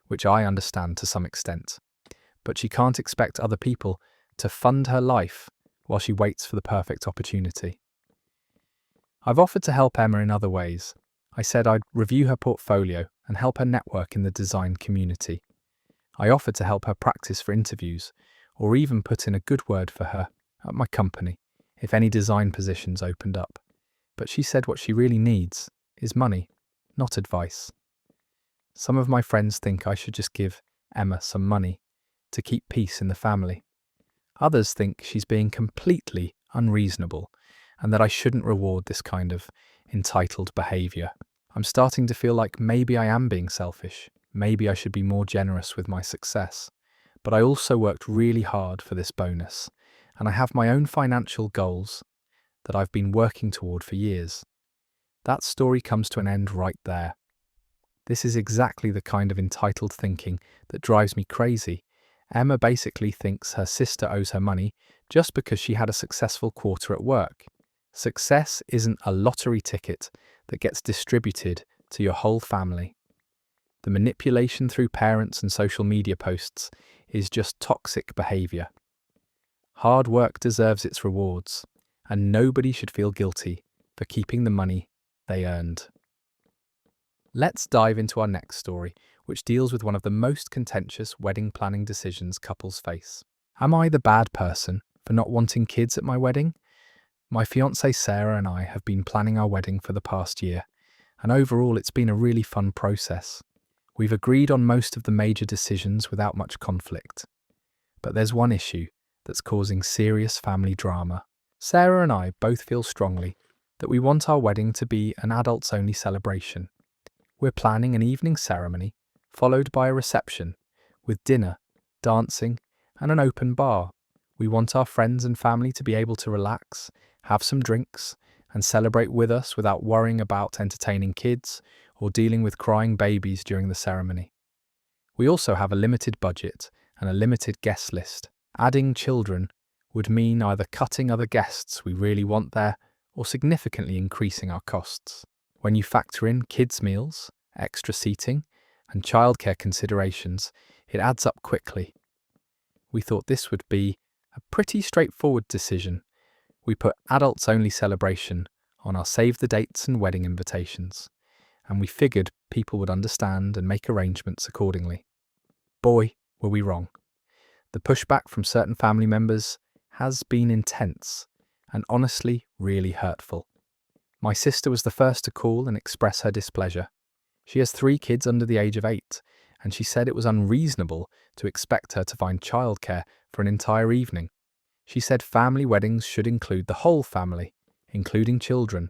which I understand to some extent. But she can't expect other people to fund her life while she waits for the perfect opportunity. I've offered to help Emma in other ways. I said I'd review her portfolio and help her network in the design community. I offered to help her practice for interviews, or even put in a good word for her at my company if any design positions opened up. But she said what she really needs is money, not advice. Some of my friends think I should just give Emma some money to keep peace in the family. Others think she's being completely unreasonable and that I shouldn't reward this kind of entitled behaviour. I'm starting to feel like maybe I am being selfish. Maybe I should be more generous with my success. But I also worked really hard for this bonus, and I have my own financial goals that I've been working toward for years. That story comes to an end right there. This is exactly the kind of entitled thinking that drives me crazy. Emma basically thinks her sister owes her money just because she had a successful quarter at work. Success isn't a lottery ticket that gets distributed to your whole family. The manipulation through parents and social media posts is just toxic behaviour. Hard work deserves its rewards, and nobody should feel guilty for keeping the money they earned. Let's dive into our next story, which deals with one of the most contentious wedding planning decisions couples face. Am I the bad person for not wanting kids at my wedding? My fiance Sarah and I have been planning our wedding for the past year, and overall it's been a really fun process. We've agreed on most of the major decisions without much conflict. But there's one issue that's causing serious family drama. Sarah and I both feel strongly that we want our wedding to be an adults-only celebration. We're planning an evening ceremony, followed by a reception, with dinner, dancing, and an open bar. We want our friends and family to be able to relax, have some drinks, and celebrate with us without worrying about entertaining kids or dealing with crying babies during the ceremony. We also have a limited budget and a limited guest list. Adding children would mean either cutting other guests we really want there or significantly increasing our costs. When you factor in kids' meals, extra seating, and childcare considerations, it adds up quickly. We thought this would be a pretty straightforward decision. We put adults-only celebration on our save the dates and wedding invitations, and we figured people would understand and make arrangements accordingly. Boy, were we wrong. The pushback from certain family members has been intense and honestly really hurtful. My sister was the first to call and express her displeasure. She has 3 kids under the age of 8, and she said it was unreasonable to expect her to find childcare for an entire evening. She said family weddings should include the whole family, including children,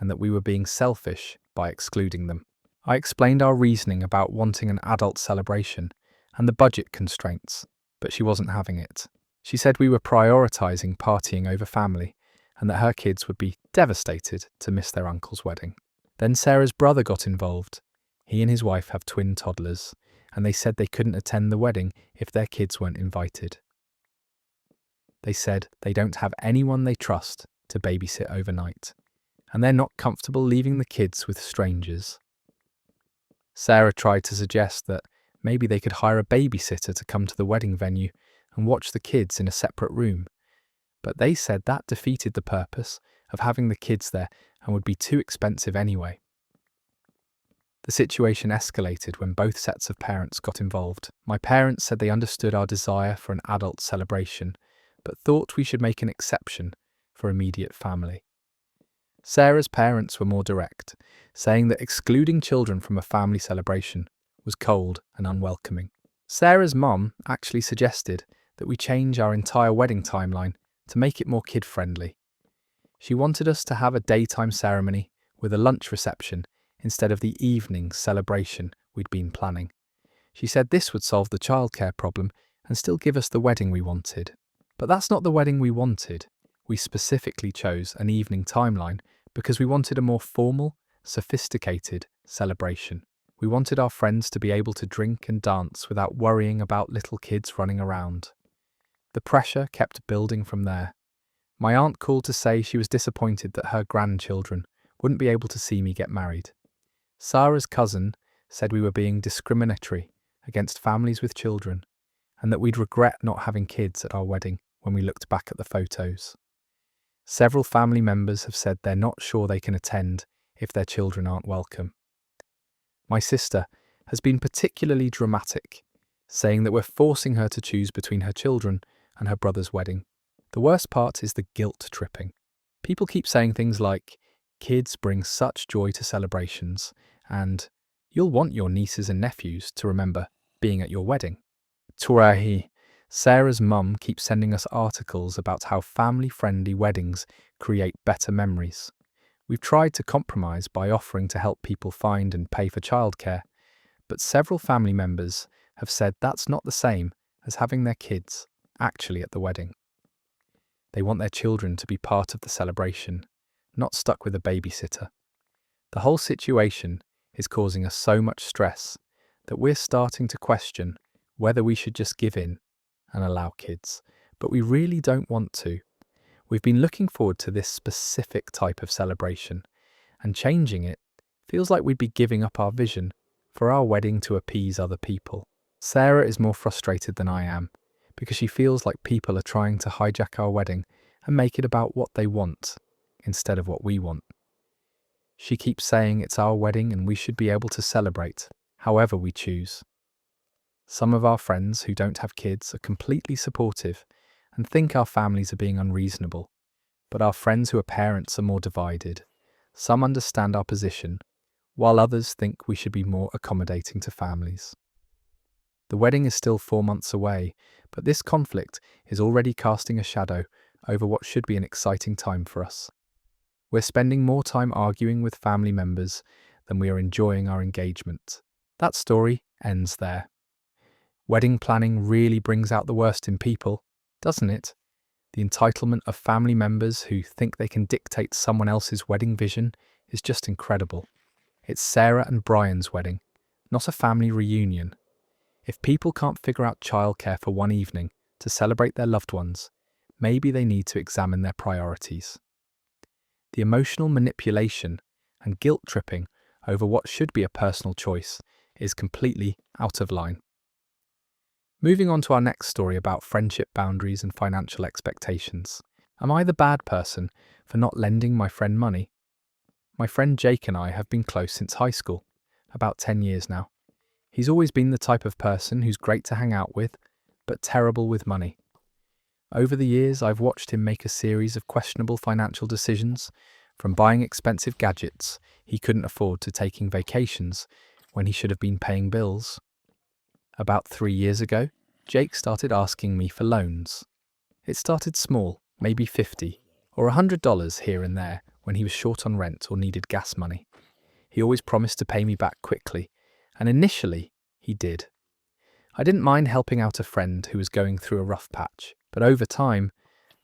and that we were being selfish by excluding them. I explained our reasoning about wanting an adult celebration and the budget constraints, but she wasn't having it. She said we were prioritizing partying over family, and that her kids would be devastated to miss their uncle's wedding. Then Sarah's brother got involved. He and his wife have twin toddlers, and they said they couldn't attend the wedding if their kids weren't invited. They said they don't have anyone they trust to babysit overnight, and they're not comfortable leaving the kids with strangers. Sarah tried to suggest that maybe they could hire a babysitter to come to the wedding venue and watch the kids in a separate room, but they said that defeated the purpose of having the kids there and would be too expensive anyway. The situation escalated when both sets of parents got involved. My parents said they understood our desire for an adult celebration, but thought we should make an exception for immediate family. Sarah's parents were more direct, saying that excluding children from a family celebration was cold and unwelcoming. Sarah's mum actually suggested that we change our entire wedding timeline to make it more kid-friendly. She wanted us to have a daytime ceremony with a lunch reception instead of the evening celebration we'd been planning. She said this would solve the childcare problem and still give us the wedding we wanted. But that's not the wedding we wanted. We specifically chose an evening timeline because we wanted a more formal, sophisticated celebration. We wanted our friends to be able to drink and dance without worrying about little kids running around. The pressure kept building from there. My aunt called to say she was disappointed that her grandchildren wouldn't be able to see me get married. Sarah's cousin said we were being discriminatory against families with children, and that we'd regret not having kids at our wedding when we looked back at the photos. Several family members have said they're not sure they can attend if their children aren't welcome. My sister has been particularly dramatic, saying that we're forcing her to choose between her children and her brother's wedding. The worst part is the guilt tripping. People keep saying things like, kids bring such joy to celebrations, and you'll want your nieces and nephews to remember being at your wedding. Tutoring. Sarah's mum keeps sending us articles about how family-friendly weddings create better memories. We've tried to compromise by offering to help people find and pay for childcare, but several family members have said that's not the same as having their kids actually at the wedding. They want their children to be part of the celebration, not stuck with a babysitter. The whole situation is causing us so much stress that we're starting to question whether we should just give in and allow kids, but we really don't want to. We've been looking forward to this specific type of celebration, and changing it feels like we'd be giving up our vision for our wedding to appease other people. Sarah is more frustrated than I am, because she feels like people are trying to hijack our wedding and make it about what they want instead of what we want. She keeps saying it's our wedding and we should be able to celebrate however we choose. Some of our friends who don't have kids are completely supportive and think our families are being unreasonable, but our friends who are parents are more divided. Some understand our position, while others think we should be more accommodating to families. The wedding is still 4 months away, but this conflict is already casting a shadow over what should be an exciting time for us. We're spending more time arguing with family members than we are enjoying our engagement. That story ends there. Wedding planning really brings out the worst in people, doesn't it? The entitlement of family members who think they can dictate someone else's wedding vision is just incredible. It's Sarah and Brian's wedding, not a family reunion. If people can't figure out childcare for one evening to celebrate their loved ones, maybe they need to examine their priorities. The emotional manipulation and guilt tripping over what should be a personal choice is completely out of line. Moving on to our next story about friendship boundaries and financial expectations. Am I the bad person for not lending my friend money? My friend Jake and I have been close since high school, about 10 years now. He's always been the type of person who's great to hang out with, but terrible with money. Over the years, I've watched him make a series of questionable financial decisions, from buying expensive gadgets he couldn't afford to taking vacations when he should have been paying bills. About 3 years ago, Jake started asking me for loans. It started small, maybe $50 or $100 here and there when he was short on rent or needed gas money. He always promised to pay me back quickly, and initially, he did. I didn't mind helping out a friend who was going through a rough patch, but over time,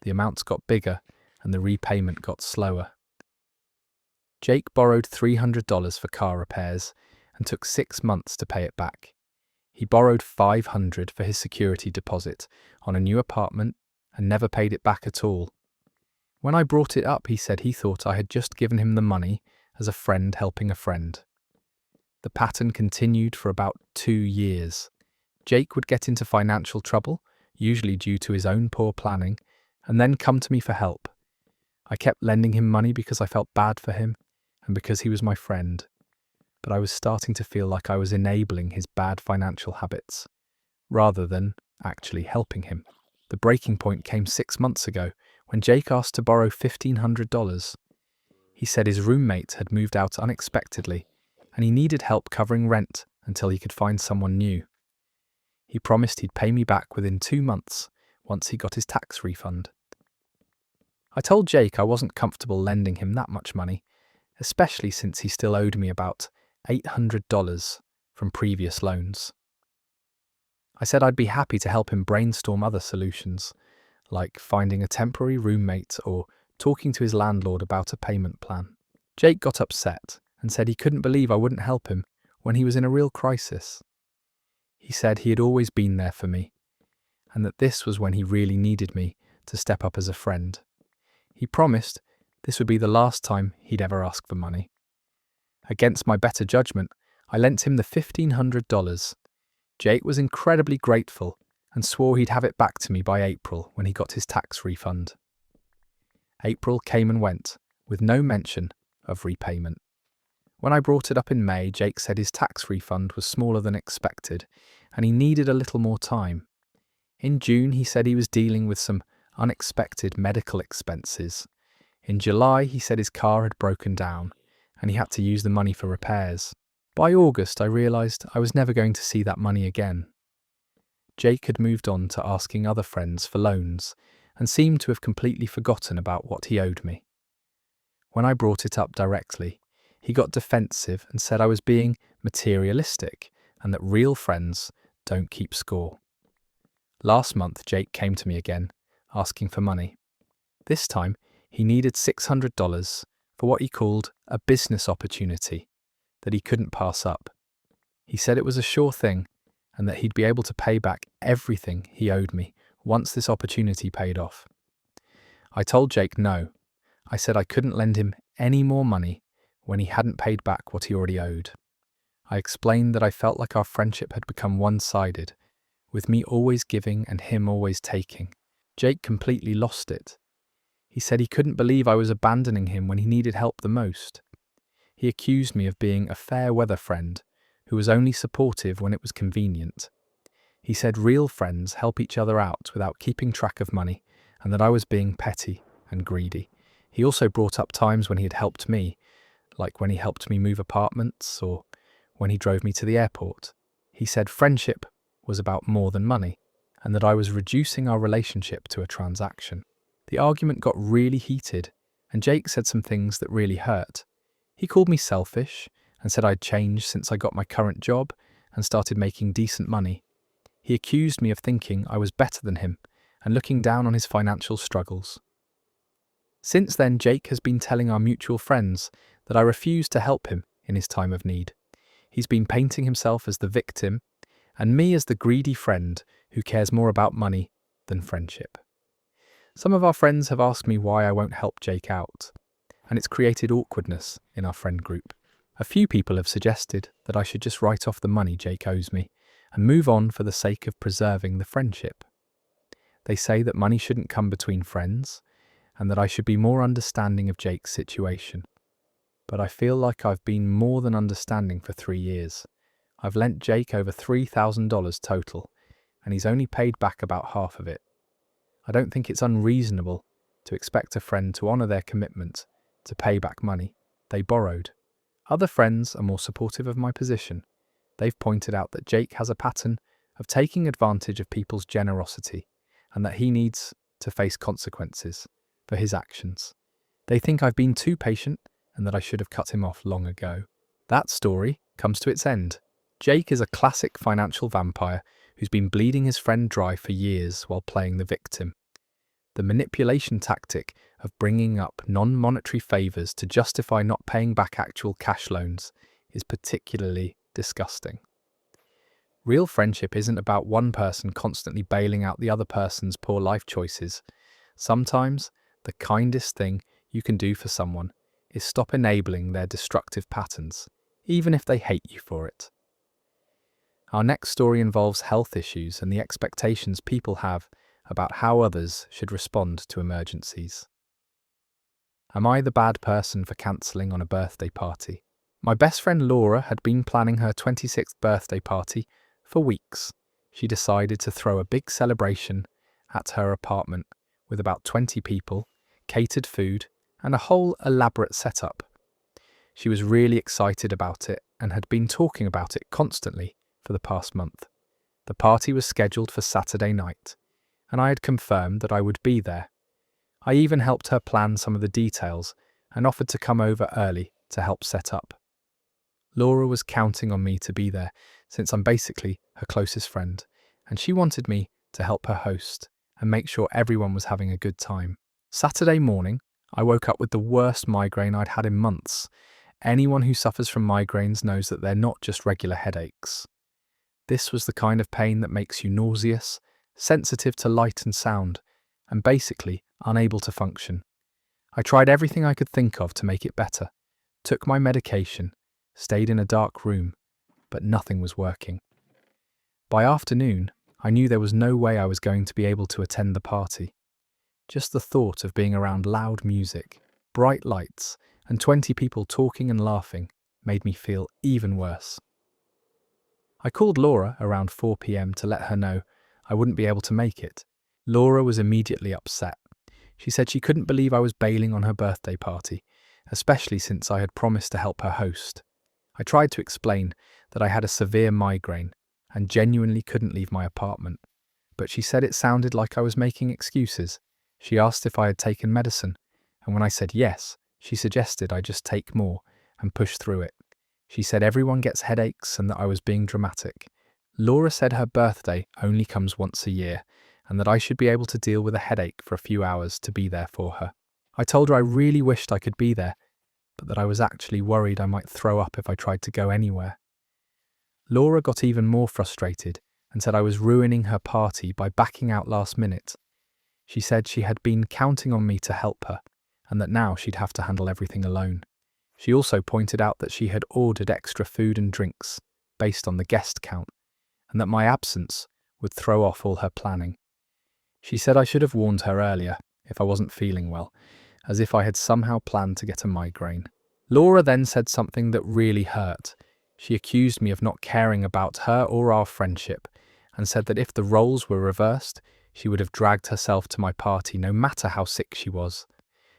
the amounts got bigger and the repayment got slower. Jake borrowed $300 for car repairs and took 6 months to pay it back. He borrowed $500 for his security deposit on a new apartment and never paid it back at all. When I brought it up, he said he thought I had just given him the money as a friend helping a friend. The pattern continued for about 2 years. Jake would get into financial trouble, usually due to his own poor planning, and then come to me for help. I kept lending him money because I felt bad for him and because he was my friend. But I was starting to feel like I was enabling his bad financial habits, rather than actually helping him. The breaking point came 6 months ago when Jake asked to borrow $1,500. He said his roommate had moved out unexpectedly and he needed help covering rent until he could find someone new. He promised he'd pay me back within 2 months once he got his tax refund. I told Jake I wasn't comfortable lending him that much money, especially since he still owed me about $800 from previous loans. I said I'd be happy to help him brainstorm other solutions, like finding a temporary roommate or talking to his landlord about a payment plan. Jake got upset and said he couldn't believe I wouldn't help him when he was in a real crisis. He said he had always been there for me, and that this was when he really needed me to step up as a friend. He promised this would be the last time he'd ever ask for money. Against my better judgment, I lent him the $1,500. Jake was incredibly grateful and swore he'd have it back to me by April when he got his tax refund. April came and went, with no mention of repayment. When I brought it up in May, Jake said his tax refund was smaller than expected and he needed a little more time. In June, he said he was dealing with some unexpected medical expenses. In July, he said his car had broken down and he had to use the money for repairs. By August, I realised I was never going to see that money again. Jake had moved on to asking other friends for loans and seemed to have completely forgotten about what he owed me. When I brought it up directly, he got defensive and said I was being materialistic and that real friends don't keep score. Last month, Jake came to me again, asking for money. This time, he needed $600 for what he called a business opportunity that he couldn't pass up. He said it was a sure thing and that he'd be able to pay back everything he owed me once this opportunity paid off. I told Jake no. I said I couldn't lend him any more money when he hadn't paid back what he already owed. I explained that I felt like our friendship had become one-sided, with me always giving and him always taking. Jake completely lost it. He said he couldn't believe I was abandoning him when he needed help the most. He accused me of being a fair-weather friend who was only supportive when it was convenient. He said real friends help each other out without keeping track of money and that I was being petty and greedy. He also brought up times when he had helped me, like when he helped me move apartments or when he drove me to the airport. He said friendship was about more than money and that I was reducing our relationship to a transaction. The argument got really heated and Jake said some things that really hurt. He called me selfish and said I'd changed since I got my current job and started making decent money. He accused me of thinking I was better than him and looking down on his financial struggles. Since then, Jake has been telling our mutual friends that I refused to help him in his time of need. He's been painting himself as the victim and me as the greedy friend who cares more about money than friendship. Some of our friends have asked me why I won't help Jake out, and it's created awkwardness in our friend group. A few people have suggested that I should just write off the money Jake owes me and move on for the sake of preserving the friendship. They say that money shouldn't come between friends and that I should be more understanding of Jake's situation. But I feel like I've been more than understanding for 3 years. I've lent Jake over $3,000 total, and he's only paid back about half of it. I don't think it's unreasonable to expect a friend to honour their commitment to pay back money they borrowed. Other friends are more supportive of my position. They've pointed out that Jake has a pattern of taking advantage of people's generosity and that he needs to face consequences for his actions. They think I've been too patient and that I should have cut him off long ago. That story comes to its end. Jake is a classic financial vampire who's been bleeding his friend dry for years while playing the victim. The manipulation tactic of bringing up non-monetary favours to justify not paying back actual cash loans is particularly disgusting. Real friendship isn't about one person constantly bailing out the other person's poor life choices. Sometimes, the kindest thing you can do for someone is stop enabling their destructive patterns, even if they hate you for it. Our next story involves health issues and the expectations people have about how others should respond to emergencies. Am I the bad person for cancelling on a birthday party? My best friend Laura had been planning her 26th birthday party for weeks. She decided to throw a big celebration at her apartment with about 20 people, catered food, and a whole elaborate setup. She was really excited about it and had been talking about it constantly for the past month. The party was scheduled for Saturday night, and I had confirmed that I would be there. I even helped her plan some of the details and offered to come over early to help set up. Laura was counting on me to be there since I'm basically her closest friend, and she wanted me to help her host and make sure everyone was having a good time. Saturday morning, I woke up with the worst migraine I'd had in months. Anyone who suffers from migraines knows that they're not just regular headaches. This was the kind of pain that makes you nauseous, sensitive to light and sound, and basically unable to function. I tried everything I could think of to make it better, took my medication, stayed in a dark room, but nothing was working. By afternoon, I knew there was no way I was going to be able to attend the party. Just the thought of being around loud music, bright lights, and 20 people talking and laughing made me feel even worse. I called Laura around 4 p.m. to let her know I wouldn't be able to make it. Laura was immediately upset. She said she couldn't believe I was bailing on her birthday party, especially since I had promised to help her host. I tried to explain that I had a severe migraine and genuinely couldn't leave my apartment, but she said it sounded like I was making excuses. She asked if I had taken medicine, and when I said yes, she suggested I just take more and push through it. She said everyone gets headaches and that I was being dramatic. Laura said her birthday only comes once a year and that I should be able to deal with a headache for a few hours to be there for her. I told her I really wished I could be there, but that I was actually worried I might throw up if I tried to go anywhere. Laura got even more frustrated and said I was ruining her party by backing out last minute. She said she had been counting on me to help her and that now she'd have to handle everything alone. She also pointed out that she had ordered extra food and drinks based on the guest count and that my absence would throw off all her planning. She said I should have warned her earlier if I wasn't feeling well, as if I had somehow planned to get a migraine. Laura then said something that really hurt. She accused me of not caring about her or our friendship and said that if the roles were reversed, she would have dragged herself to my party no matter how sick she was.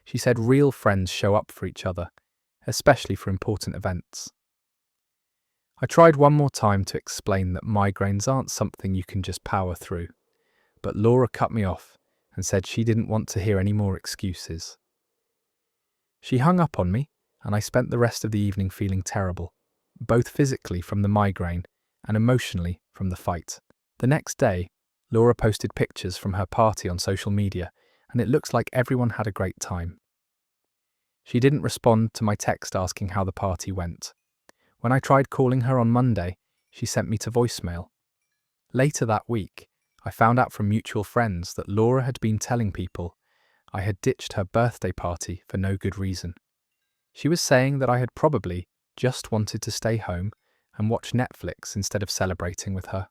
She said real friends show up for each other, especially for important events. I tried one more time to explain that migraines aren't something you can just power through, but Laura cut me off and said she didn't want to hear any more excuses. She hung up on me, and I spent the rest of the evening feeling terrible, both physically from the migraine and emotionally from the fight. The next day, Laura posted pictures from her party on social media, and it looks like everyone had a great time. She didn't respond to my text asking how the party went. When I tried calling her on Monday, she sent me to voicemail. Later that week, I found out from mutual friends that Laura had been telling people I had ditched her birthday party for no good reason. She was saying that I had probably just wanted to stay home and watch Netflix instead of celebrating with her.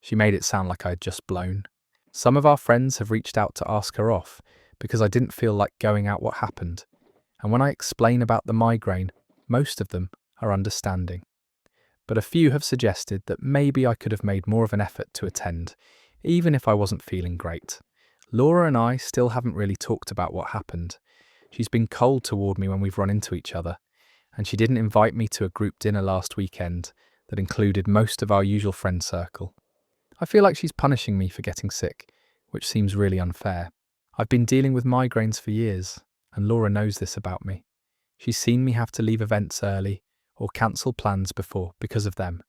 She made it sound like I had just blown. Some of our friends have reached out to ask her off because I didn't feel like going out what happened, and when I explain about the migraine, most of them are understanding. But a few have suggested that maybe I could have made more of an effort to attend, even if I wasn't feeling great. Laura and I still haven't really talked about what happened. She's been cold toward me when we've run into each other, and she didn't invite me to a group dinner last weekend that included most of our usual friend circle. I feel like she's punishing me for getting sick, which seems really unfair. I've been dealing with migraines for years, and Laura knows this about me. She's seen me have to leave events early or cancel plans before because of them.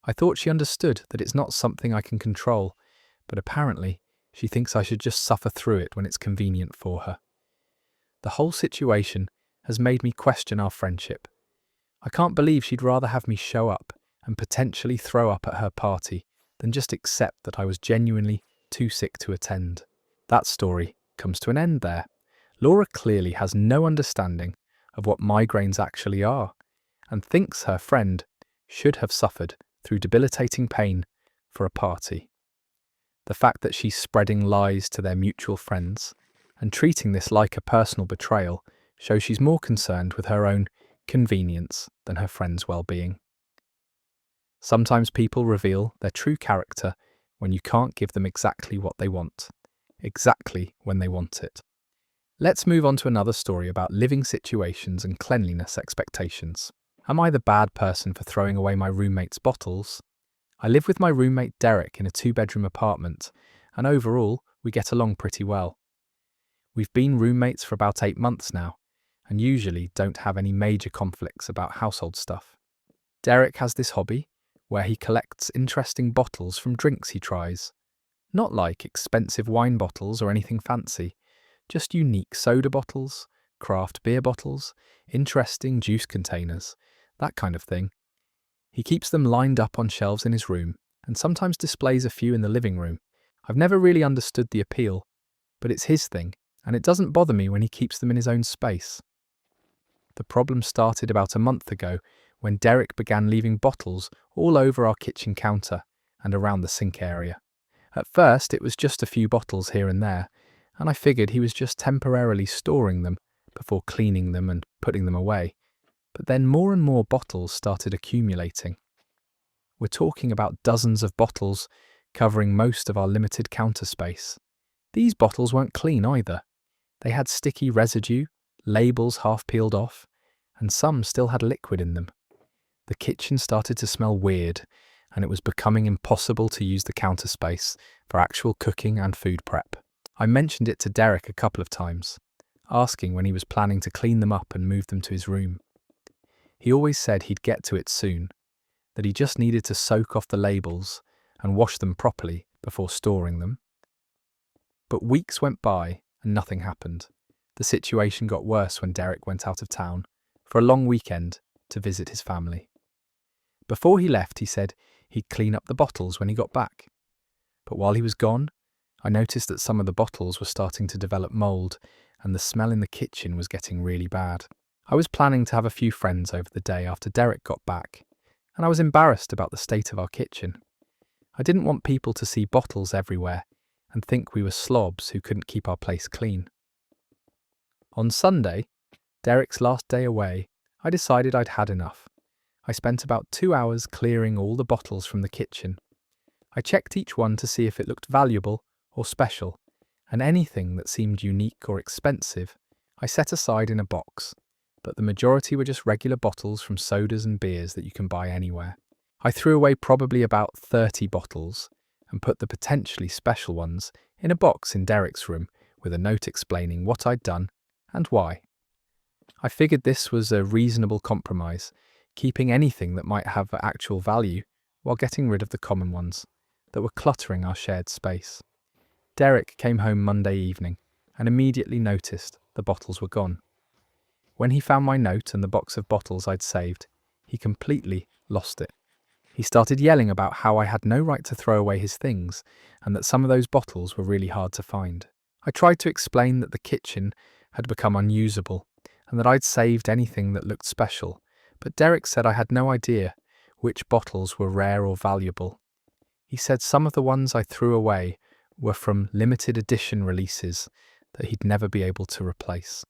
I thought she understood that it's not something I can control, but apparently she thinks I should just suffer through it when it's convenient for her. The whole situation has made me question our friendship. I can't believe she'd rather have me show up and potentially throw up at her party than just accept that I was genuinely too sick to attend. That story comes to an end there. Laura clearly has no understanding of what migraines actually are and thinks her friend should have suffered through debilitating pain for a party. The fact that she's spreading lies to their mutual friends and treating this like a personal betrayal shows she's more concerned with her own convenience than her friend's well-being. Sometimes people reveal their true character when you can't give them exactly what they want, exactly when they want it. Let's move on to another story about living situations and cleanliness expectations. Am I the bad person for throwing away my roommate's bottles? I live with my roommate Derek in a 2-bedroom apartment, and overall, we get along pretty well. We've been roommates for about 8 months now, and usually don't have any major conflicts about household stuff. Derek has this hobby where he collects interesting bottles from drinks he tries. Not like expensive wine bottles or anything fancy, just unique soda bottles, craft beer bottles, interesting juice containers, that kind of thing. He keeps them lined up on shelves in his room and sometimes displays a few in the living room. I've never really understood the appeal, but it's his thing, and it doesn't bother me when he keeps them in his own space. The problem started about a month ago when Derek began leaving bottles all over our kitchen counter and around the sink area. At first, it was just a few bottles here and there, and I figured he was just temporarily storing them before cleaning them and putting them away. But then more and more bottles started accumulating. We're talking about dozens of bottles covering most of our limited counter space. These bottles weren't clean either. They had sticky residue, labels half peeled off, and some still had liquid in them. The kitchen started to smell weird, and it was becoming impossible to use the counter space for actual cooking and food prep. I mentioned it to Derek a couple of times, asking when he was planning to clean them up and move them to his room. He always said he'd get to it soon, that he just needed to soak off the labels and wash them properly before storing them. But weeks went by and nothing happened. The situation got worse when Derek went out of town for a long weekend to visit his family. Before he left, he said he'd clean up the bottles when he got back. But while he was gone, I noticed that some of the bottles were starting to develop mold, and the smell in the kitchen was getting really bad. I was planning to have a few friends over the day after Derek got back, and I was embarrassed about the state of our kitchen. I didn't want people to see bottles everywhere and think we were slobs who couldn't keep our place clean. On Sunday, Derek's last day away, I decided I'd had enough. I spent about 2 hours clearing all the bottles from the kitchen. I checked each one to see if it looked valuable or special, and anything that seemed unique or expensive, I set aside in a box, but the majority were just regular bottles from sodas and beers that you can buy anywhere. I threw away probably about 30 bottles and put the potentially special ones in a box in Derek's room with a note explaining what I'd done and why. I figured this was a reasonable compromise, keeping anything that might have actual value while getting rid of the common ones that were cluttering our shared space. Derek came home Monday evening and immediately noticed the bottles were gone. When he found my note and the box of bottles I'd saved, he completely lost it. He started yelling about how I had no right to throw away his things and that some of those bottles were really hard to find. I tried to explain that the kitchen had become unusable and that I'd saved anything that looked special, but Derek said I had no idea which bottles were rare or valuable. He said some of the ones I threw away were from limited edition releases that he'd never be able to replace.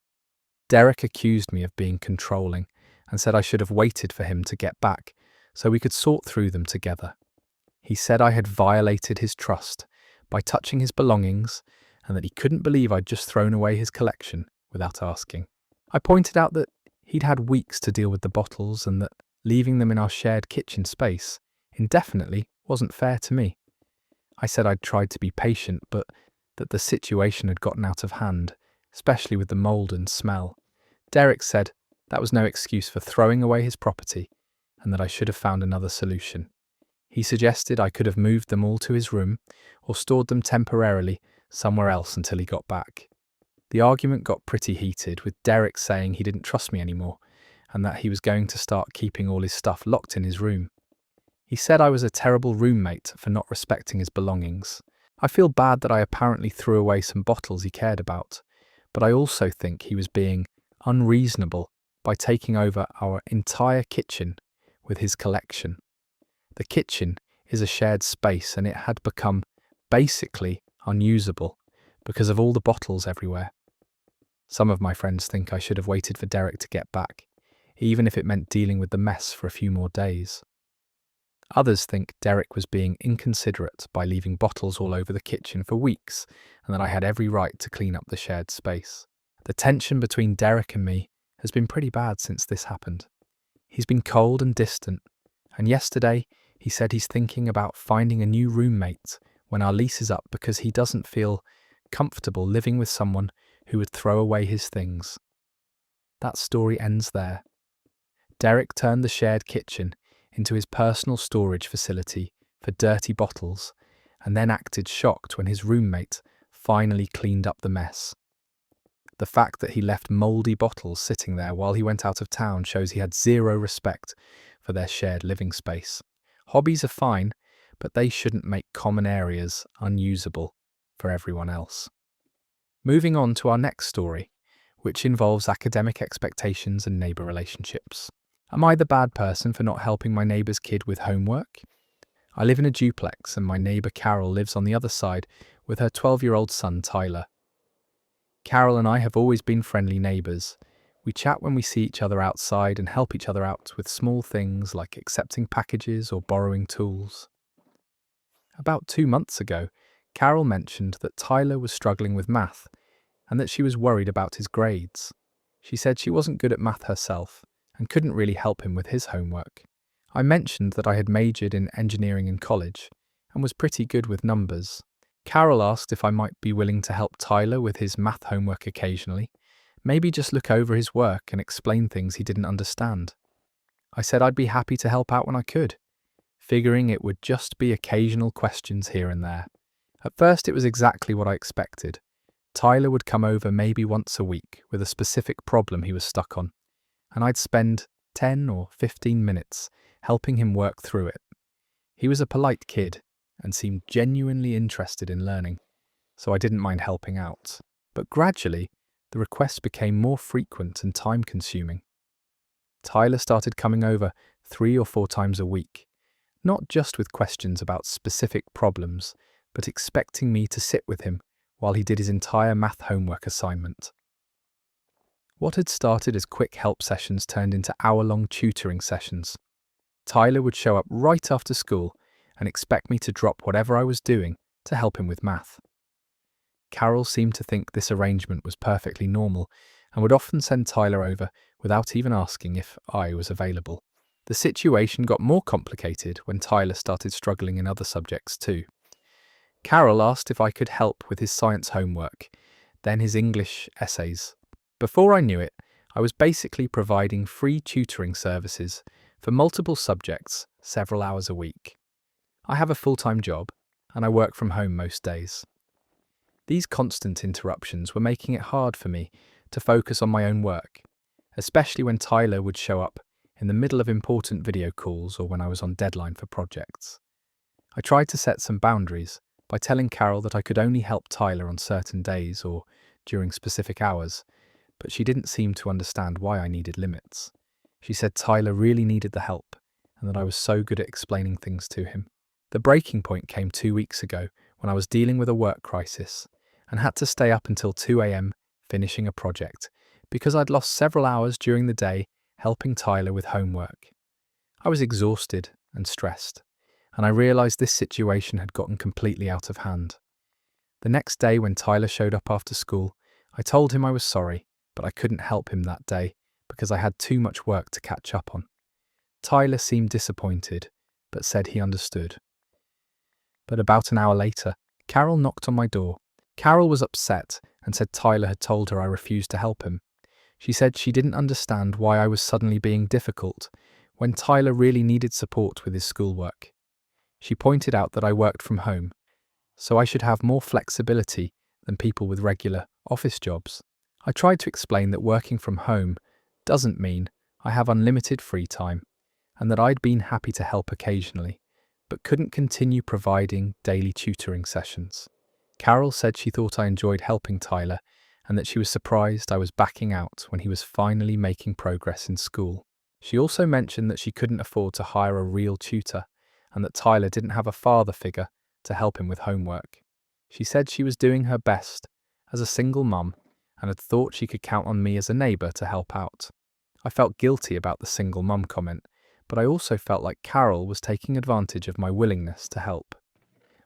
Derek accused me of being controlling and said I should have waited for him to get back so we could sort through them together. He said I had violated his trust by touching his belongings and that he couldn't believe I'd just thrown away his collection without asking. I pointed out that he'd had weeks to deal with the bottles and that leaving them in our shared kitchen space indefinitely wasn't fair to me. I said I'd tried to be patient, but that the situation had gotten out of hand, especially with the mould and smell. Derek said that was no excuse for throwing away his property and that I should have found another solution. He suggested I could have moved them all to his room or stored them temporarily somewhere else until he got back. The argument got pretty heated, with Derek saying he didn't trust me anymore and that he was going to start keeping all his stuff locked in his room. He said I was a terrible roommate for not respecting his belongings. I feel bad that I apparently threw away some bottles he cared about, but I also think he was being unreasonable by taking over our entire kitchen with his collection. The kitchen is a shared space and it had become basically unusable because of all the bottles everywhere. Some of my friends think I should have waited for Derek to get back, even if it meant dealing with the mess for a few more days. Others think Derek was being inconsiderate by leaving bottles all over the kitchen for weeks and that I had every right to clean up the shared space. The tension between Derek and me has been pretty bad since this happened. He's been cold and distant, and yesterday he said he's thinking about finding a new roommate when our lease is up because he doesn't feel comfortable living with someone who would throw away his things. That story ends there. Derek turned the shared kitchen into his personal storage facility for dirty bottles and then acted shocked when his roommate finally cleaned up the mess. The fact that he left mouldy bottles sitting there while he went out of town shows he had zero respect for their shared living space. Hobbies are fine, but they shouldn't make common areas unusable for everyone else. Moving on to our next story, which involves academic expectations and neighbour relationships. Am I the bad person for not helping my neighbour's kid with homework? I live in a duplex and my neighbour Carol lives on the other side with her 12-year-old son Tyler. Carol and I have always been friendly neighbours. We chat when we see each other outside and help each other out with small things like accepting packages or borrowing tools. About 2 months ago, Carol mentioned that Tyler was struggling with math and that she was worried about his grades. She said she wasn't good at math herself and couldn't really help him with his homework. I mentioned that I had majored in engineering in college and was pretty good with numbers. Carol asked if I might be willing to help Tyler with his math homework occasionally, maybe just look over his work and explain things he didn't understand. I said I'd be happy to help out when I could, figuring it would just be occasional questions here and there. At first it was exactly what I expected. Tyler would come over maybe once a week with a specific problem he was stuck on, and I'd spend 10 or 15 minutes helping him work through it. He was a polite kid and seemed genuinely interested in learning, so I didn't mind helping out. But gradually, the requests became more frequent and time-consuming. Tyler started coming over 3 or 4 times a week, not just with questions about specific problems, but expecting me to sit with him while he did his entire math homework assignment. What had started as quick help sessions turned into hour-long tutoring sessions. Tyler would show up right after school and expect me to drop whatever I was doing to help him with math. Carol seemed to think this arrangement was perfectly normal and would often send Tyler over without even asking if I was available. The situation got more complicated when Tyler started struggling in other subjects too. Carol asked if I could help with his science homework, then his English essays. Before I knew it, I was basically providing free tutoring services for multiple subjects several hours a week. I have a full-time job, and I work from home most days. These constant interruptions were making it hard for me to focus on my own work, especially when Tyler would show up in the middle of important video calls or when I was on deadline for projects. I tried to set some boundaries by telling Carol that I could only help Tyler on certain days or during specific hours, but she didn't seem to understand why I needed limits. She said Tyler really needed the help and that I was so good at explaining things to him. The breaking point came 2 weeks ago when I was dealing with a work crisis and had to stay up until 2 a.m. finishing a project because I'd lost several hours during the day helping Tyler with homework. I was exhausted and stressed, and I realised this situation had gotten completely out of hand. The next day when Tyler showed up after school, I told him I was sorry but I couldn't help him that day because I had too much work to catch up on. Tyler seemed disappointed, but said he understood. But about an hour later, Carol knocked on my door. Carol was upset and said Tyler had told her I refused to help him. She said she didn't understand why I was suddenly being difficult when Tyler really needed support with his schoolwork. She pointed out that I worked from home, so I should have more flexibility than people with regular office jobs. I tried to explain that working from home doesn't mean I have unlimited free time, and that I'd been happy to help occasionally, but couldn't continue providing daily tutoring sessions. Carol said she thought I enjoyed helping Tyler and that she was surprised I was backing out when he was finally making progress in school. She also mentioned that she couldn't afford to hire a real tutor and that Tyler didn't have a father figure to help him with homework. She said she was doing her best as a single mum and had thought she could count on me as a neighbour to help out. I felt guilty about the single mum comment, but I also felt like Carol was taking advantage of my willingness to help.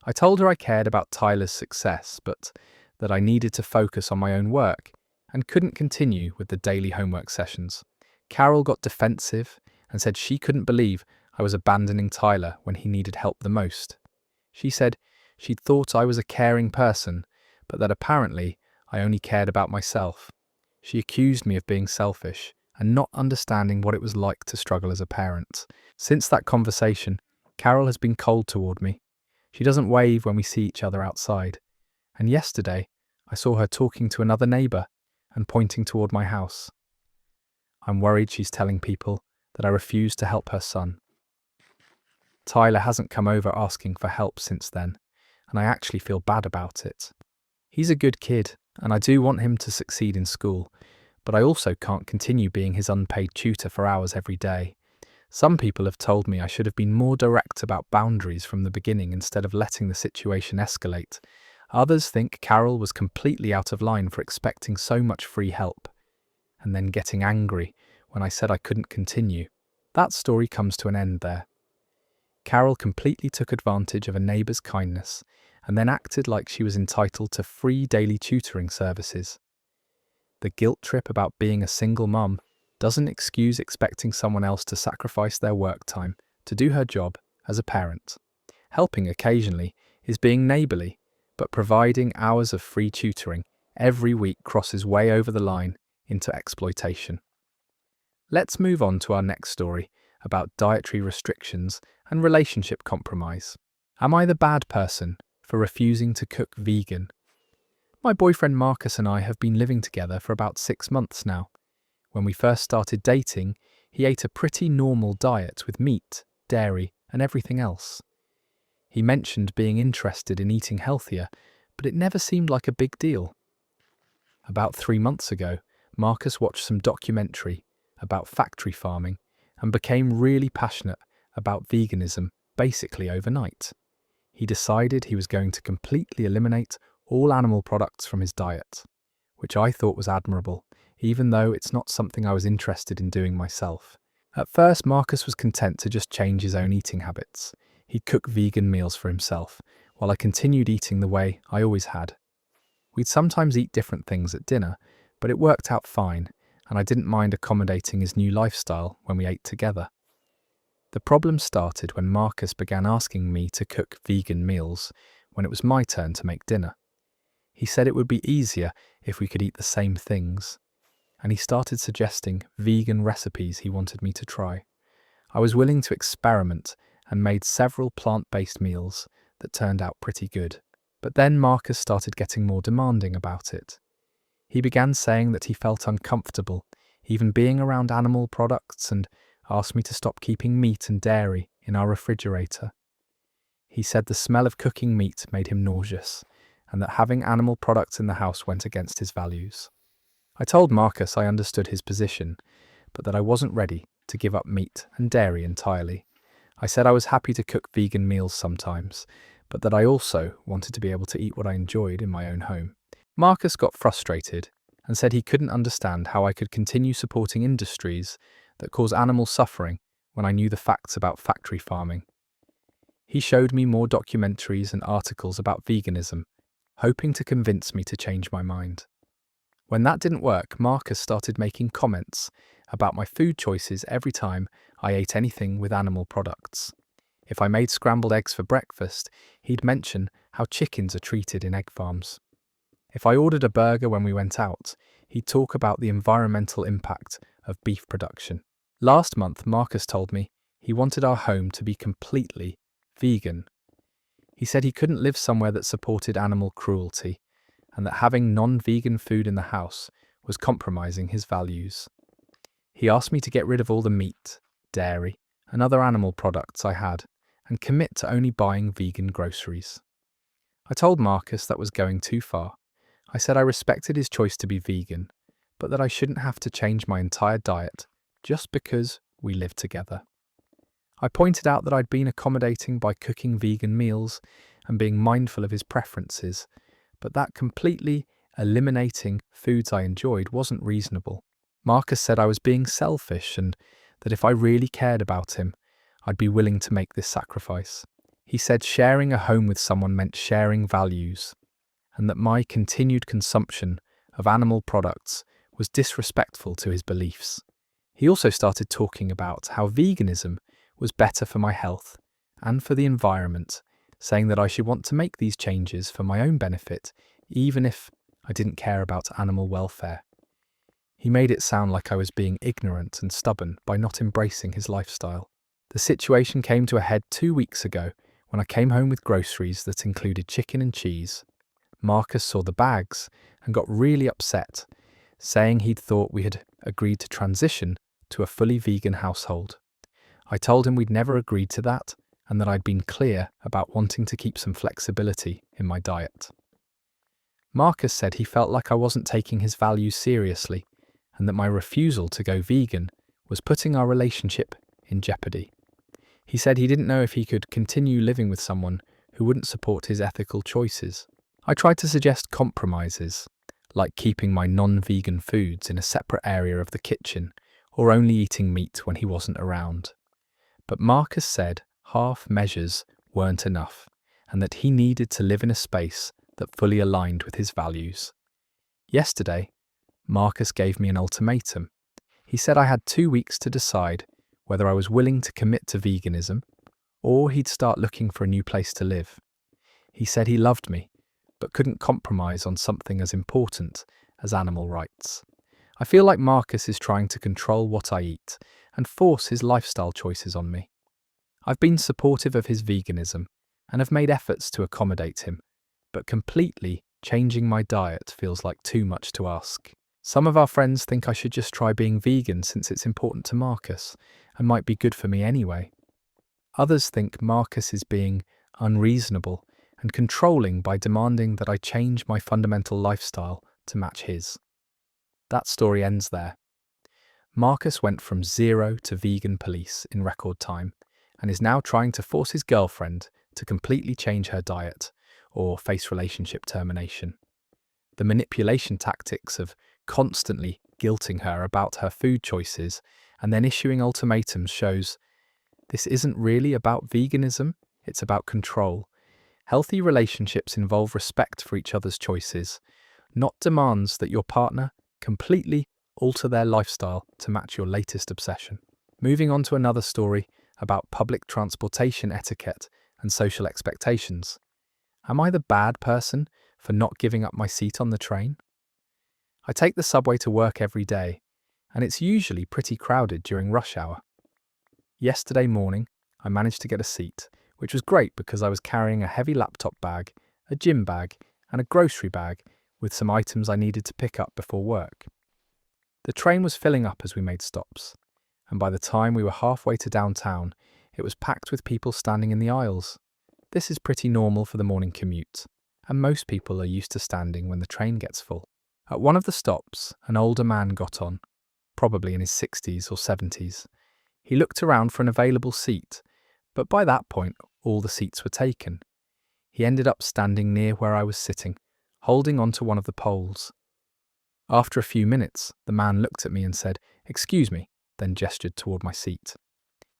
I told her I cared about Tyler's success, but that I needed to focus on my own work and couldn't continue with the daily homework sessions. Carol got defensive and said she couldn't believe I was abandoning Tyler when he needed help the most. She said she'd thought I was a caring person, but that apparently I only cared about myself. She accused me of being selfish and not understanding what it was like to struggle as a parent. Since that conversation, Carol has been cold toward me. She doesn't wave when we see each other outside. And yesterday, I saw her talking to another neighbour and pointing toward my house. I'm worried she's telling people that I refused to help her son. Tyler hasn't come over asking for help since then, and I actually feel bad about it. He's a good kid, and I do want him to succeed in school, but I also can't continue being his unpaid tutor for hours every day. Some people have told me I should have been more direct about boundaries from the beginning instead of letting the situation escalate. Others think Carol was completely out of line for expecting so much free help, and then getting angry when I said I couldn't continue. That story comes to an end there. Carol completely took advantage of a neighbour's kindness and then acted like she was entitled to free daily tutoring services. The guilt trip about being a single mum doesn't excuse expecting someone else to sacrifice their work time to do her job as a parent. Helping occasionally is being neighbourly, but providing hours of free tutoring every week crosses way over the line into exploitation. Let's move on to our next story about dietary restrictions and relationship compromise. Am I the bad person for refusing to cook vegan? My boyfriend Marcus and I have been living together for about 6 months now. When we first started dating, he ate a pretty normal diet with meat, dairy, and everything else. He mentioned being interested in eating healthier, but it never seemed like a big deal. About 3 months ago, Marcus watched some documentary about factory farming and became really passionate about veganism basically overnight. He decided he was going to completely eliminate all animal products from his diet, which I thought was admirable, even though it's not something I was interested in doing myself. At first, Marcus was content to just change his own eating habits. He'd cook vegan meals for himself, while I continued eating the way I always had. We'd sometimes eat different things at dinner, but it worked out fine, and I didn't mind accommodating his new lifestyle when we ate together. The problem started when Marcus began asking me to cook vegan meals when it was my turn to make dinner. He said it would be easier if we could eat the same things, and he started suggesting vegan recipes he wanted me to try. I was willing to experiment and made several plant-based meals that turned out pretty good. But then Marcus started getting more demanding about it. He began saying that he felt uncomfortable even being around animal products and asked me to stop keeping meat and dairy in our refrigerator. He said the smell of cooking meat made him nauseous and that having animal products in the house went against his values. I told Marcus I understood his position, but that I wasn't ready to give up meat and dairy entirely. I said I was happy to cook vegan meals sometimes, but that I also wanted to be able to eat what I enjoyed in my own home. Marcus got frustrated and said he couldn't understand how I could continue supporting industries that cause animal suffering when I knew the facts about factory farming. He showed me more documentaries and articles about veganism, hoping to convince me to change my mind. When that didn't work, Marcus started making comments about my food choices every time I ate anything with animal products. If I made scrambled eggs for breakfast, he'd mention how chickens are treated in egg farms. If I ordered a burger when we went out, he'd talk about the environmental impact of beef production. Last month, Marcus told me he wanted our home to be completely vegan. He said he couldn't live somewhere that supported animal cruelty, and that having non-vegan food in the house was compromising his values. He asked me to get rid of all the meat, dairy, and other animal products I had, and commit to only buying vegan groceries. I told Marcus that was going too far. I said I respected his choice to be vegan, but that I shouldn't have to change my entire diet just because we lived together. I pointed out that I'd been accommodating by cooking vegan meals and being mindful of his preferences, but that completely eliminating foods I enjoyed wasn't reasonable. Marcus said I was being selfish and that if I really cared about him, I'd be willing to make this sacrifice. He said sharing a home with someone meant sharing values, and that my continued consumption of animal products was disrespectful to his beliefs. He also started talking about how veganism was better for my health and for the environment, saying that I should want to make these changes for my own benefit, even if I didn't care about animal welfare. He made it sound like I was being ignorant and stubborn by not embracing his lifestyle. The situation came to a head 2 weeks ago when I came home with groceries that included chicken and cheese. Marcus saw the bags and got really upset, saying he'd thought we had agreed to transition to a fully vegan household. I told him we'd never agreed to that and that I'd been clear about wanting to keep some flexibility in my diet. Marcus said he felt like I wasn't taking his values seriously and that my refusal to go vegan was putting our relationship in jeopardy. He said he didn't know if he could continue living with someone who wouldn't support his ethical choices. I tried to suggest compromises, like keeping my non-vegan foods in a separate area of the kitchen or only eating meat when he wasn't around. But Marcus said half measures weren't enough and that he needed to live in a space that fully aligned with his values. Yesterday, Marcus gave me an ultimatum. He said I had 2 weeks to decide whether I was willing to commit to veganism or he'd start looking for a new place to live. He said he loved me, but couldn't compromise on something as important as animal rights. I feel like Marcus is trying to control what I eat and force his lifestyle choices on me. I've been supportive of his veganism and have made efforts to accommodate him, but completely changing my diet feels like too much to ask. Some of our friends think I should just try being vegan since it's important to Marcus and might be good for me anyway. Others think Marcus is being unreasonable and controlling by demanding that I change my fundamental lifestyle to match his. That story ends there. Marcus went from 0 to vegan police in record time and is now trying to force his girlfriend to completely change her diet or face relationship termination. The manipulation tactics of constantly guilting her about her food choices and then issuing ultimatums shows this isn't really about veganism, it's about control. Healthy relationships involve respect for each other's choices, not demands that your partner completely alter their lifestyle to match your latest obsession. Moving on to another story about public transportation etiquette and social expectations. Am I the bad person for not giving up my seat on the train? I take the subway to work every day, and it's usually pretty crowded during rush hour. Yesterday morning, I managed to get a seat, which was great because I was carrying a heavy laptop bag, a gym bag, and a grocery bag with some items I needed to pick up before work. The train was filling up as we made stops, and by the time we were halfway to downtown, it was packed with people standing in the aisles. This is pretty normal for the morning commute, and most people are used to standing when the train gets full. At one of the stops, an older man got on, probably in his 60s or 70s. He looked around for an available seat, but by that point, all the seats were taken. He ended up standing near where I was sitting, holding onto one of the poles. After a few minutes, the man looked at me and said, "Excuse me," then gestured toward my seat.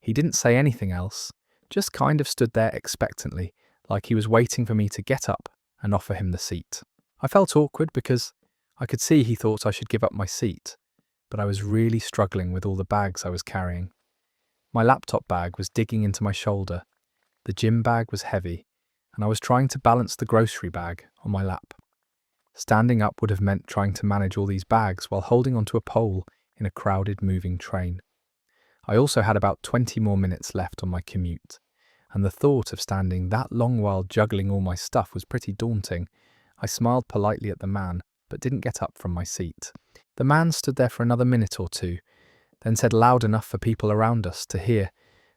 He didn't say anything else, just kind of stood there expectantly, like he was waiting for me to get up and offer him the seat. I felt awkward because I could see he thought I should give up my seat, but I was really struggling with all the bags I was carrying. My laptop bag was digging into my shoulder, the gym bag was heavy, and I was trying to balance the grocery bag on my lap. Standing up would have meant trying to manage all these bags while holding onto a pole in a crowded moving train. I also had about 20 more minutes left on my commute, and the thought of standing that long while juggling all my stuff was pretty daunting. I smiled politely at the man, but didn't get up from my seat. The man stood there for another minute or two, then said loud enough for people around us to hear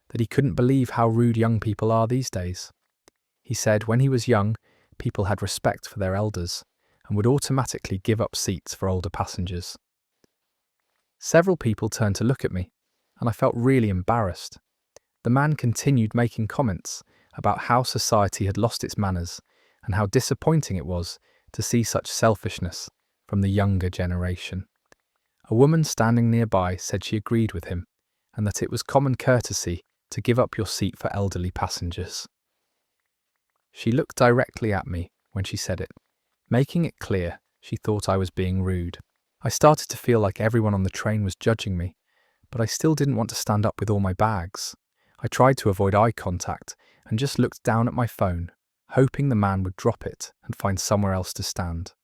that he couldn't believe how rude young people are these days. He said when he was young, people had respect for their elders and would automatically give up seats for older passengers. Several people turned to look at me, and I felt really embarrassed. The man continued making comments about how society had lost its manners and how disappointing it was to see such selfishness from the younger generation. A woman standing nearby said she agreed with him and that it was common courtesy to give up your seat for elderly passengers. She looked directly at me when she said it, making it clear she thought I was being rude. I started to feel like everyone on the train was judging me, but I still didn't want to stand up with all my bags. I tried to avoid eye contact and just looked down at my phone, hoping the man would drop it and find somewhere else to stand.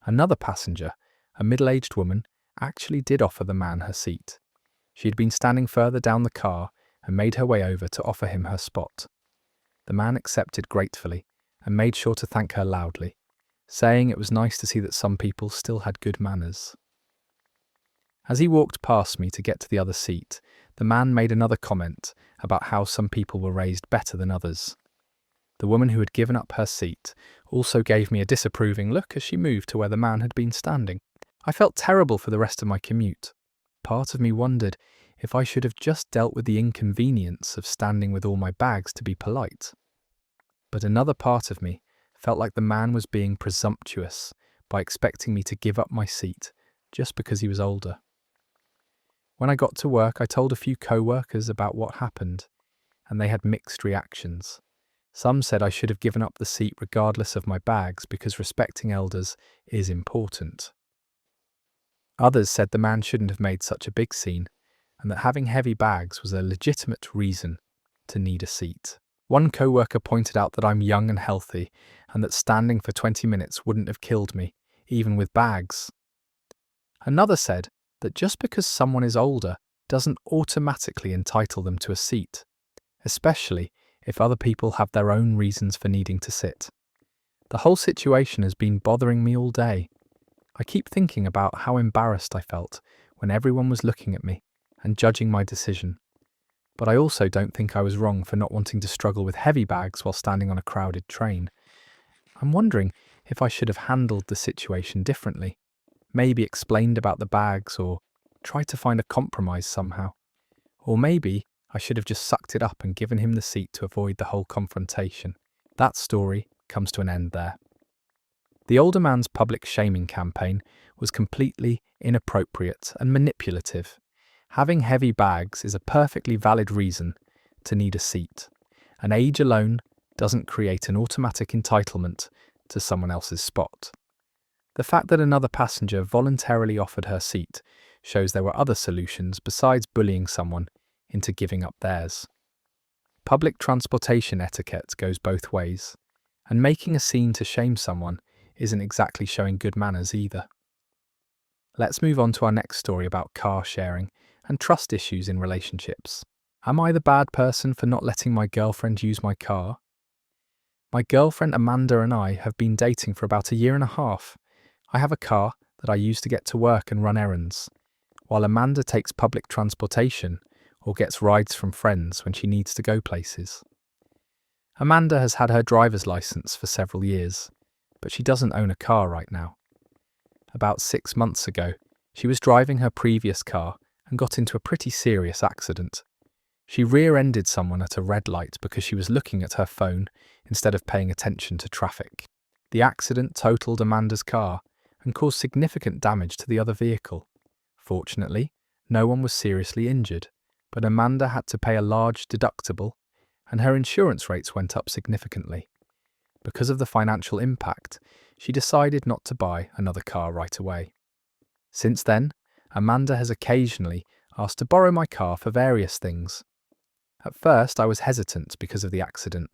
Another passenger, a middle-aged woman, actually did offer the man her seat. She had been standing further down the car and made her way over to offer him her spot. The man accepted gratefully and made sure to thank her loudly, saying it was nice to see that some people still had good manners. As he walked past me to get to the other seat, the man made another comment about how some people were raised better than others. The woman who had given up her seat also gave me a disapproving look as she moved to where the man had been standing. I felt terrible for the rest of my commute. Part of me wondered if I should have just dealt with the inconvenience of standing with all my bags to be polite. But another part of me felt like the man was being presumptuous by expecting me to give up my seat just because he was older. When I got to work, I told a few co-workers about what happened, and they had mixed reactions. Some said I should have given up the seat regardless of my bags because respecting elders is important. Others said the man shouldn't have made such a big scene, and that having heavy bags was a legitimate reason to need a seat. One co-worker pointed out that I'm young and healthy, and that standing for 20 minutes wouldn't have killed me, even with bags. Another said that just because someone is older doesn't automatically entitle them to a seat, especially if other people have their own reasons for needing to sit. The whole situation has been bothering me all day. I keep thinking about how embarrassed I felt when everyone was looking at me and judging my decision. But I also don't think I was wrong for not wanting to struggle with heavy bags while standing on a crowded train. I'm wondering if I should have handled the situation differently, maybe explained about the bags or tried to find a compromise somehow. Or maybe I should have just sucked it up and given him the seat to avoid the whole confrontation. That story comes to an end there. The older man's public shaming campaign was completely inappropriate and manipulative. Having heavy bags is a perfectly valid reason to need a seat, and age alone doesn't create an automatic entitlement to someone else's spot. The fact that another passenger voluntarily offered her seat shows there were other solutions besides bullying someone into giving up theirs. Public transportation etiquette goes both ways, and making a scene to shame someone isn't exactly showing good manners either. Let's move on to our next story about car sharing and trust issues in relationships. Am I the bad person for not letting my girlfriend use my car? My girlfriend Amanda and I have been dating for about 1.5 years. I have a car that I use to get to work and run errands, while Amanda takes public transportation or gets rides from friends when she needs to go places. Amanda has had her driver's license for several years, but she doesn't own a car right now. About 6 months ago, she was driving her previous car and got into a pretty serious accident. She rear-ended someone at a red light because she was looking at her phone instead of paying attention to traffic. The accident totaled Amanda's car and caused significant damage to the other vehicle. Fortunately, no one was seriously injured, but Amanda had to pay a large deductible and her insurance rates went up significantly. Because of the financial impact, she decided not to buy another car right away. Since then, Amanda has occasionally asked to borrow my car for various things. At first, I was hesitant because of the accident,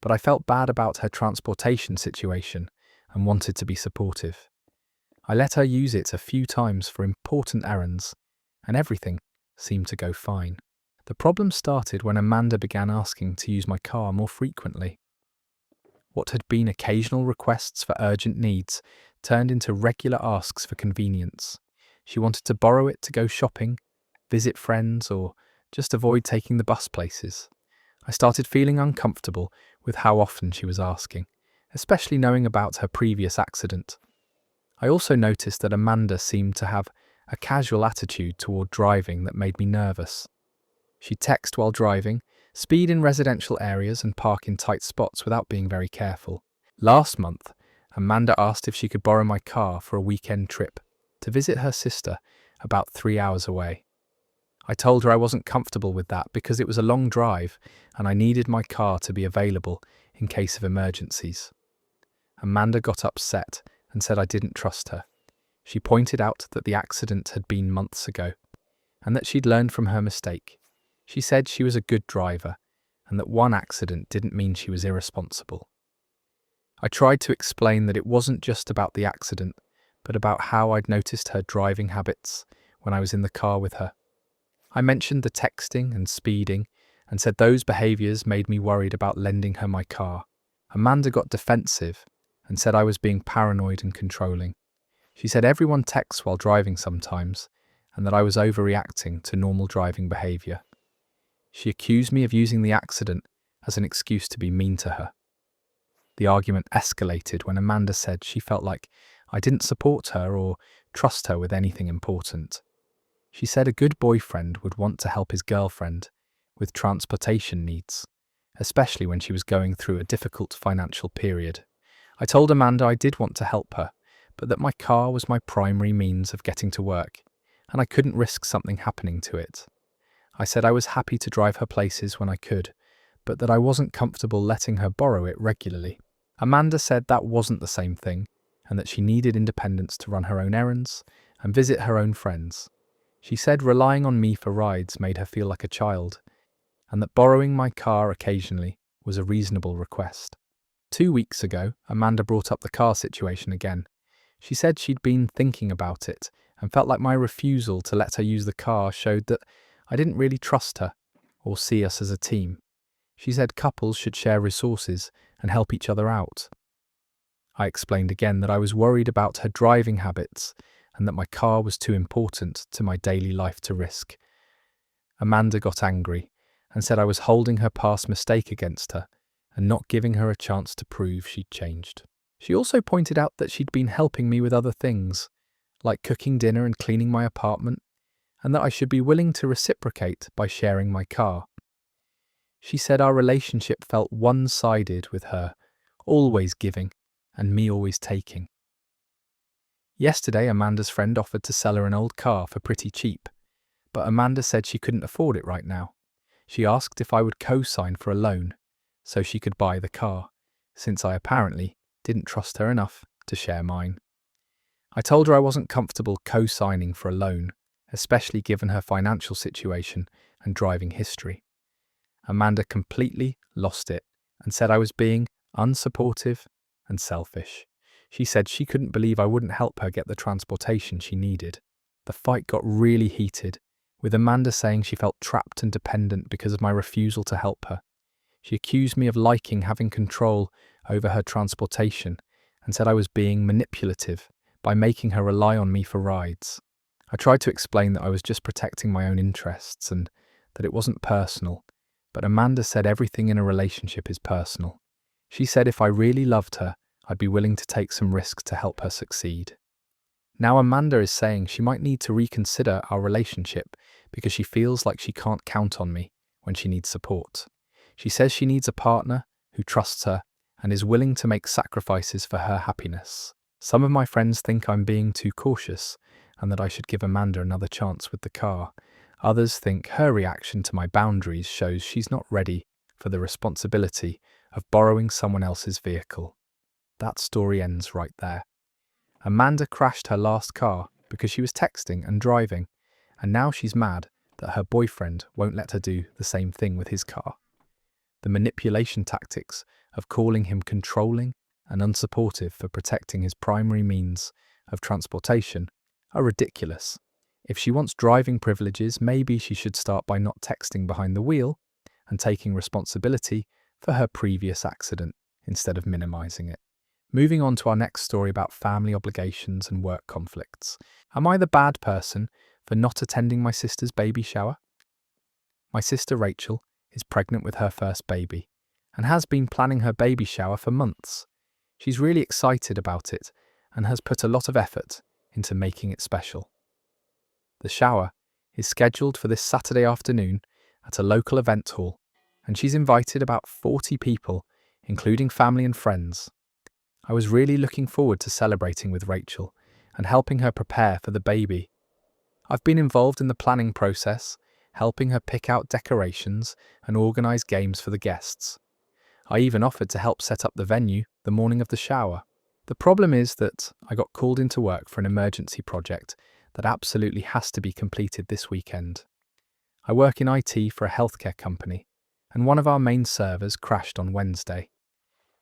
but I felt bad about her transportation situation and wanted to be supportive. I let her use it a few times for important errands, and everything seemed to go fine. The problem started when Amanda began asking to use my car more frequently. What had been occasional requests for urgent needs turned into regular asks for convenience. She wanted to borrow it to go shopping, visit friends, or just avoid taking the bus places. I started feeling uncomfortable with how often she was asking, especially knowing about her previous accident. I also noticed that Amanda seemed to have a casual attitude toward driving that made me nervous. She'd text while driving, speed in residential areas, and park in tight spots without being very careful. Last month, Amanda asked if she could borrow my car for a weekend trip to visit her sister about 3 hours away. I told her I wasn't comfortable with that because it was a long drive and I needed my car to be available in case of emergencies. Amanda got upset and said I didn't trust her. She pointed out that the accident had been months ago and that she'd learned from her mistake. She said she was a good driver and that one accident didn't mean she was irresponsible. I tried to explain that it wasn't just about the accident, but about how I'd noticed her driving habits when I was in the car with her. I mentioned the texting and speeding and said those behaviours made me worried about lending her my car. Amanda got defensive and said I was being paranoid and controlling. She said everyone texts while driving sometimes and that I was overreacting to normal driving behaviour. She accused me of using the accident as an excuse to be mean to her. The argument escalated when Amanda said she felt like I didn't support her or trust her with anything important. She said a good boyfriend would want to help his girlfriend with transportation needs, especially when she was going through a difficult financial period. I told Amanda I did want to help her, but that my car was my primary means of getting to work, and I couldn't risk something happening to it. I said I was happy to drive her places when I could, but that I wasn't comfortable letting her borrow it regularly. Amanda said that wasn't the same thing, and that she needed independence to run her own errands and visit her own friends. She said relying on me for rides made her feel like a child, and that borrowing my car occasionally was a reasonable request. 2 weeks ago, Amanda brought up the car situation again. She said she'd been thinking about it and felt like my refusal to let her use the car showed that I didn't really trust her or see us as a team. She said couples should share resources and help each other out. I explained again that I was worried about her driving habits and that my car was too important to my daily life to risk. Amanda got angry and said I was holding her past mistake against her and not giving her a chance to prove she'd changed. She also pointed out that she'd been helping me with other things, like cooking dinner and cleaning my apartment, and that I should be willing to reciprocate by sharing my car. She said our relationship felt one-sided with her, always giving, and me always taking. Yesterday, Amanda's friend offered to sell her an old car for pretty cheap, but Amanda said she couldn't afford it right now. She asked if I would co-sign for a loan, so she could buy the car, since I apparently didn't trust her enough to share mine. I told her I wasn't comfortable co-signing for a loan, especially given her financial situation and driving history. Amanda completely lost it and said I was being unsupportive and selfish. She said she couldn't believe I wouldn't help her get the transportation she needed. The fight got really heated, with Amanda saying she felt trapped and dependent because of my refusal to help her. She accused me of liking having control over her transportation and said I was being manipulative by making her rely on me for rides. I tried to explain that I was just protecting my own interests and that it wasn't personal, but Amanda said everything in a relationship is personal. She said if I really loved her, I'd be willing to take some risks to help her succeed. Now Amanda is saying she might need to reconsider our relationship because she feels like she can't count on me when she needs support. She says she needs a partner who trusts her and is willing to make sacrifices for her happiness. Some of my friends think I'm being too cautious and that I should give Amanda another chance with the car. Others think her reaction to my boundaries shows she's not ready for the responsibility of borrowing someone else's vehicle. That story ends right there. Amanda crashed her last car because she was texting and driving, and now she's mad that her boyfriend won't let her do the same thing with his car. The manipulation tactics of calling him controlling and unsupportive for protecting his primary means of transportation are ridiculous. If she wants driving privileges, maybe she should start by not texting behind the wheel and taking responsibility for her previous accident instead of minimizing it. Moving on to our next story about family obligations and work conflicts. Am I the bad person for not attending my sister's baby shower? My sister Rachel is pregnant with her first baby and has been planning her baby shower for months. She's really excited about it and has put a lot of effort into making it special. The shower is scheduled for this Saturday afternoon at a local event hall, and she's invited about 40 people, including family and friends. I was really looking forward to celebrating with Rachel and helping her prepare for the baby. I've been involved in the planning process, helping her pick out decorations and organise games for the guests. I even offered to help set up the venue the morning of the shower. The problem is that I got called into work for an emergency project that absolutely has to be completed this weekend. I work in IT for a healthcare company, and one of our main servers crashed on Wednesday.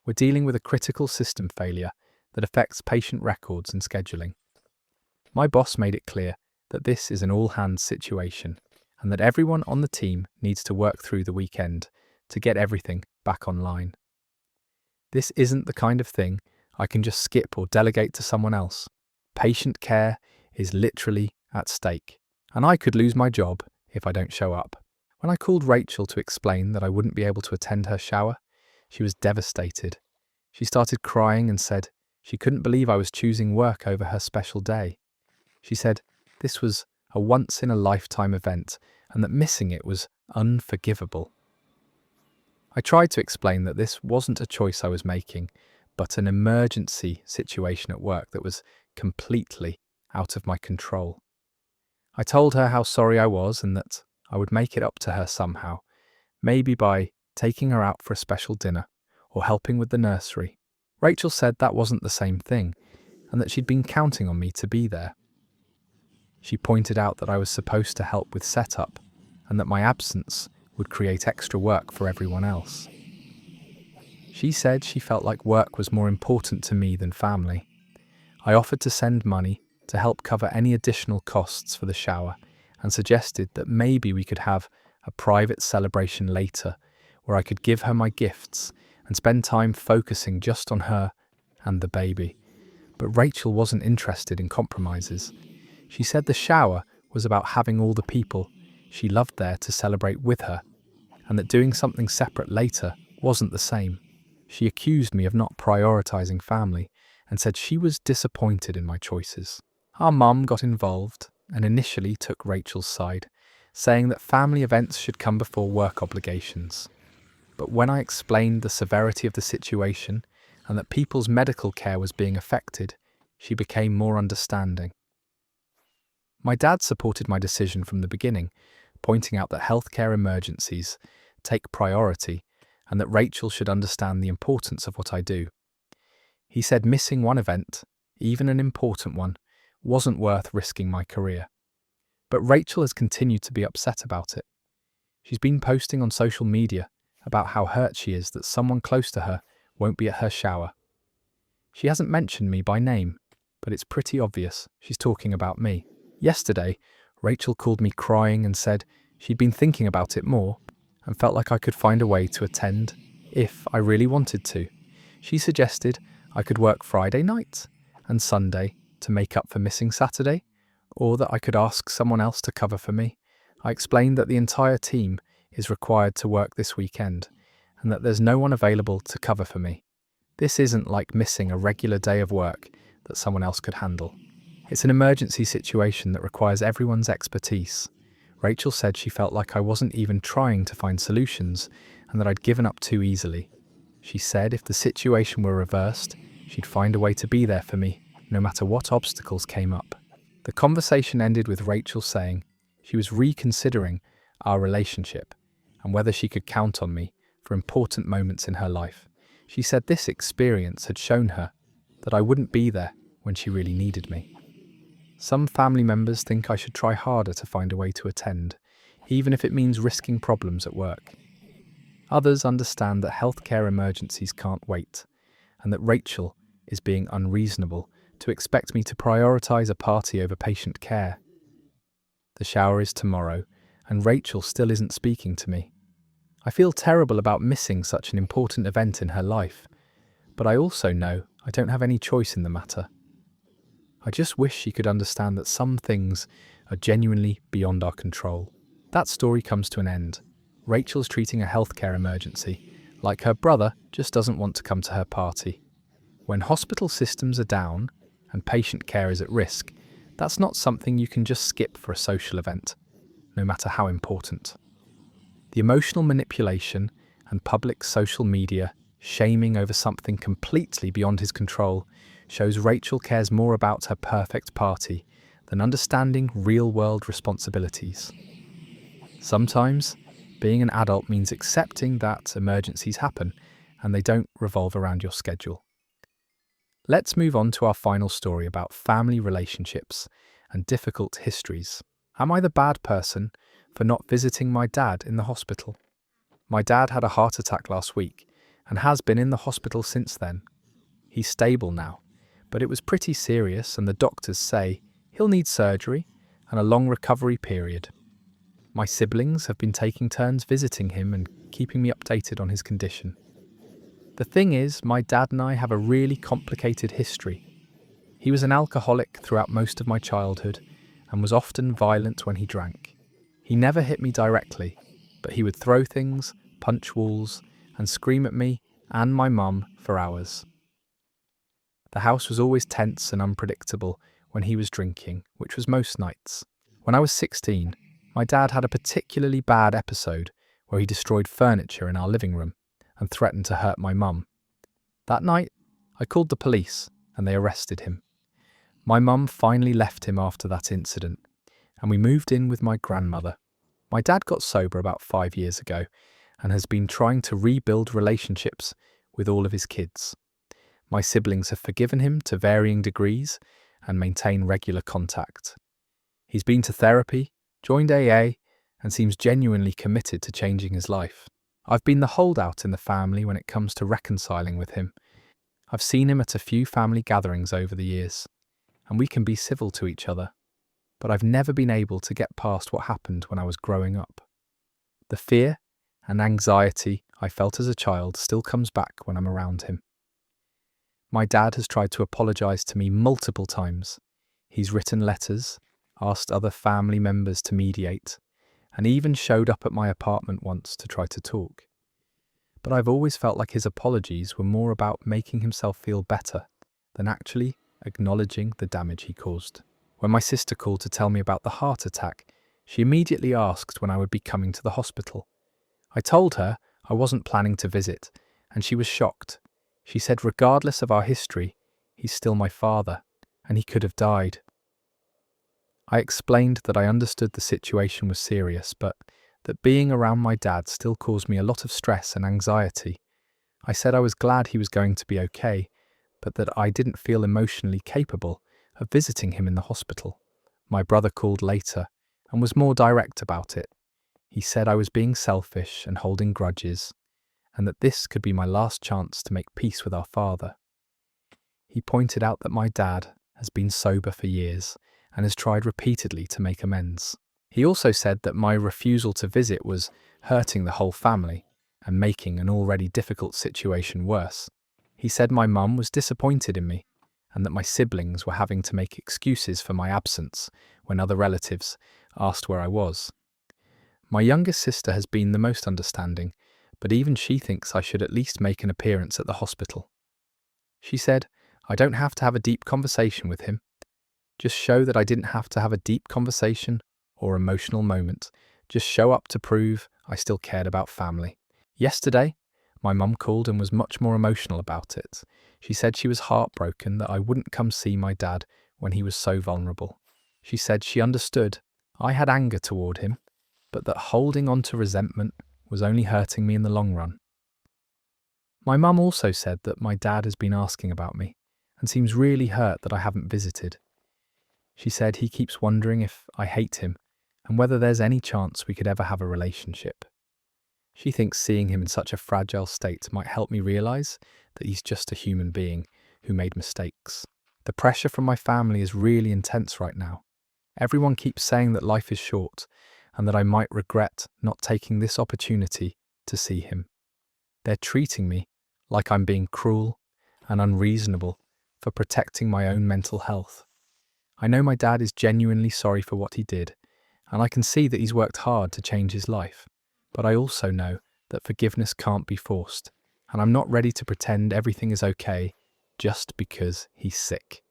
We're dealing with a critical system failure that affects patient records and scheduling. My boss made it clear that this is an all-hands situation and that everyone on the team needs to work through the weekend to get everything back online. This isn't the kind of thing I can just skip or delegate to someone else. Patient care is literally at stake, and I could lose my job if I don't show up. When I called Rachel to explain that I wouldn't be able to attend her shower, she was devastated. She started crying and said she couldn't believe I was choosing work over her special day. She said this was a once-in-a-lifetime event and that missing it was unforgivable. I tried to explain that this wasn't a choice I was making, but an emergency situation at work that was completely out of my control. I told her how sorry I was and that I would make it up to her somehow, maybe by taking her out for a special dinner or helping with the nursery. Rachel said that wasn't the same thing and that she'd been counting on me to be there. She pointed out that I was supposed to help with setup and that my absence would create extra work for everyone else. She said she felt like work was more important to me than family. I offered to send money to help cover any additional costs for the shower and suggested that maybe we could have a private celebration later where I could give her my gifts and spend time focusing just on her and the baby. But Rachel wasn't interested in compromises. She said the shower was about having all the people she loved there to celebrate with her, and that doing something separate later wasn't the same. She accused me of not prioritizing family and said she was disappointed in my choices. Our mum got involved and initially took Rachel's side, saying that family events should come before work obligations. But when I explained the severity of the situation and that people's medical care was being affected, she became more understanding. My dad supported my decision from the beginning, pointing out that healthcare emergencies take priority and that Rachel should understand the importance of what I do. He said missing one event, even an important one, wasn't worth risking my career. But Rachel has continued to be upset about it. She's been posting on social media about how hurt she is that someone close to her won't be at her shower. She hasn't mentioned me by name, but it's pretty obvious she's talking about me. Yesterday, Rachel called me crying and said she'd been thinking about it more and felt like I could find a way to attend if I really wanted to. She suggested I could work Friday night and Sunday to make up for missing Saturday, or that I could ask someone else to cover for me. I explained that the entire team is required to work this weekend and that there's no one available to cover for me. This isn't like missing a regular day of work that someone else could handle. It's an emergency situation that requires everyone's expertise. Rachel said she felt like I wasn't even trying to find solutions and that I'd given up too easily. She said if the situation were reversed, she'd find a way to be there for me, no matter what obstacles came up. The conversation ended with Rachel saying she was reconsidering our relationship and whether she could count on me for important moments in her life. She said this experience had shown her that I wouldn't be there when she really needed me. Some family members think I should try harder to find a way to attend, even if it means risking problems at work. Others understand that healthcare emergencies can't wait, and that Rachel is being unreasonable to expect me to prioritise a party over patient care. The shower is tomorrow, and Rachel still isn't speaking to me. I feel terrible about missing such an important event in her life, but I also know I don't have any choice in the matter. I just wish she could understand that some things are genuinely beyond our control. That story comes to an end. Rachel's treating a healthcare emergency, like her brother just doesn't want to come to her party. When hospital systems are down and patient care is at risk, that's not something you can just skip for a social event, no matter how important. The emotional manipulation and public social media shaming over something completely beyond his control shows Rachel cares more about her perfect party than understanding real-world responsibilities. Sometimes, being an adult means accepting that emergencies happen and they don't revolve around your schedule. Let's move on to our final story about family relationships and difficult histories. Am I the bad person for not visiting my dad in the hospital? My dad had a heart attack last week and has been in the hospital since then. He's stable now, but it was pretty serious and the doctors say he'll need surgery and a long recovery period. My siblings have been taking turns visiting him and keeping me updated on his condition. The thing is, my dad and I have a really complicated history. He was an alcoholic throughout most of my childhood and was often violent when he drank. He never hit me directly, but he would throw things, punch walls, and scream at me and my mum for hours. The house was always tense and unpredictable when he was drinking, which was most nights. When I was 16, my dad had a particularly bad episode where he destroyed furniture in our living room and threatened to hurt my mum. That night, I called the police and they arrested him. My mum finally left him after that incident, and we moved in with my grandmother. My dad got sober about 5 years ago and has been trying to rebuild relationships with all of his kids. My siblings have forgiven him to varying degrees and maintain regular contact. He's been to therapy, joined AA, and seems genuinely committed to changing his life. I've been the holdout in the family when it comes to reconciling with him. I've seen him at a few family gatherings over the years, and we can be civil to each other, but I've never been able to get past what happened when I was growing up. The fear and anxiety I felt as a child still comes back when I'm around him. My dad has tried to apologise to me multiple times. He's written letters, asked other family members to mediate, and even showed up at my apartment once to try to talk. But I've always felt like his apologies were more about making himself feel better than actually acknowledging the damage he caused. When my sister called to tell me about the heart attack, she immediately asked when I would be coming to the hospital. I told her I wasn't planning to visit, and she was shocked. She said regardless of our history, he's still my father, and he could have died. I explained that I understood the situation was serious, but that being around my dad still caused me a lot of stress and anxiety. I said I was glad he was going to be okay, but that I didn't feel emotionally capable of visiting him in the hospital. My brother called later and was more direct about it. He said I was being selfish and holding grudges, and that this could be my last chance to make peace with our father. He pointed out that my dad has been sober for years and has tried repeatedly to make amends. He also said that my refusal to visit was hurting the whole family and making an already difficult situation worse. He said my mum was disappointed in me and that my siblings were having to make excuses for my absence when other relatives asked where I was. My youngest sister has been the most understanding, but even she thinks I should at least make an appearance at the hospital. She said, I don't have to have a deep conversation with him. Just show that I didn't have to have a deep conversation or emotional moment. Just show up to prove I still cared about family. Yesterday, my mum called and was much more emotional about it. She said she was heartbroken that I wouldn't come see my dad when he was so vulnerable. She said she understood I had anger toward him, but that holding on to resentment was only hurting me in the long run. My mum also said that my dad has been asking about me and seems really hurt that I haven't visited. She said he keeps wondering if I hate him and whether there's any chance we could ever have a relationship. She thinks seeing him in such a fragile state might help me realise that he's just a human being who made mistakes. The pressure from my family is really intense right now. Everyone keeps saying that life is short and that I might regret not taking this opportunity to see him. They're treating me like I'm being cruel and unreasonable for protecting my own mental health. I know my dad is genuinely sorry for what he did, and I can see that he's worked hard to change his life. But I also know that forgiveness can't be forced, and I'm not ready to pretend everything is okay just because he's sick.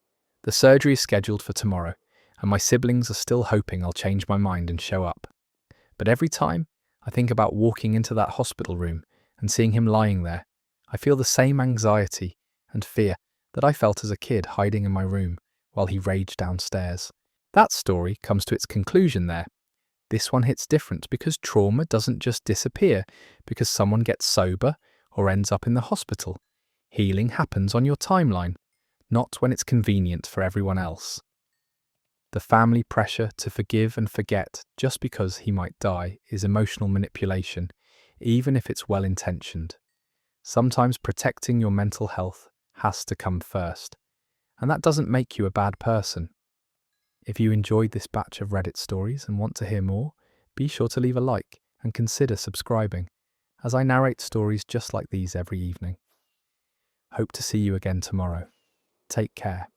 The surgery is scheduled for tomorrow, and my siblings are still hoping I'll change my mind and show up. But every time I think about walking into that hospital room and seeing him lying there, I feel the same anxiety and fear that I felt as a kid hiding in my room while he raged downstairs. That story comes to its conclusion there. This one hits different because trauma doesn't just disappear because someone gets sober or ends up in the hospital. Healing happens on your timeline, not when it's convenient for everyone else. The family pressure to forgive and forget just because he might die is emotional manipulation, even if it's well-intentioned. Sometimes protecting your mental health has to come first, and that doesn't make you a bad person. If you enjoyed this batch of Reddit stories and want to hear more, be sure to leave a like and consider subscribing, as I narrate stories just like these every evening. Hope to see you again tomorrow. Take care.